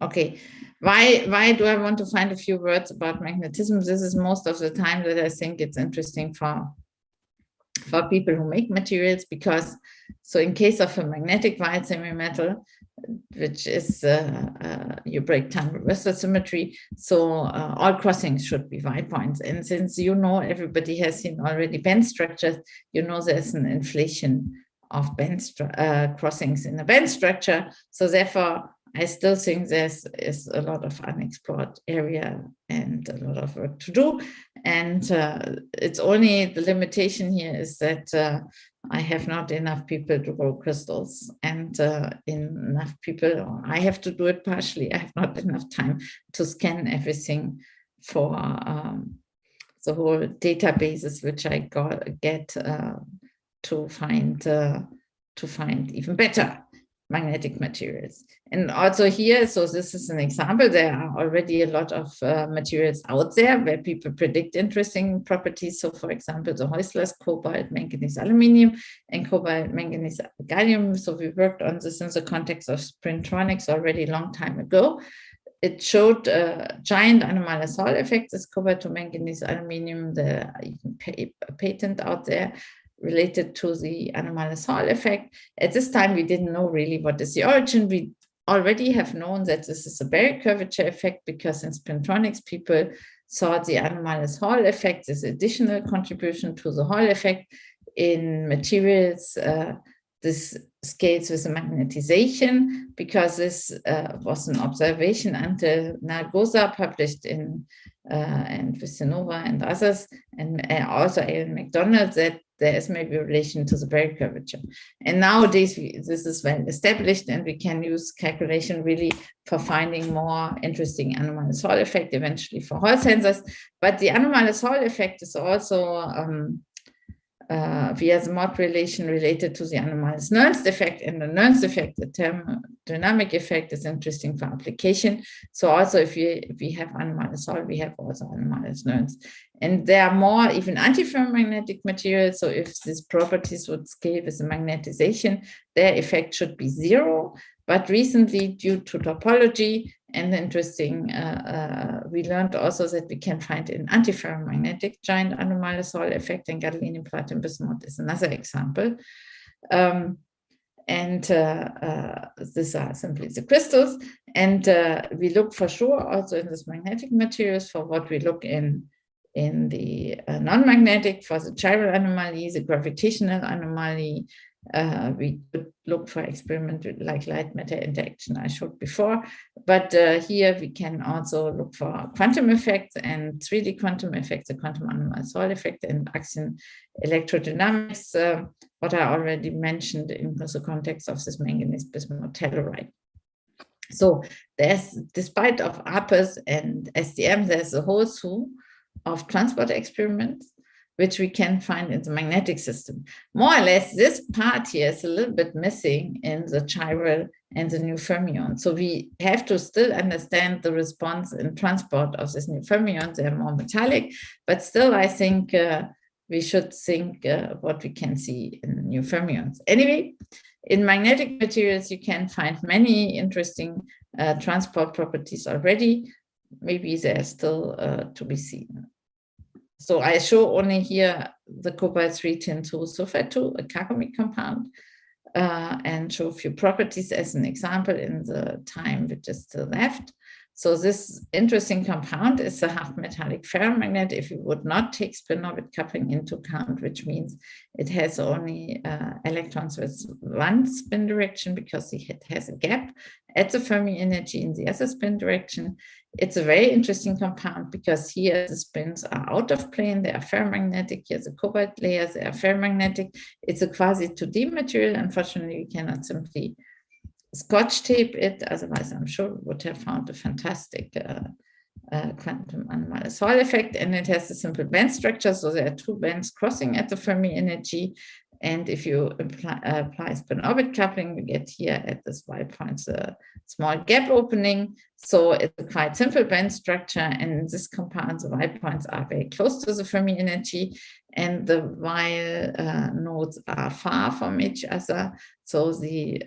Okay, why do I want to find a few words about magnetism? This is most of the time that I think it's interesting for people who make materials, because so in case of a magnetic wide semimetal, which is you break time reversal symmetry, so all crossings should be wide points. And since you know, everybody has seen already band structures, you know there's an inflation of band crossings in the band structure. So therefore, I still think there's a lot of unexplored area and a lot of work to do. And it's only the limitation here is that I have not enough people to grow crystals, and enough people, I have to do it partially. I have not enough time to scan everything for the whole databases, which I get to find even better magnetic materials. And also here, so this is an example, there are already a lot of materials out there where people predict interesting properties. So for example, the Heusler's cobalt, manganese, aluminum, and cobalt, manganese, gallium. So we worked on this in the context of spintronics already a long time ago. It showed giant anomalous Hall effects, this cobalt to manganese, aluminum, the patent out there related to the anomalous Hall effect. At this time, we didn't know really what is the origin. We already have known that this is a Berry curvature effect, because in spintronics, people saw the anomalous Hall effect, this additional contribution to the Hall effect. In materials, this scales with the magnetization, because this was an observation until Nargosa published in and Visinova and others, and also Alan MacDonald, that there is maybe a relation to the Berry curvature. And nowadays, this is well established, and we can use calculation really for finding more interesting anomalous Hall effect, eventually for Hall sensors. But the anomalous Hall effect is also via the mod relation related to the anomalous Nernst effect, and the Nernst effect, the thermodynamic effect, is interesting for application. So also if we have anomalous Hall, we have also anomalous Nernst. And there are more even antiferromagnetic materials. So if these properties would scale with the magnetization, their effect should be zero. But recently, due to topology and interesting, we learned also that we can find an antiferromagnetic giant anomalous Hall effect, and gadolinium, platinum, bismuth is another example. These are simply the crystals. And we look for sure also in this magnetic materials for what we look in the non-magnetic, for the chiral anomaly, the gravitational anomaly, we could look for experiment like light matter interaction I showed before, but here we can also look for quantum effects and 3D quantum effects, the quantum anomaly Soil effect and axion electrodynamics, what I already mentioned in the context of this manganese bismuth telluride. So there's, despite of APES and SDM, there's a whole slew of transport experiments which we can find in the magnetic system. More or less, this part here is a little bit missing in the chiral and the new fermion. So we have to still understand the response in transport of this new fermions. They're more metallic, but still I think we should think what we can see in the new fermions. Anyway, in magnetic materials, you can find many interesting transport properties already. Maybe they're still to be seen. So I show only here the cobalt-3 tin 2 sulfide 2, a carbamic compound, and show a few properties as an example in the time which is still left. So this interesting compound is a half metallic ferromagnet if you would not take spin-orbit coupling into account, which means it has only electrons with one spin direction because it has a gap at the Fermi energy in the other spin direction. It's a very interesting compound because here the spins are out of plane, they are ferromagnetic. Here's the cobalt layers, they are ferromagnetic. It's a quasi 2D material. Unfortunately, we cannot simply Scotch tape it, otherwise I'm sure we would have found a fantastic quantum anomaly Soil effect, and it has a simple band structure, so there are two bands crossing at the Fermi energy, and if you apply spin-orbit coupling, we get here at this Y points a small gap opening, so it's a quite simple band structure, and in this compound the Y points are very close to the Fermi energy, and the Y nodes are far from each other, so the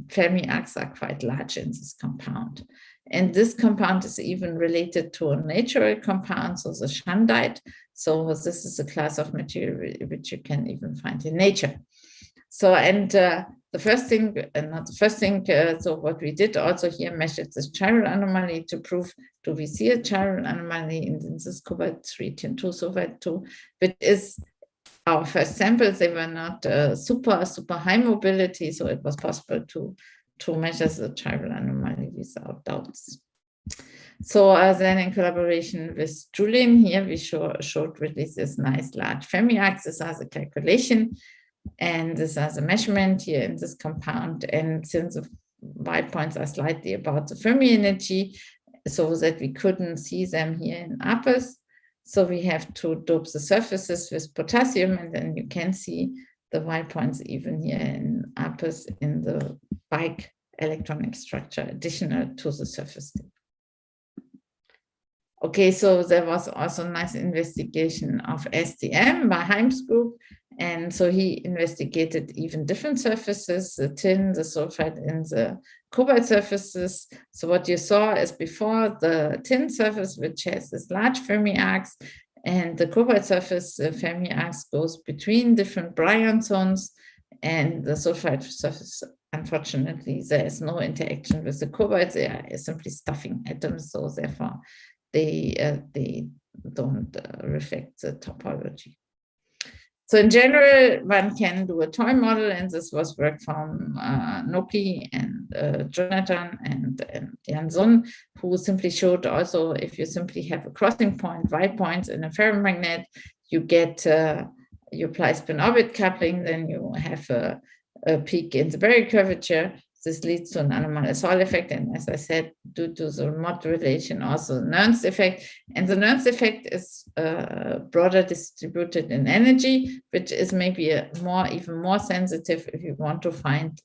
Fermi arcs are quite large in this compound. And this compound is even related to a natural compound, so the shandite. So this is a class of material which you can even find in nature. So, and the first thing, not the first thing, so what we did also here measured this chiral anomaly to prove, do we see a chiral anomaly in this cobalt-3 tin 2 sulfide 2, which is our first samples. They were not super high mobility, so it was possible to measure the chiral anomaly without doubts. So then in collaboration with Julien here, we showed really this nice large Fermi arcs. This is a calculation, and this is a measurement here in this compound. And since the Y points are slightly about the Fermi energy, so that we couldn't see them here in APES, so we have to dope the surfaces with potassium, and then you can see the Y points even here in APES in the bike electronic structure additional to the surface tip. Okay, so there was also a nice investigation of SDM by Heim's group. And so he investigated even different surfaces, the tin, the sulfide, and the cobalt surfaces. So what you saw is before the tin surface, which has this large Fermi arcs, and the cobalt surface, the Fermi arcs goes between different Bryon zones, and the sulfide surface, unfortunately, there is no interaction with the cobalt. They are simply stuffing atoms, so therefore they don't reflect the topology. So in general, one can do a toy model, and this was work from Noki and Jonathan and Jan Sun, who simply showed also if you simply have a crossing point, Y points in a ferromagnet, you get, you apply spin-orbit coupling, then you have a peak in the Berry curvature. This leads to an anomaly Soil effect, and as I said, due to the modulation, also Nernst effect. And the Nernst effect is broader distributed in energy, which is maybe even more sensitive if you want to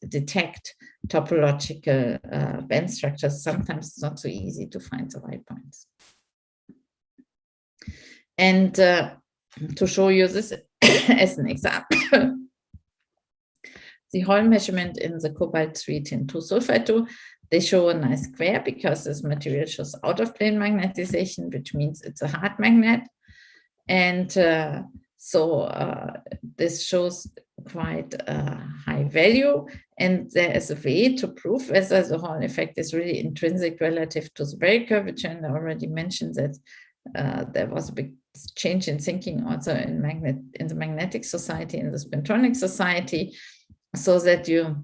detect topological band structures. Sometimes it's not so easy to find the Y points. And to show you this as an example, the Hall measurement in the cobalt-3 tin 2 sulfide 2, they show a nice square because this material shows out of plane magnetization, which means it's a hard magnet. And this shows quite a high value. And there is a way to prove whether the Hall effect is really intrinsic relative to the Berry curvature. And I already mentioned that there was a big change in thinking also in the magnetic society, in the spintronic society. so that you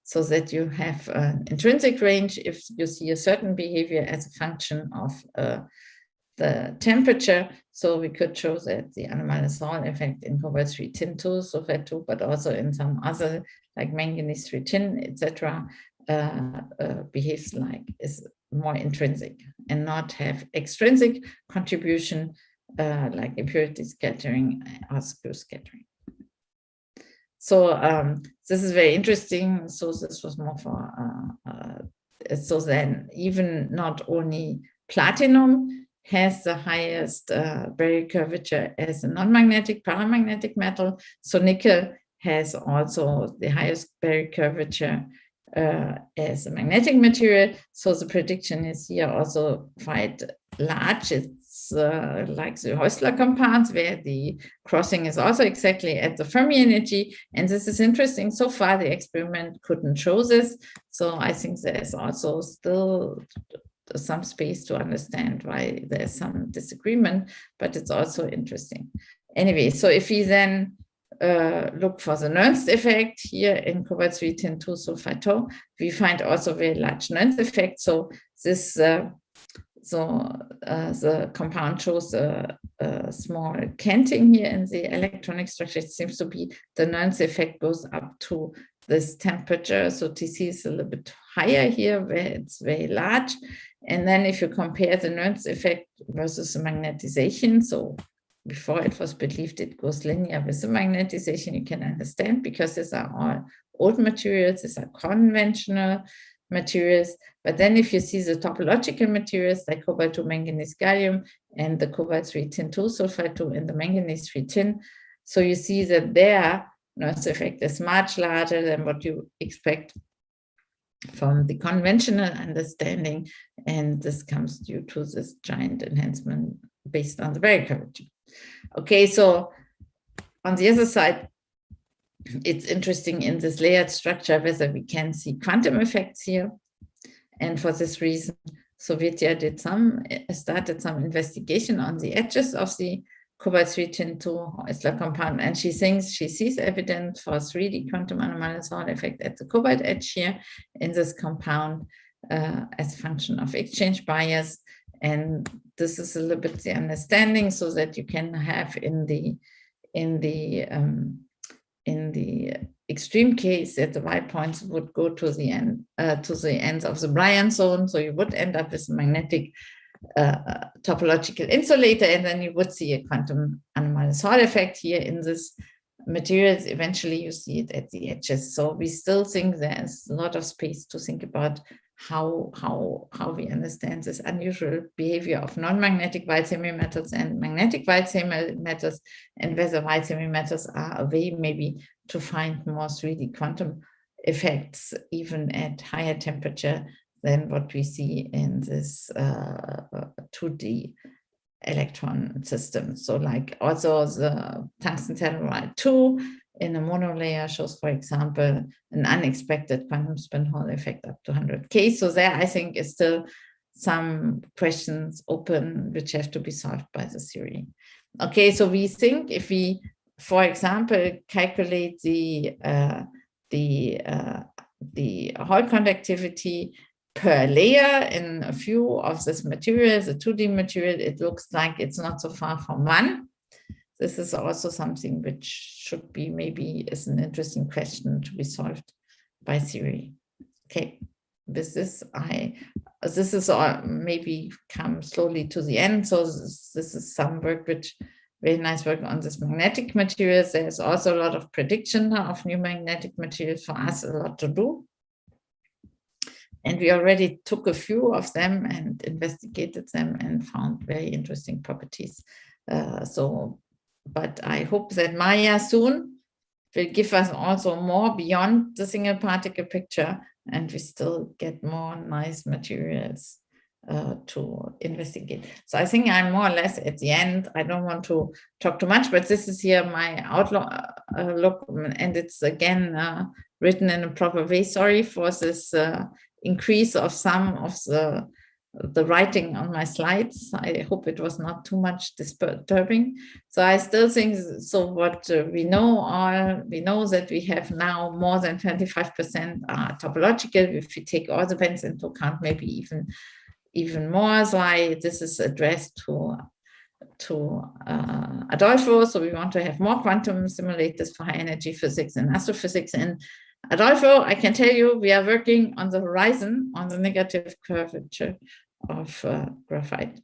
so that you have an intrinsic range if you see a certain behavior as a function of the temperature. So we could show that the anomalous Hall effect in cobalt-3 tin 2, sulfate 2, but also in some other like manganese 3 tin, etc., behaves like is more intrinsic and not have extrinsic contribution like impurity scattering or skew scattering. So this is very interesting. So this was more for, so then even not only platinum has the highest barrier curvature as a non-magnetic paramagnetic metal. So nickel has also the highest barrier curvature as a magnetic material. So the prediction is here also quite large. It's like the Häusler compounds where the crossing is also exactly at the Fermi energy. And this is interesting. So far, the experiment couldn't show this. So I think there's also still some space to understand why there's some disagreement, but it's also interesting. Anyway, so if we then look for the Nernst effect here in cobalt-3 tin 2 sulfate 2, we find also very large Nernst effect. So this the compound shows a small canting here in the electronic structure. It seems to be the Nernst effect goes up to this temperature. So TC is a little bit higher here where it's very large. And then if you compare the Nernst effect versus the magnetization, so before it was believed it goes linear with the magnetization, you can understand because these are all old materials, these are conventional materials. But then if you see the topological materials like cobalt-2 manganese gallium and the cobalt-3 tin 2 sulfate 2 and the manganese 3 tin, so you see that their Nernst effect is much larger than what you expect from the conventional understanding, and this comes due to this giant enhancement based on the barrier curvature. Okay, so on the other side, it's interesting in this layered structure whether we can see quantum effects here. And for this reason, Sovietya started some investigation on the edges of the cobalt-3 tin 2 Häusler compound, and she thinks she sees evidence for 3D quantum anomalous Hall effect at the cobalt edge here in this compound as a function of exchange bias. And this is a little bit the understanding, so that you can have in the extreme case that the Y points would go to the end to the ends of the Bryan zone, so you would end up with a magnetic topological insulator, and then you would see a quantum anomalous Hall effect here in this materials. Eventually you see it at the edges. So we still think there's a lot of space to think about how we understand this unusual behavior of non-magnetic white semimetals and magnetic white semimetals, and whether white semimetals are a way maybe to find more 3D quantum effects even at higher temperature than what we see in this 2D electron system. So like also the tungsten telluride 2 in a monolayer shows, for example, an unexpected quantum spin Hall effect up to 100K. So there, I think, is still some questions open which have to be solved by the theory. Okay, so we think if we, for example, calculate the Hall conductivity per layer in a few of this material, the 2D material, it looks like it's not so far from 1. This is also something which should be maybe is an interesting question to be solved by theory. Okay, with this, this is maybe come slowly to the end. So this is some work which very nice work on this magnetic materials. There's also a lot of prediction of new magnetic materials for us, a lot to do. And we already took a few of them and investigated them and found very interesting properties. But I hope that Maya soon will give us also more beyond the single particle picture, and we still get more nice materials to investigate. So I think I'm more or less at the end. I don't want to talk too much, but this is here my outlook, and it's again written in a proper way. Sorry for this increase of some of the the writing on my slides. I hope it was not too much disturbing. So I still think, so what we know that we have now more than 25% are topological. If we take all the bands into account, maybe even more. So this is addressed to Adolfo. So we want to have more quantum simulators for high energy physics and astrophysics. And Adolfo, I can tell you, we are working on the horizon on the negative curvature of graphite.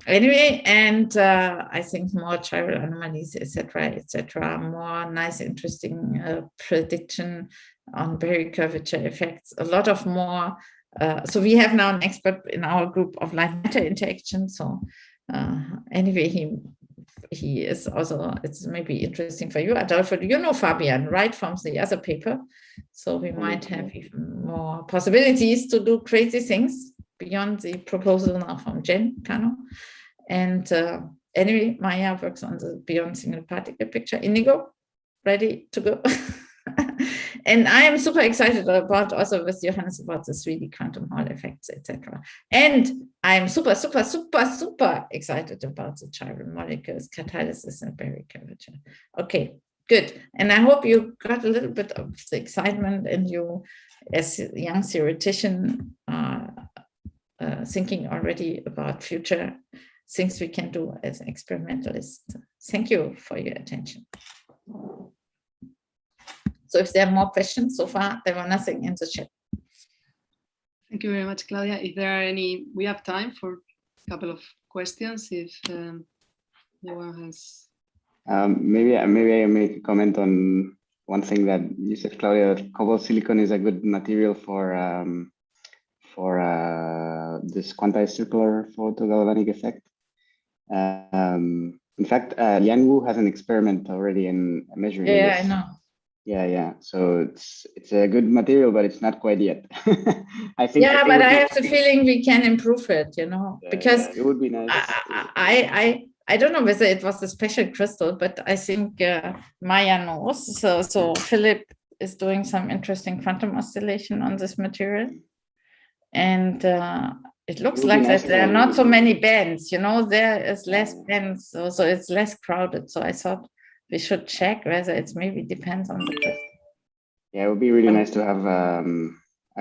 Anyway, and I think more chiral anomalies, etc., more nice, interesting prediction on Berry curvature effects. A lot of more. So we have now an expert in our group of light matter interaction. So anyway, he is also, it's maybe interesting for you, Adolfo. You know Fabian, right, from the other paper. So we might have even more possibilities to do crazy things beyond the proposal now from Jen Cano. And anyway, Maya works on the beyond single particle picture. Inigo, ready to go? And I am super excited about also with Johannes about the 3D quantum Hall effects, etc. And I'm super excited about the chiral molecules, catalysis and Berry curvature. Okay, good. And I hope you got a little bit of the excitement and you, as a young theoretician, thinking already about future things we can do as experimentalists. Thank you for your attention. So if there are more questions, so far there were nothing in the chat. Thank you very much, Claudia. If there are any, we have time for a couple of questions. If anyone has. Maybe I make a comment on one thing that you said, Claudia, that cobalt silicon is a good material for this quantized circular photogalvanic effect. In fact, Liang Wu has an experiment already in measuring this. Yeah, I know. Yeah. So it's a good material, but it's not quite yet. I think. Yeah, but I have the feeling we can improve it, you know, because it would be nice. I don't know whether it was a special crystal, but I think Maya knows. So Philip is doing some interesting quantum oscillation on this material, and it looks like that there are not so many bands. You know, there is less bands, so it's less crowded. So I thought we should check whether it maybe depends on the crystal. Yeah, it would be really nice to have a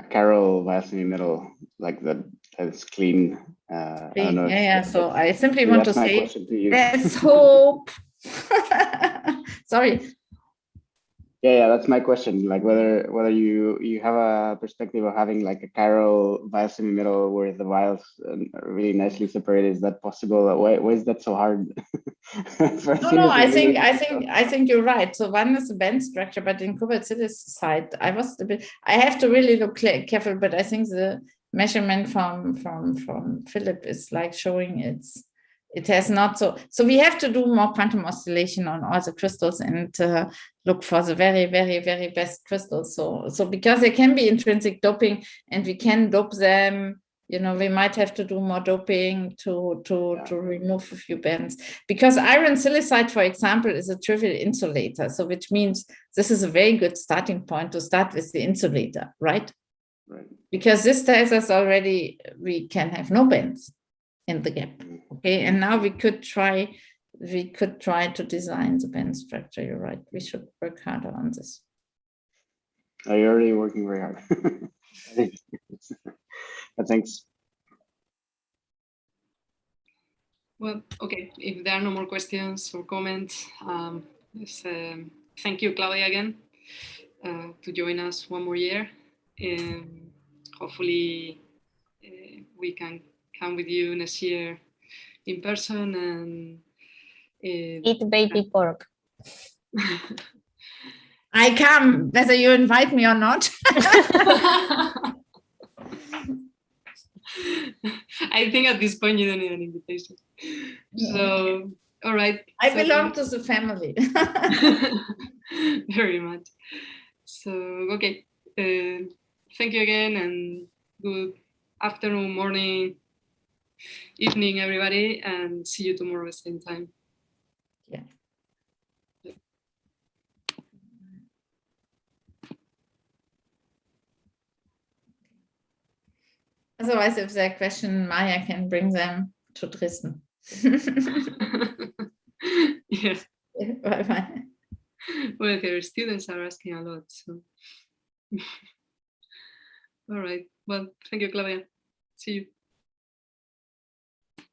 Carol Vasily metal like that. That's clean. I don't know. Yeah. So I simply want to say, let's hope. Sorry. Yeah, that's my question. Like whether you have a perspective of having like a Carol vial semi-metal where the vials are really nicely separated. Is that possible? Why is that so hard? No. I think you're right. So one is the band structure, but in Kubernetes side, I have to really look careful. But I think the measurement from Philip is like showing it has not so we have to do more quantum oscillation on all the crystals and look for the very best crystals. So because there can be intrinsic doping and we can dope them, you know, we might have to do more doping to remove a few bands, because iron silicide, for example, is a trivial insulator, so which means this is a very good starting point to start with the insulator, right? Because this tells us already we can have no bands in the gap. Okay, and now we could try to design the band structure. You're right. We should work harder on this. You're already working very hard. Thanks. Well, okay. If there are no more questions or comments, thank you, Claudia, again, to join us one more year. Hopefully, we can come with you next year in person and eat baby pork. I come, whether you invite me or not. I think at this point you don't need an invitation. So, all right. I belong to the family. Very much. So, okay. Thank you again, and good afternoon, morning, evening, everybody, and see you tomorrow at the same time. Yeah. Otherwise, if they're question, Maya can bring them to Dresden. Yeah. Bye-bye. Well, her students are asking a lot. So. All right. Well, thank you, Claudia. See you.